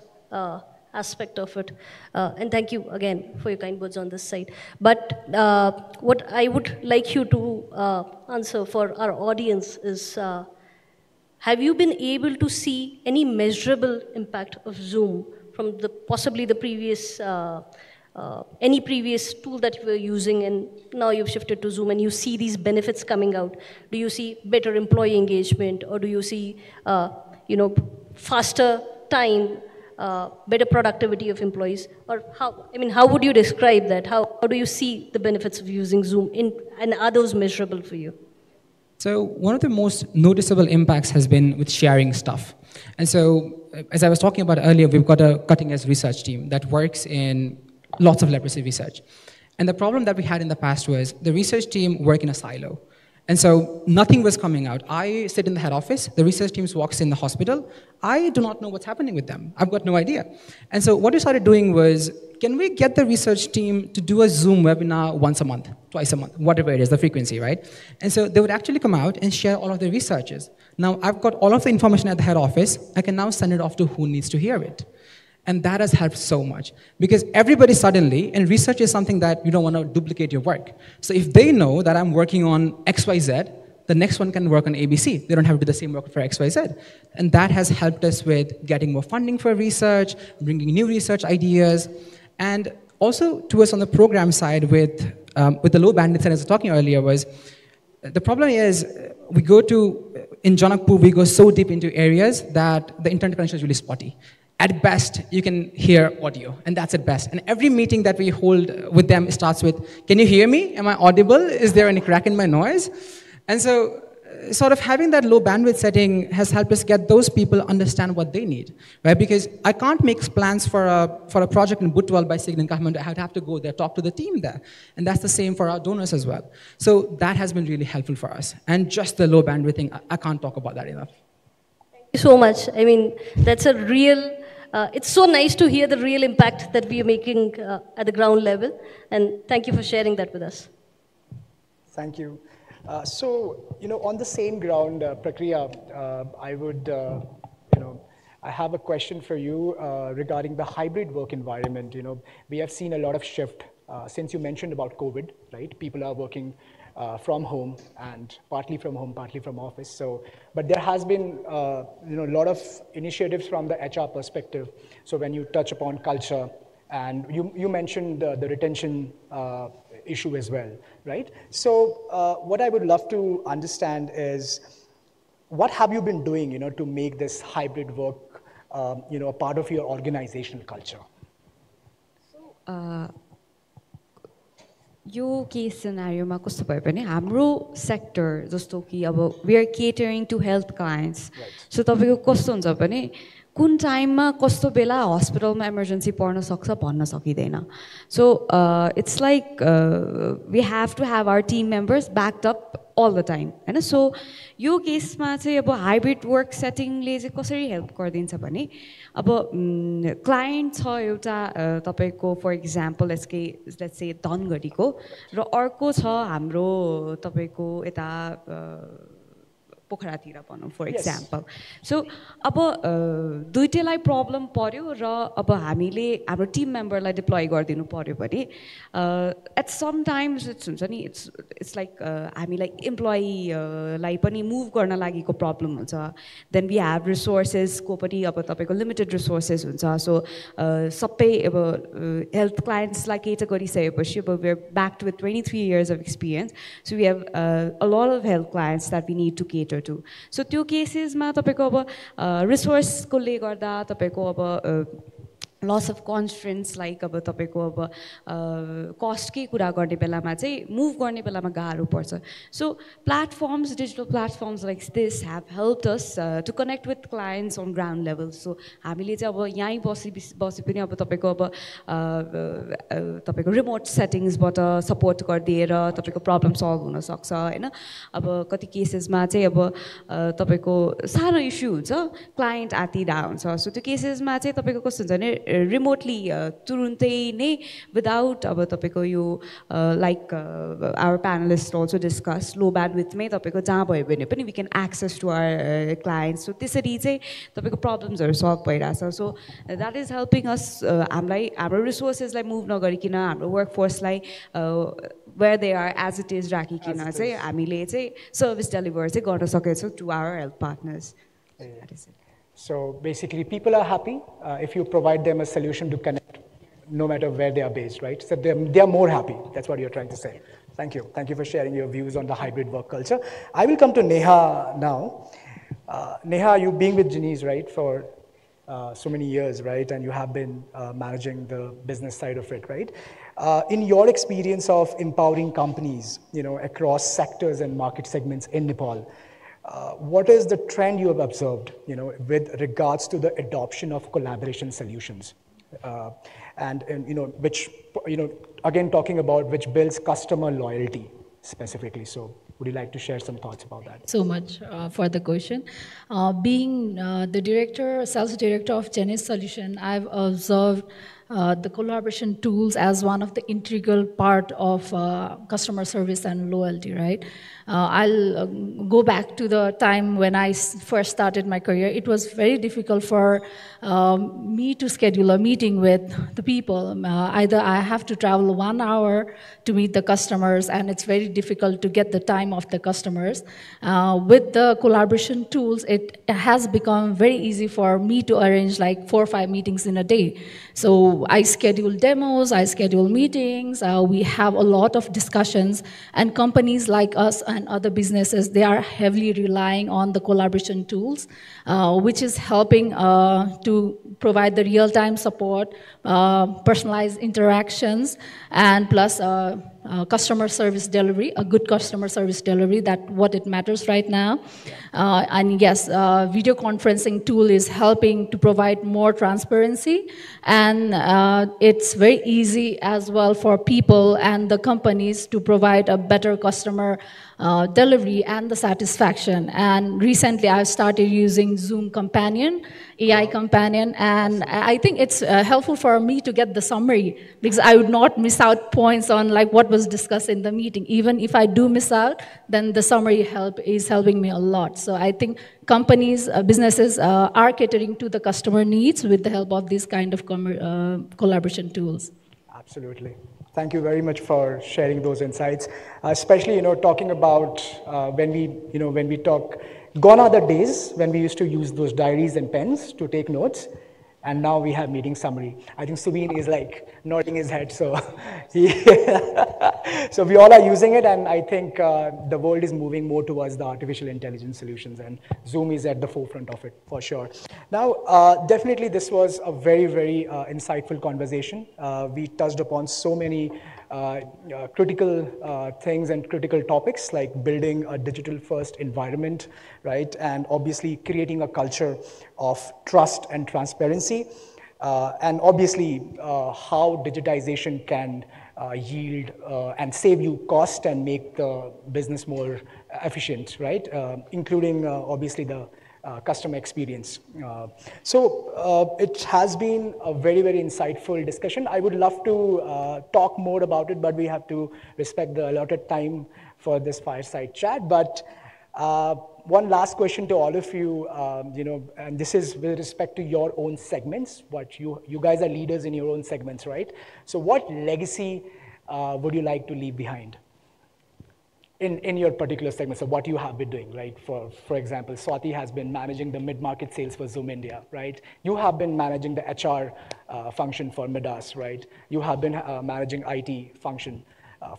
aspect of it. And thank you again for your kind words on this side. But what I would like you to answer for our audience is, have you been able to see any measurable impact of Zoom from possibly the previous, any previous tool that you were using, and now you've shifted to Zoom and you see these benefits coming out? Do you see better employee engagement, or do you see faster time better productivity of employees? Or how would you describe that? How do you see the benefits of using Zoom and are those measurable for you? So one of the most noticeable impacts has been with sharing stuff. And so, as I was talking about earlier, we've got a cutting-edge research team that works in lots of leprosy research. And the problem that we had in the past was the research team work in a silo. And so nothing was coming out. I sit in the head office, the research team walks in the hospital. I do not know what's happening with them. I've got no idea. And so what we started doing was, can we get the research team to do a Zoom webinar once a month, twice a month, whatever it is, the frequency, right? And so they would actually come out and share all of their researches. Now I've got all of the information at the head office. I can now send it off to who needs to hear it. And that has helped so much because everybody suddenly, and research is something that you don't want to duplicate your work. So if they know that I'm working on XYZ, the next one can work on ABC. They don't have to do the same work for XYZ. And that has helped us with getting more funding for research, bringing new research ideas, and also to us on the program side with the low bandwidth, as I was talking earlier, was the problem is in Janakpur, we go so deep into areas that the internet connection is really spotty. At best, you can hear audio, and that's at best. And every meeting that we hold with them starts with, can you hear me? Am I audible? Is there any crack in my noise? And so sort of having that low bandwidth setting has helped us get those people understand what they need, right? Because I can't make plans for a project in Butwal by sitting in Kathmandu. I have to go there, talk to the team there. And that's the same for our donors as well. So that has been really helpful for us. And just the low bandwidth thing, I can't talk about that enough. Thank you so much. I mean, that's a real... it's so nice to hear the real impact that we are making at the ground level. And thank you for sharing that with us. Thank you. On the same ground, Prakriya, I would, I have a question for you regarding the hybrid work environment. We have seen a lot of shift since you mentioned about COVID, right? People are working from home and partly from home, partly from office. But there has been a lot of initiatives from the HR perspective. So when you touch upon culture, and you mentioned the retention issue as well, right? So what I would love to understand is, what have you been doing, to make this hybrid work, a part of your organizational culture? यो case सिनारियोमा कस्तो भयो भने हाम्रो sector जस्तो कि अब we are catering to health clients so तपाईँको कस्तो हुन्छ भने कुन टाइममा कस्तो बेला हस्पिटलमा इमर्जेन्सी पर्न सक्छ भन्न सकिँदैन so it's like we have to have our team members backed up all the time हैन सो यो केसमा चाहिँ अब हाइब्रिड वर्क सेटिङले चाहिँ कसरी हेल्प गरिदिन्छ भने अब क्लाइन्ट छ एउटा तपाईको फर एक्जाम्पल लेट्स से धनगढीको र अर्को छ हाम्रो तपाईको यता पोखरातिर भनौँ फर एक्जाम्पल सो अब दुईटैलाई प्रब्लम पर्यो र अब हामीले हाम्रो टिम मेम्बरलाई डिप्लोय गरिदिनु पर्यो भने एट सम टाइम्स इट्स हुन्छ नि इट्स लाइक हामीलाई इम्प्लोइलाई पनि मुभ गर्न लागिको प्रब्लम हुन्छ देन वी हेभ रिसोर्सेसको पनि अब तपाईँको लिमिटेड रिसोर्सेस हुन्छ सो सबै अब हेल्थ क्लाइन्ट्सलाई केटर गरिसकेपछि अब we are backed with 23 years of experience so we have a lot of health clients that we need to cater to so त्यो केसेसमा तपाईको अब रिसोर्सकोले गर्दा तपाईको अब लस अफ कन्स्ट्रेन्ट्स लाइक अब तपाईँको अब कस्टकै कुरा गर्ने बेलामा चाहिँ मुभ गर्ने बेलामा गाह्रो पर्छ so platforms digital platforms like this have helped us to connect with clients on ground level so हामीले चाहिँ अब यहीँ बसे पनि अब तपाईँको अब तपाईँको रिमोट सेटिङ्सबाट सपोर्ट गरिदिएर तपाईँको प्रब्लम सल्भ हुनसक्छ होइन अब कति केसेसमा चाहिँ अब तपाईँको सानो इस्यु हुन्छ क्लाइन्ट आतिदा हुन्छ सो त्यो केसेसमा चाहिँ तपाईँको कस्तो हुन्छ भने remotely तुरुन्तै नै without अब तपाईको यो like our panelists also discussed low bandwidth मै तपाईको जहाँ भयो भने पनि we can access to our clients so त्यसरी चाहिँ तपाईको प्रब्लम्सहरु solve भइराछ so that is helping us हामीलाई हाम्रो रिसोर्सेसलाई मुभ नगरिकिन हाम्रो वर्कफोर्सलाई where they are as it is राखिकिन चाहिँ हामीले चाहिँ सर्भिस डेलिभर चाहिँ गर्न सकेछौँ to our health partners that is it So basically, people are happy if you provide them a solution to connect, no matter where they are based, right? So they are more happy. That's what you're trying to say. Thank you. Thank you for sharing your views on the hybrid work culture. I will come to Neha now. Neha, you being with Janice, right, for so many years, right? And you have been managing the business side of it, right? In your experience of empowering companies, across sectors and market segments in Nepal, what is the trend you have observed, with regards to the adoption of collaboration solutions? And which, again, talking about which builds customer loyalty specifically. So would you like to share some thoughts about that? So much for the question. Being the sales director of Genesis Solution, I've observed the collaboration tools as one of the integral part of customer service and loyalty, right? I'll go back to the time when I first started my career. It was very difficult for me to schedule a meeting with the people. Either I have to travel 1 hour to meet the customers, and it's very difficult to get the time of the customers. With the collaboration tools, it has become very easy for me to arrange like 4 or 5 meetings in a day. So I schedule demos, I schedule meetings, we have a lot of discussions, and companies like us and other businesses, they are heavily relying on the collaboration tools, which is helping to provide the real-time support, personalized interactions, and plus customer service delivery, a good customer service delivery, that what it matters right now. And yes, video conferencing tool is helping to provide more transparency, and it's very easy as well for people and the companies to provide a better customer delivery and the satisfaction. And recently I've started using Zoom Companion, AI Companion, and I think it's helpful for me to get the summary, because I would not miss out points on like what was discussed in the meeting. Even if I do miss out, then the summary is helping me a lot. So I think companies, businesses are catering to the customer needs with the help of these kind of collaboration tools. Absolutely. Thank you very much for sharing those insights, especially talking about when we talk. Gone are the days when we used to use those diaries and pens to take notes, and now we have meeting summary. I think Subin is like nodding his head, so so we all are using it, and I think the world is moving more towards the artificial intelligence solutions, and Zoom is at the forefront of it for sure. Now, definitely this was a very, very insightful conversation. We touched upon so many critical things and critical topics, like building a digital-first environment, right? And obviously creating a culture of trust and transparency. And obviously how digitization can yield and save you cost and make the business more efficient, right? Including obviously the customer experience. So it has been a very, very insightful discussion. I would love to talk more about it, but we have to respect the allotted time for this fireside chat. But one last question to all of you, and this is with respect to your own segments. What you guys are leaders in your own segments, right? So what legacy would you like to leave behind in your particular segment? So what you have been doing, right? For example, Swati has been managing the mid-market sales for Zoom India, right? You have been managing the HR function for Midas, right? You have been managing IT function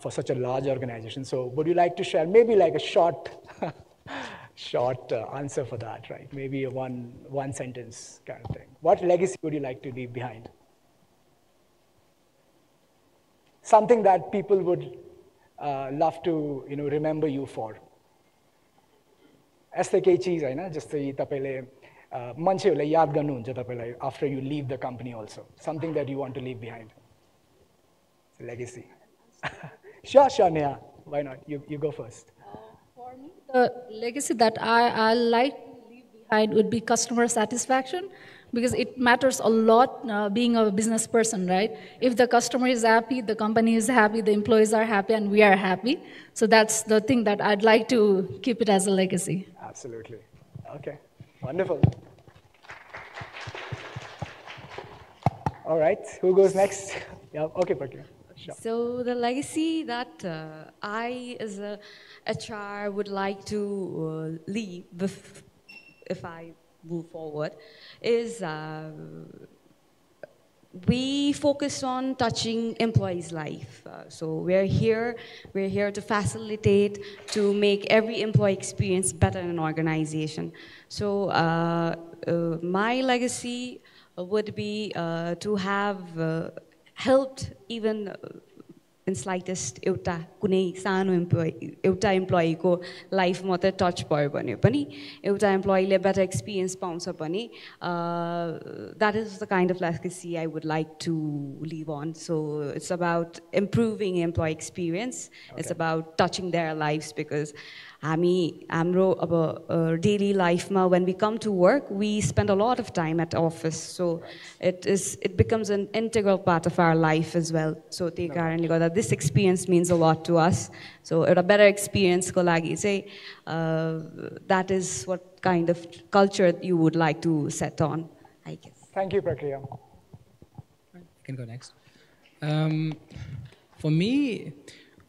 for such a large organization. So would you like to share maybe like a short answer for that, right? Maybe a one sentence kind of thing. What legacy would you like to leave behind? Something that people would love to remember you for. यस्तै केही चिज हैन, जस्तै तपाईले मान्छेहरुलाई याद गर्नुहुन्छ तपाईलाई after you leave the company also. Something that you want to leave behind. Legacy. Sure, Neha. Why not? You go first. For me, the legacy that I like to leave behind would be customer satisfaction, because it matters a lot being a business person, right? If the customer is happy, the company is happy, the employees are happy, and we are happy. So that's the thing that I'd like to keep it as a legacy. Absolutely. Okay, wonderful. All right, who goes next? Yeah, okay, Prakya. Sure. So the legacy that I, as a HR, would like to leave if I move forward is we focus on touching employees' life. So we're here to facilitate, to make every employee experience better in an organization. So my legacy would be to have helped even in slightest एउटा कुनै सानो एउटा इम्प्लोइको life मात्रै touch भयो भने पनि एउटा इम्प्लोइले better experience पाउँछ भने that is the kind of legacy I would like to leave on. So it's about improving employee experience. It's about touching their lives because हाम्रो अब daily life ma when we come to work we spend a lot of time at office, so it becomes an integral part of our life as well. So त्यही कारणले गर्दा this experience means a lot to us. So एउटा better experience को लागि चाहिँ that is what kind of culture you would like to set on, I guess. Thank you, Prakriya. I can go next. For me,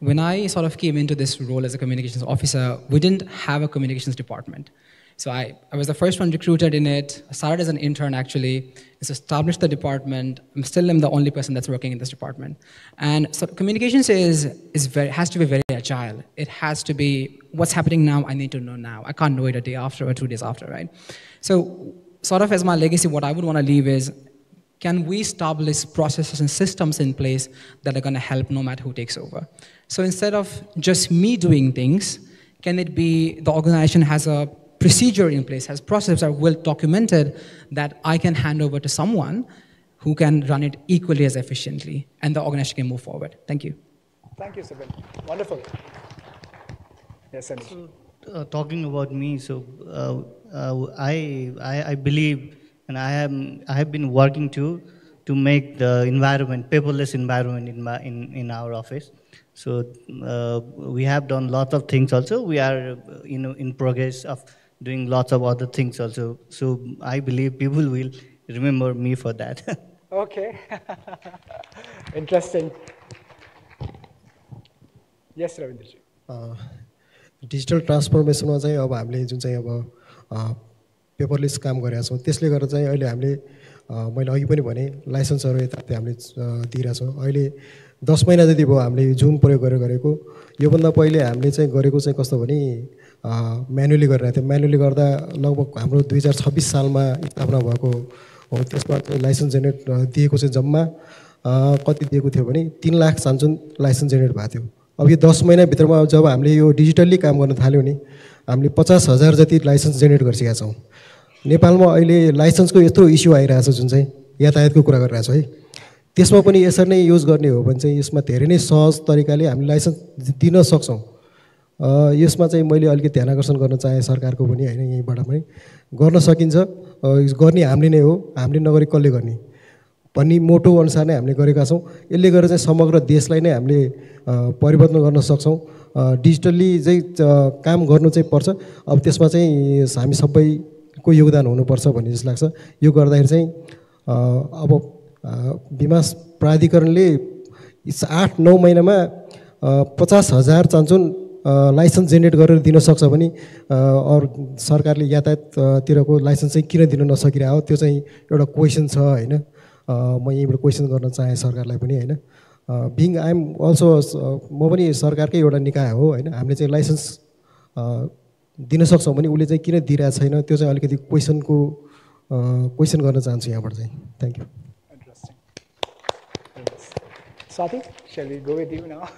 when I sort of came into this role as a communications officer, we didn't have a communications department. So I was the first one recruited in it. I started as an intern, actually. It's established the department. I'm the only person that's working in this department. And so communications has to be very agile. It has to be, what's happening now, I need to know now. I can't know it a day after or 2 days after, right? So sort of as my legacy, what I would want to leave is, can we establish processes and systems in place that are going to help no matter who takes over? So instead of just me doing things, can it be the organization has a procedure in place, has processes that are well documented that I can hand over to someone who can run it equally as efficiently and the organization can move forward? Thank you. Thank you, Sabin. Wonderful. Yes, Anish. So, talking about me, so I believe, and I have been working to make the environment, paperless environment in our office. So we have done lots of things also. We are in progress of doing lots of other things also. So I believe people will remember me for that. Okay. Interesting. Yes, Ravindraji. Digital ट्रान्सफर्मेसनमा चाहिँ अब हामीले जुन चाहिँ अब paperless काम गरेका छौँ त्यसले गर्दा चाहिँ अहिले हामीले मैले अघि पनि भने लाइसेन्सहरू यताउति हामीले दिइरहेछौँ। अहिले 10 महिना जति भयो हामीले जुम प्रयोग गरेको। योभन्दा पहिले हामीले चाहिँ गरेको चाहिँ कस्तो भने म्यानुअली गरिरहेको थियो। म्यानुअली गर्दा लगभग हाम्रो 2026 सालमा स्थापना भएको हो। त्यसमा चाहिँ लाइसेन्स जेनेरेट दिएको चाहिँ जम्मा कति दिएको थियो भने 3 लाख सान्चुन लाइसेन्स जेनेरेट भएको थियो। अब यो 10 महिनाभित्रमा जब हामीले यो डिजिटल्ली काम गर्न थाल्यौँ नि हामीले 50,000 जति लाइसेन्स जेनेरेट गरिसकेका छौँ। नेपालमा अहिले लाइसेन्सको यस्तो इस्यु आइरहेछ जुन चाहिँ यातायातको कुरा गरिरहेछ है, त्यसमा पनि यसरी नै युज गर्ने हो भने चाहिँ यसमा धेरै नै सहज तरिकाले हामीले लाइसेन्स दिन सक्छौँ। यसमा चाहिँ मैले अलिकति ध्यान आकर्षण गर्न चाहे सरकारको पनि हैन, यहीँबाट पनि गर्न सकिन्छ। गर्ने हामीले नै हो, हामीले नगरी कसले गर्ने भन्ने मोटो अनुसार नै हामीले गरेका छौँ। यसले गर्दा चाहिँ समग्र देशलाई नै हामीले परिवर्तन गर्न सक्छौँ। डिजिटल्ली चाहिँ काम गर्नु चाहिँ पर्छ। अब त्यसमा चाहिँ हामी सबैको योगदान हुनुपर्छ भन्ने जस्तो लाग्छ। यो गर्दाखेरि चाहिँ अब बीमा प्राधिकरणले 8-9 महिनामा 50,000 चान्चुन लाइसेन्स जेनेरेट गरेर दिन सक्छ भने अरू सरकारले यातायाततिरको लाइसेन्स चाहिँ किन दिन नसकिरहेको हो, त्यो चाहिँ एउटा क्वेसन छ हैन। म यहीँबाट क्वेसन गर्न चाहे सरकारलाई पनि हैन। बिङ आई एम अल्सो म पनि सरकारकै एउटा निकाय हो हैन। हामीले चाहिँ लाइसेन्स दिन सक्छौँ भने उसले चाहिँ किन दिइरहेको छैन, त्यो चाहिँ अलिकति क्वेसन गर्न चाहन्छु यहाँबाट चाहिँ। Thank you. Swati, shall we go with you now?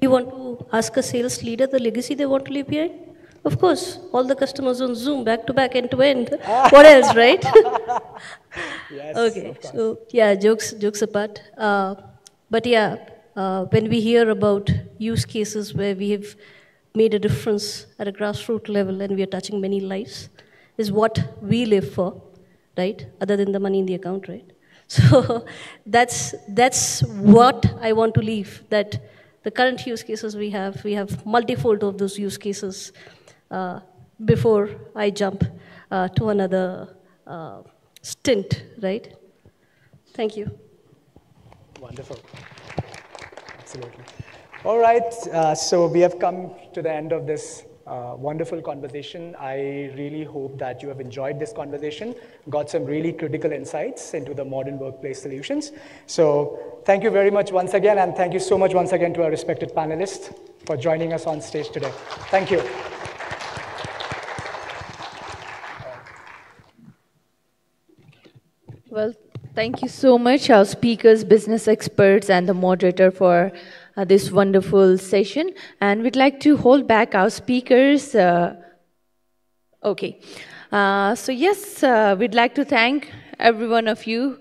You want to ask a sales leader the legacy they want to leave behind? Of course, all the customers on Zoom, back to back, end to end. What else, right? Yes. Okay, so yeah, jokes apart. But yeah, when we hear about use cases where we have made a difference at a grassroots level and we are touching many lives, is what we live for, right? Other than the money in the account, right? So that's what I want to leave, that the current use cases we have multifold of those use cases before I jump to another stint, right? Thank you. Wonderful. Absolutely. All right, so we have come to the end of this wonderful conversation. I really hope that you have enjoyed this conversation, got some really critical insights into the modern workplace solutions. So thank you very much once again, and thank you so much once again to our respected panelists for joining us on stage today. Thank you. Well, thank you so much, our speakers, business experts, and the moderator for this wonderful session. And we'd like to hold back our speakers. Okay. So yes, we'd like to thank every one of you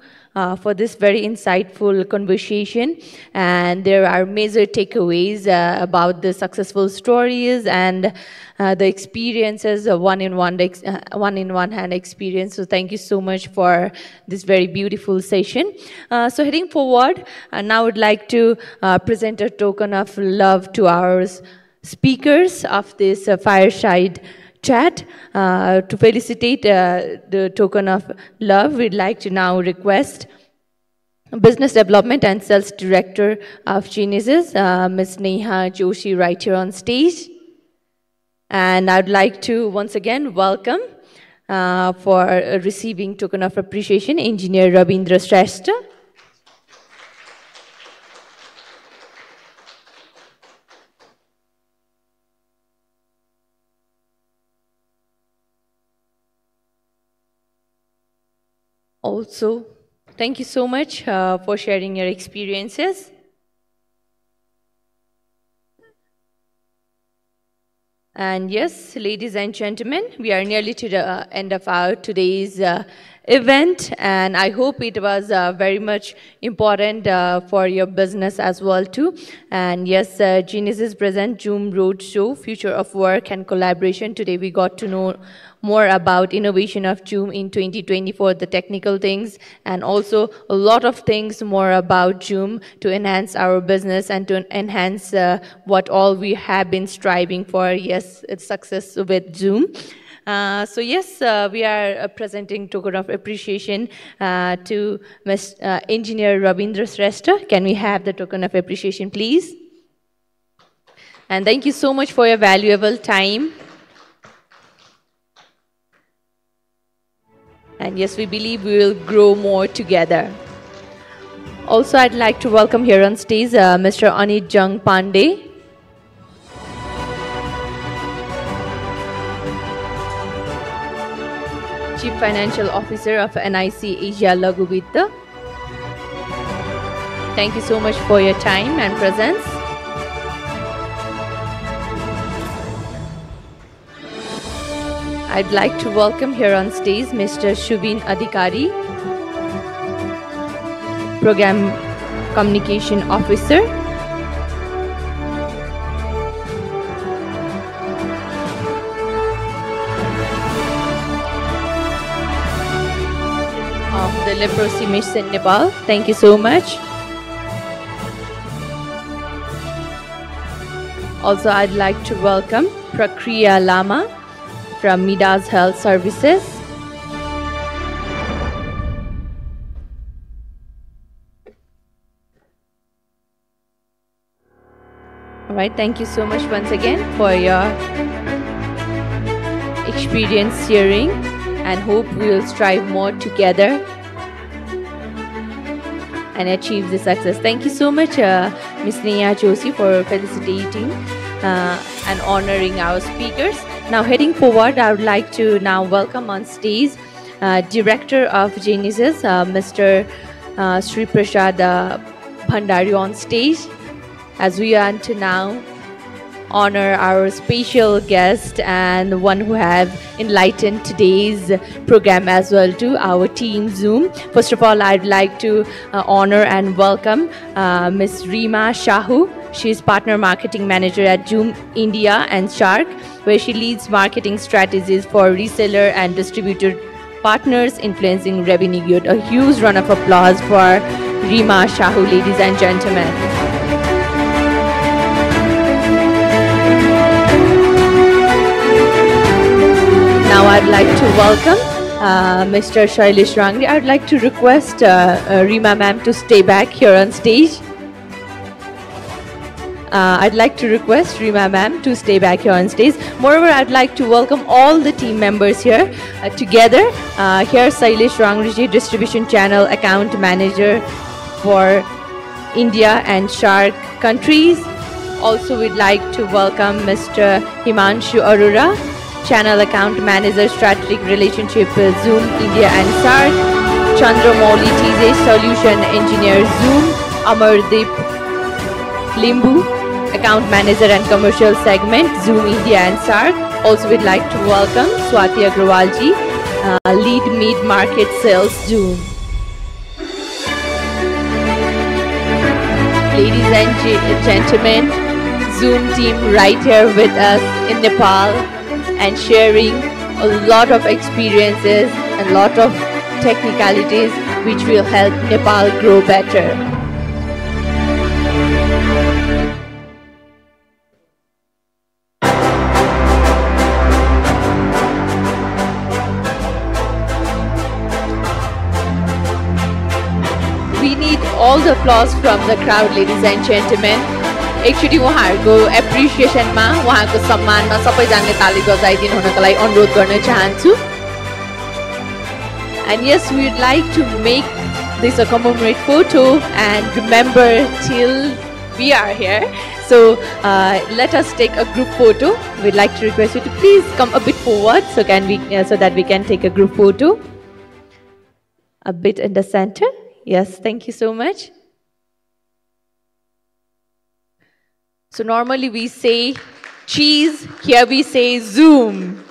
for this very insightful conversation. And there are major takeaways about the successful stories and the experiences, one-in-one hand experience. So thank you so much for this very beautiful session. So heading forward, now I would like to present a token of love to our speakers of this fireside chat. To felicitate the token of love, we'd like to now request Business Development and Sales Director of Genesis, Ms. Neha Joshi, right here on stage. And I'd like to once again welcome for receiving token of appreciation, Engineer Rabindra Shrestha. Also, thank you so much for sharing your experiences. And yes, ladies and gentlemen, we are nearly to the end of our today's event, and I hope it was very much important for your business as well too. And yes, Genesis present Zoom Roadshow, Future of Work and Collaboration. Today we got to know more about innovation of Zoom in 2024, the technical things, and also a lot of things more about Zoom to enhance our business and to enhance what all we have been striving for. Yes, it's success with Zoom. So yes, we are presenting token of appreciation to Engineer Rabindra Shrestha. Can we have the token of appreciation, please? And thank you so much for your valuable time. And yes, we believe we will grow more together. Also, I'd like to welcome here on stage Mr. Anit Jung Pandey, Chief Financial Officer of NIC Asia Laghu Vitta. Thank you so much for your time and presence. I'd like to welcome here on stage Mr. Shubin Adhikari, Program Communication Officer. Of the Leprosy Mission Nepal. Thank you so much. Also, I'd like to welcome Prakriya Lama from Midas Health Services. All right, thank you so much once again for your experience sharing, and hope we will strive more together and achieve the success. Thank you so much, Ms. Neha Joshi, for felicitating and honoring our speakers. Now heading forward, I would like to now welcome on stage Director of Genesis, Mr. Sri Prasad Bhandari on stage, as we want to now honor our special guest and one who have enlightened today's program as well to our team Zoom. First of all, I'd like to honor and welcome Ms. Rima Shahu. She is Partner Marketing Manager at Zoom India and Shark, where she leads marketing strategies for reseller and distributor partners, influencing revenue growth. A huge round of applause for Rima Shahu, ladies and gentlemen. Now I'd like to welcome Mr. Shailesh Rangri. I'd like to request Rima ma'am to stay back here on stage. I'd like to request Rima ma'am to stay back here on stage. Moreover, I'd like to welcome all the team members here together. Here, Sailesh Rangriji, Distribution Channel Account Manager for India and SHARC countries. Also, we'd like to welcome Mr. Himanshu Arora, Channel Account Manager, Strategic Relationship with Zoom, India and SARC. Chandramouli TJ, Solution Engineer, Zoom. Amardeep Limbu, Account Manager and Commercial Segment, Zoom, India and SARC. Also, we'd like to welcome Swati Agrawalji, Lead Mid-Market Sales, Zoom. Ladies and gentlemen, Zoom team right here with us in Nepal and sharing a lot of experiences and a lot of technicalities which will help Nepal grow better. We need all the applause from the crowd, ladies and gentlemen. Actually, उहाँहरूको एप्रिसिएसनमा उहाँको सम्मानमा सबैजनाले ताली बजाइदिनु हुनको लागि अनुरोध गर्न चाहन्छु. And yes, we'd like to make this a commemorative photo and remember till we are here. So let us take a group photo. We'd like to request you to please come a bit forward so that we can take a group photo. A bit in the center. Yes, thank you so much. So normally we say cheese, here we say Zoom.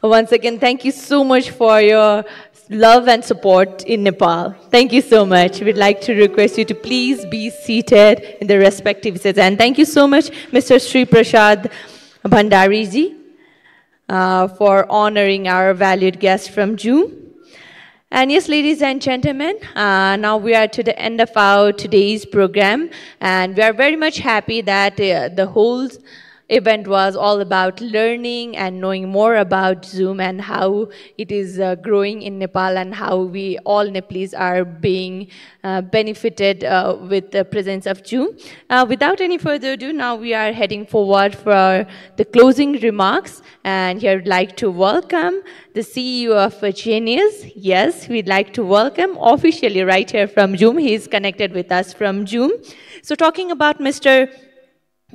Once again, thank you so much for your love and support in Nepal. Thank you so much. We'd like to request you to please be seated in the respective seats. And thank you so much, Mr. Sri Prasad Bhandariji, for honoring our valued guest from Zoom. And yes, ladies and gentlemen, now we are to the end of our today's program, and we are very much happy that the whole event was all about learning and knowing more about Zoom and how it is growing in Nepal and how we all Nepalese are being benefited with the presence of Zoom. Without any further ado, now we are heading forward for the closing remarks, and here I'd like to welcome the CEO of Genius. Yes, we'd like to welcome officially right here from Zoom. He is connected with us from Zoom. So talking about Mr.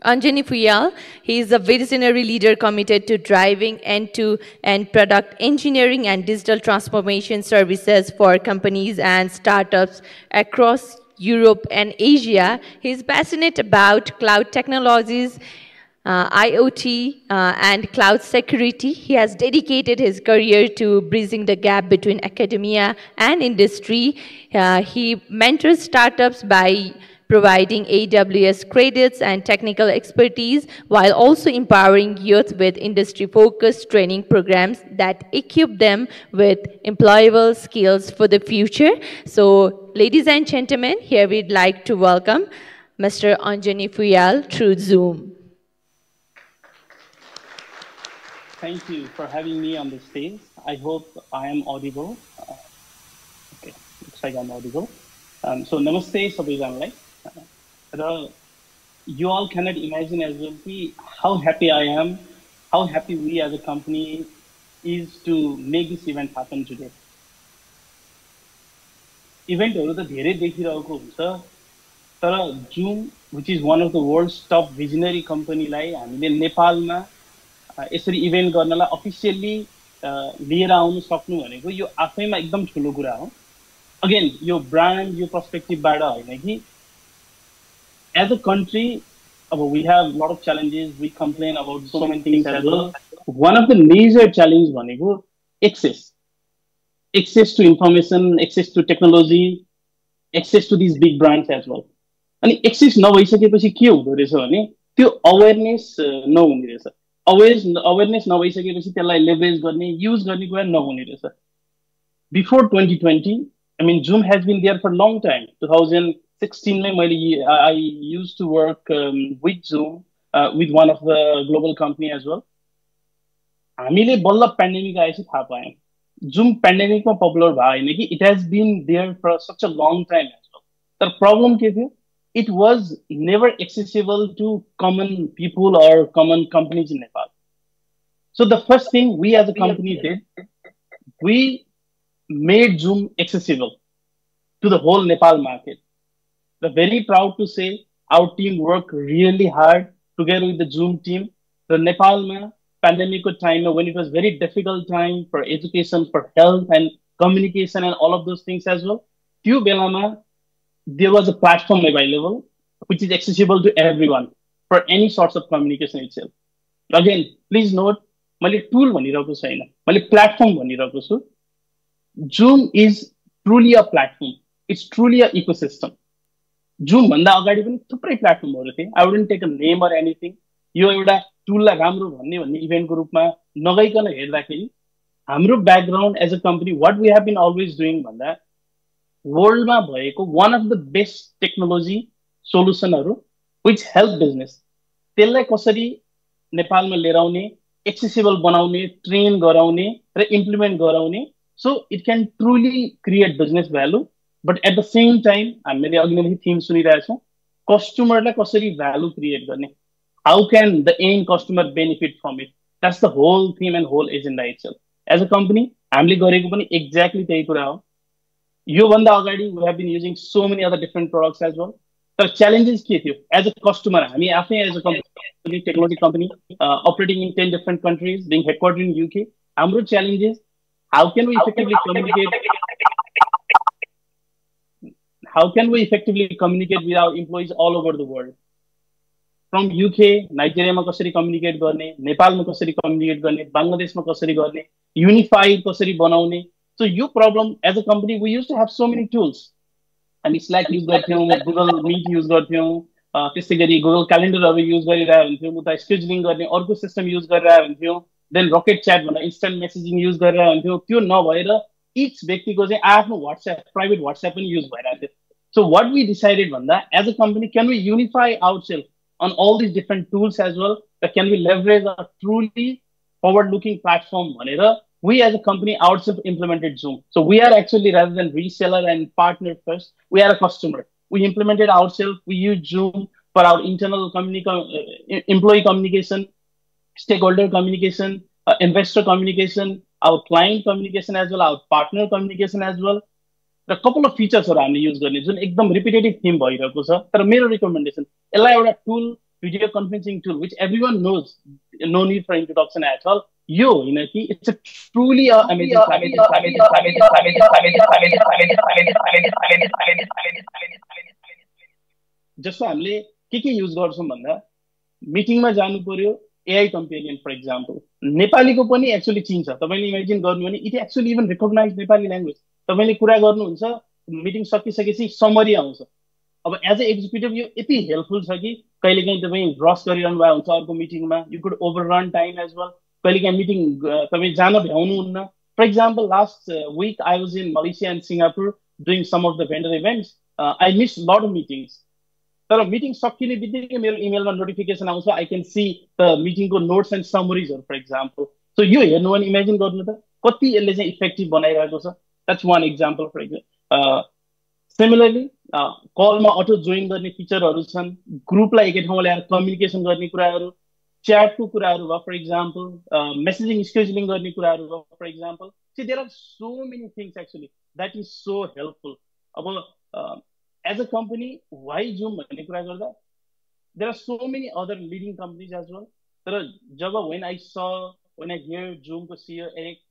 Anjani Fuyal, he is a visionary leader committed to driving end-to-end product engineering and digital transformation services for companies and startups across Europe and Asia. He is passionate about cloud technologies, IoT, and cloud security. He has dedicated his career to bridging the gap between academia and industry. He mentors startups by providing AWS credits and technical expertise, while also empowering youth with industry-focused training programs that equip them with employable skills for the future. So, ladies and gentlemen, here we'd like to welcome Mr. Anjani Fuyal through Zoom. Thank you for having me on the stage. I hope I am audible. Okay, looks like I'm audible. So, namaste, sabaijanalai. You all cannot imagine as well how happy I am, how happy we as a company is to make this event happen today. Event is very Zoom, which is one of the world's top visionary company, in Nepal, यसरी event गर्नलाई officially लिएर आउन सक्नु भनेको यो आफैमा एकदम ठुलो कुरा हो. अगेन यो ब्रान्ड यो पर्सपेक्टिभबाट हैन कि as a country, we have a lot of challenges. We complain about so many things as well. One of the major challenges is access to information, access to technology, access to these big brands as well. And access no भइसकेपछि के हुँदो रहेछ भने त्यो awareness नहुने रहेछ. Awareness no भइसकेपछि त्यसलाई लेभरेज गर्ने युज गर्ने कुरा नहुने रहेछ. Before 2020, I mean Zoom has been there for a long time. 2016 I used to work with Zoom with one of the global company as well. हामीले बल्ल pandemic आएपछि थाहा पायौं. Zoom pandemic मा popular भयो हैन कि it has been there for such a long time as well. The problem के थियो, it was never accessible to common people or common companies in Nepal. So the first thing we as a company did, we made Zoom accessible to the whole Nepal market. We're very proud to say our team worked really hard together with the Zoom team. The Nepal pandemic time when it was very difficult time for education, for health and communication and all of those things as well. Few Belama, there was a platform available which is accessible to everyone for any sorts of communication itself. Again, please note, मैले tool भनिरहेको छैन, मैले platform भनिरहेको छु. Zoom is truly a platform. It's truly an ecosystem. Zoom भन्दा अगाडि पनि थुप्रै प्लेटफर्महरु थिए. I wouldn't take a name or anything. यो एउटा टुललाई राम्रो भन्ने इभेन्टको रूपमा नगइकन हेर्दाखेरि हाम्रो background as a company what we have been always doing भन्दा वर्ल्डमा भएको one of the best technology सोलुसनहरु which help business त्यसलाई कसरी नेपालमा लिएर आउने, एक्सेसिबल बनाउने, ट्रेन गराउने र इम्प्लिमेन्ट गराउने so it can truly create business value. But at the same time, हामीले अघि थीम सुनिरहेको छौं, कस्टमरलाई कसरी भ्यालु क्रिएट गर्ने, how can the end customer benefit from it? That's the whole theme and whole agenda itself. As a company, हामीले गरेको पनि exactly त्यही कुरा हो. यो भन्दा अगाडि we have been using so many other different products as well. तर challenges के थियो? As a customer, हामी आफै as a company, technology company, operating in 10 different countries, being headquartered in UK, हाम्रो challenges, how can we effectively communicate? How can we effectively communicate with our employees all over the world? From UK, Nigeria मा कसरी communicate गर्ने, नेपाल मा कसरी communicate गर्ने, Bangladesh मा कसरी गर्ने, unified कसरी बनाउने. So your problem as a company, we used to have so many tools. हामी Slack use गर्थ्यौं, Google Meet use गर्थ्यौं, त्यसै गरी Google Calendar use गरिरहेको हुन्थ्यौं, उता scheduling गर्ने अर्को सिस्टम use गरिरहेको हुन्थ्यौं, then Rocket Chat भनेर instant messaging use गरिरहेको हुन्थ्यौं. त्यो नभएर each व्यक्तिको चाहिँ आफ्नो WhatsApp, private WhatsApp पनि use भइरहेको थियो. So what we decided भन्दा as a company, can we unify ourselves on all these different tools as well? Can we leverage a truly forward-looking platform भनेर we as a company ourselves implemented Zoom. So we are actually, rather than reseller and partner first, we are a customer. We implemented ourselves. We use Zoom for our internal employee communication, stakeholder communication, investor communication, our client communication as well, our partner communication as well. The couple of features are हामीले use गर्ने जुन एकदम repetitive theme भइरहेको छ. तर मेरो recommendation, यसलाई एउटा tool, video conferencing tool, which everyone knows, no need for introduction at all. यो होइन कि it's a truly amazing जस्तो हामीले के युज गर्छौं भन्दा मिटिङमा जानु पर्यो AI companion for example नेपालीको पनि एक्चुअली चिन्छ तपाईले इमेजिन गर्नु भने it actually even recognise Nepali language तपाईले कुरा गर्नुहुन्छ मिटिङ सकिसकेपछि समरी आउँछ अब एज अ एक्जिक्युटिभ यो यति हेल्पफुल छ कि कहिलेकाहीँ तपाई रस गरिरहनु भएको हुन्छ अर्को मिटिङमा you could overrun time as well कहिलेकाहीँ मिटिङ तपाई जान भ्याउनुहुन्न for example last week I was in Malaysia and Singapore doing some of the vendor events I miss lot of meetings तर मिटिङ सकिने बित्तिकै मेरो इमेलमा नोटिफिकेसन आउँछ आई क्यान सी द मिटिङको नोट्स एन्ड समरीजहरु फर एक्जाम्पल सो यो हेर्नु भने इमेजिन गर्नु त कति यसले चाहिँ इफेक्टिभ बनाइरहेको छ that's one example for example similarly कलमा अटो जोइन गर्ने फिचरहरू छन् ग्रुपलाई एकै ठाउँमा ल्याएर कम्युनिकेसन गर्ने कुराहरू च्याटको कुराहरू भयो फर एक्जाम्पल मेसेजिङ स्केड्युलिङ गर्ने कुराहरू भयो for example see there are so many things actually that is so helpful अब as a company, why Zoom? There are so many other leading companies as well. When I hear Zoom to see Eric,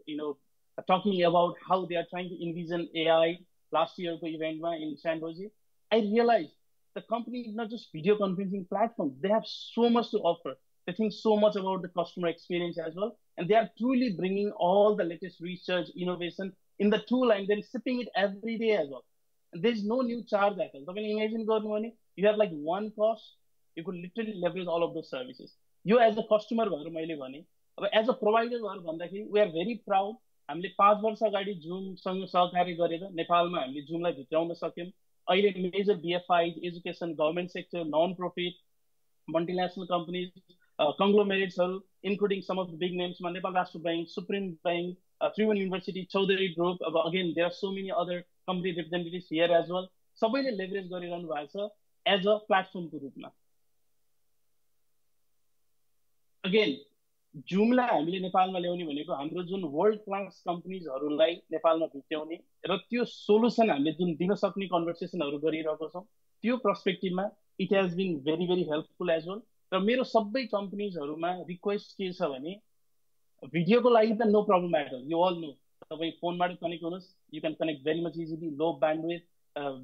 talking about how they are trying to envision AI last year event in San Jose, I realized the company is not just video conferencing platform. They have so much to offer. They think so much about the customer experience as well. And they are truly bringing all the latest research, innovation in the tool and then shipping it every day as well. There's no new charge at all. So when you imagine you have like one cost, you could literally leverage all of those services. You as a customer, as a provider, we are very proud. हामीले 5 वर्ष अगाडि Zoom सँग सहकार्य गरेर नेपालमा हामीले Zoom लाई भित्राउन सक्यौं अहिले major BFIs, education, government sector, non profit, multinational companies, conglomerates, including some of the big names, Nepal Rashtra Bank, Supreme Bank, Tribhuvan University, Chaudhary Group. Again, there are so many other company representatives here as well. सबैले leverage गरिरहनु भएको छ as a प्लेटफर्मको रूपमा। Again जुमलाई हामीले नेपालमा ल्याउने भनेको हाम्रो जुन वर्ल्ड क्लास कम्पनीजहरूलाई नेपालमा भित्याउने र त्यो सोलुसन हामीले जुन दिन सक्ने कन्भर्सेसनहरू गरिरहेको छौँ त्यो पर्सपेक्टिभमा it has been very very helpful as well. र मेरो सबै कम्पनीजहरूमा रिक्वेस्ट के छ भने भिडियोको लागि त no problem at all, you all know तपाईँ फोनबाट कनेक्ट हुनुहोस्, you can connect very much easily, low bandwidth,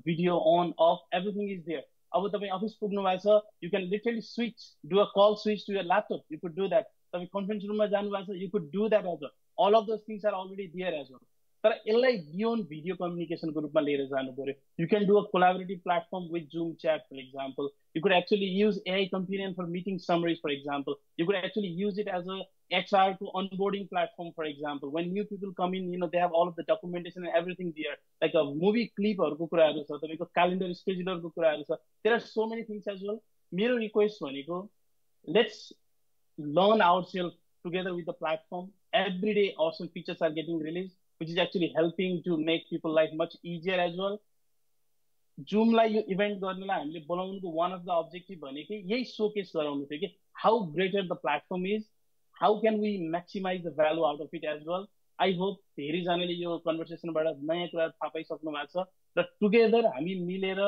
video on off everything is there. अब तपाईँ अफिस पुग्नु भएको छ, you can literally switch, do a call switch to your laptop, you could do that. तपाईँ conference रुममा जानुभएको छ, you could do that as well. All of those things are already there as well. तर यसलाई beyond video कम्युनिकेसनको रूपमा लिएर जानु पर्यो। You can do a collaborative platform with Zoom chat for example. You could actually use AI companion for meeting summaries, for example. You could actually use it as a HR to onboarding platform, for example. When new people come in, they have all of the documentation and everything there. Like a movie clip or calendar scheduler. There are so many things as well. Mero request vaneko, let's learn ourselves together with the platform. Every day awesome features are getting released, which is actually helping to make people life much easier as well. जुमलाई यो event गर्नलाई हामीले बोलाउनुको one of the objective भनेको यही showcase गराउनु थियो कि how greater the platform is, how can we maximise the value out of it as well. I hope धेरैजनाले यो कन्भर्सेसनबाट नयाँ कुरा थाहा पाइसक्नु भएको छ र टुगेदर हामी मिलेर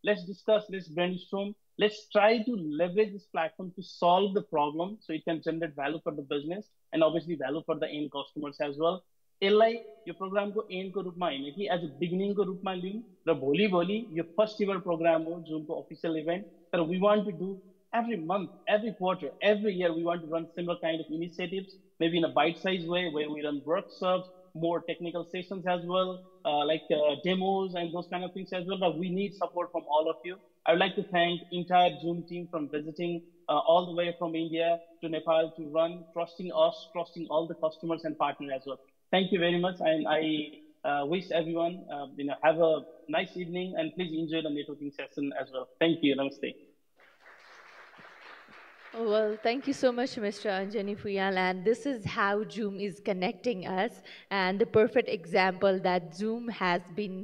let's discuss, let's brainstorm, let's try to leverage this platform to solve the problem so it can generate value for the business and obviously value for the end customers as well. यसलाई यो प्रोग्रामको एन्डको रूपमा होइन कि as a बिगिनिङको रूपमा लिउँ र भोलि यो first year programme हो जुनको अफिसियल इभेन्ट। तर we want to do every month, every quarter, every year we want to run similar kind of initiatives, maybe in a bite-sized way where we run workshops, more technical sessions as well, like demos and those kind of things as well. But we need support from all of you. I would like to thank entire Zoom team from visiting all the way from India to Nepal to run, trusting us, trusting all the customers and partners as well. Thank you very much, and I wish everyone have a nice evening, and please enjoy the networking session as well. Thank you. Namaste. Well, thank you so much, Mr. Anjani Fuyal, and this is how Zoom is connecting us, and the perfect example that Zoom has been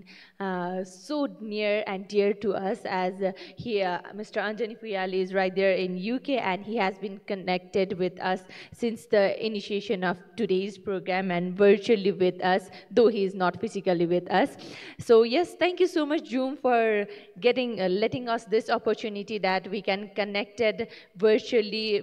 so near and dear to us, as Mr. Anjani Fuyal is right there in UK, and he has been connected with us since the initiation of today's program and virtually with us, though he is not physically with us. So yes, thank you so much, Zoom, for letting us this opportunity that we can connected virtually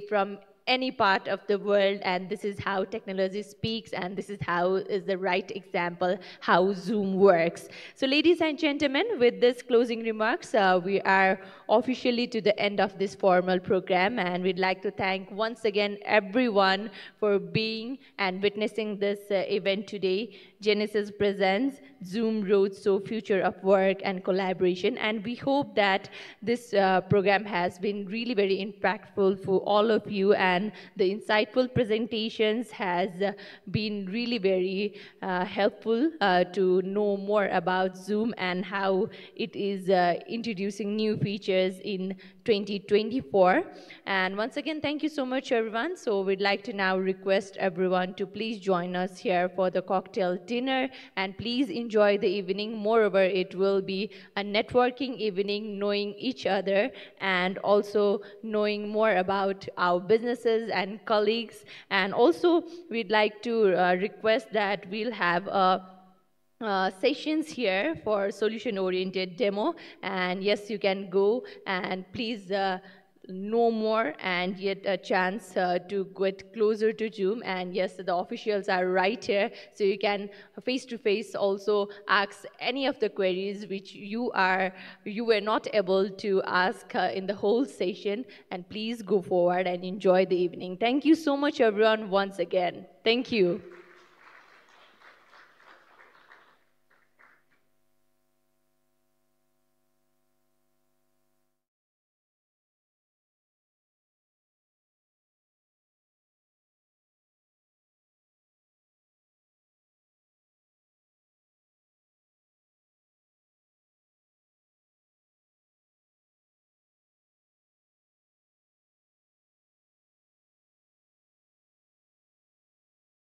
from any part of the world, and this is how technology speaks, and this is how is the right example how Zoom works. So ladies and gentlemen, with this closing remarks, we are officially to the end of this formal program, and we'd like to thank once again everyone for being and witnessing this event today. Genesis presents Zoom Roadshow Future of Work and Collaboration, and we hope that this program has been really very impactful for all of you, and the insightful presentations has been really very helpful to know more about Zoom and how it is introducing new features in 2024. And once again, thank you so much, everyone. So we'd like to now request everyone to please join us here for the cocktail dinner, and please enjoy the evening. Moreover, it will be a networking evening, knowing each other and also knowing more about our businesses and colleagues. And also, we'd like to request that we'll have sessions here for solution-oriented demo. And yes, you can go and please know more and get a chance to get closer to Zoom. And yes, the officials are right here, so you can face-to-face also ask any of the queries which you were not able to ask in the whole session. And please go forward and enjoy the evening. Thank you so much, everyone, once again. Thank you.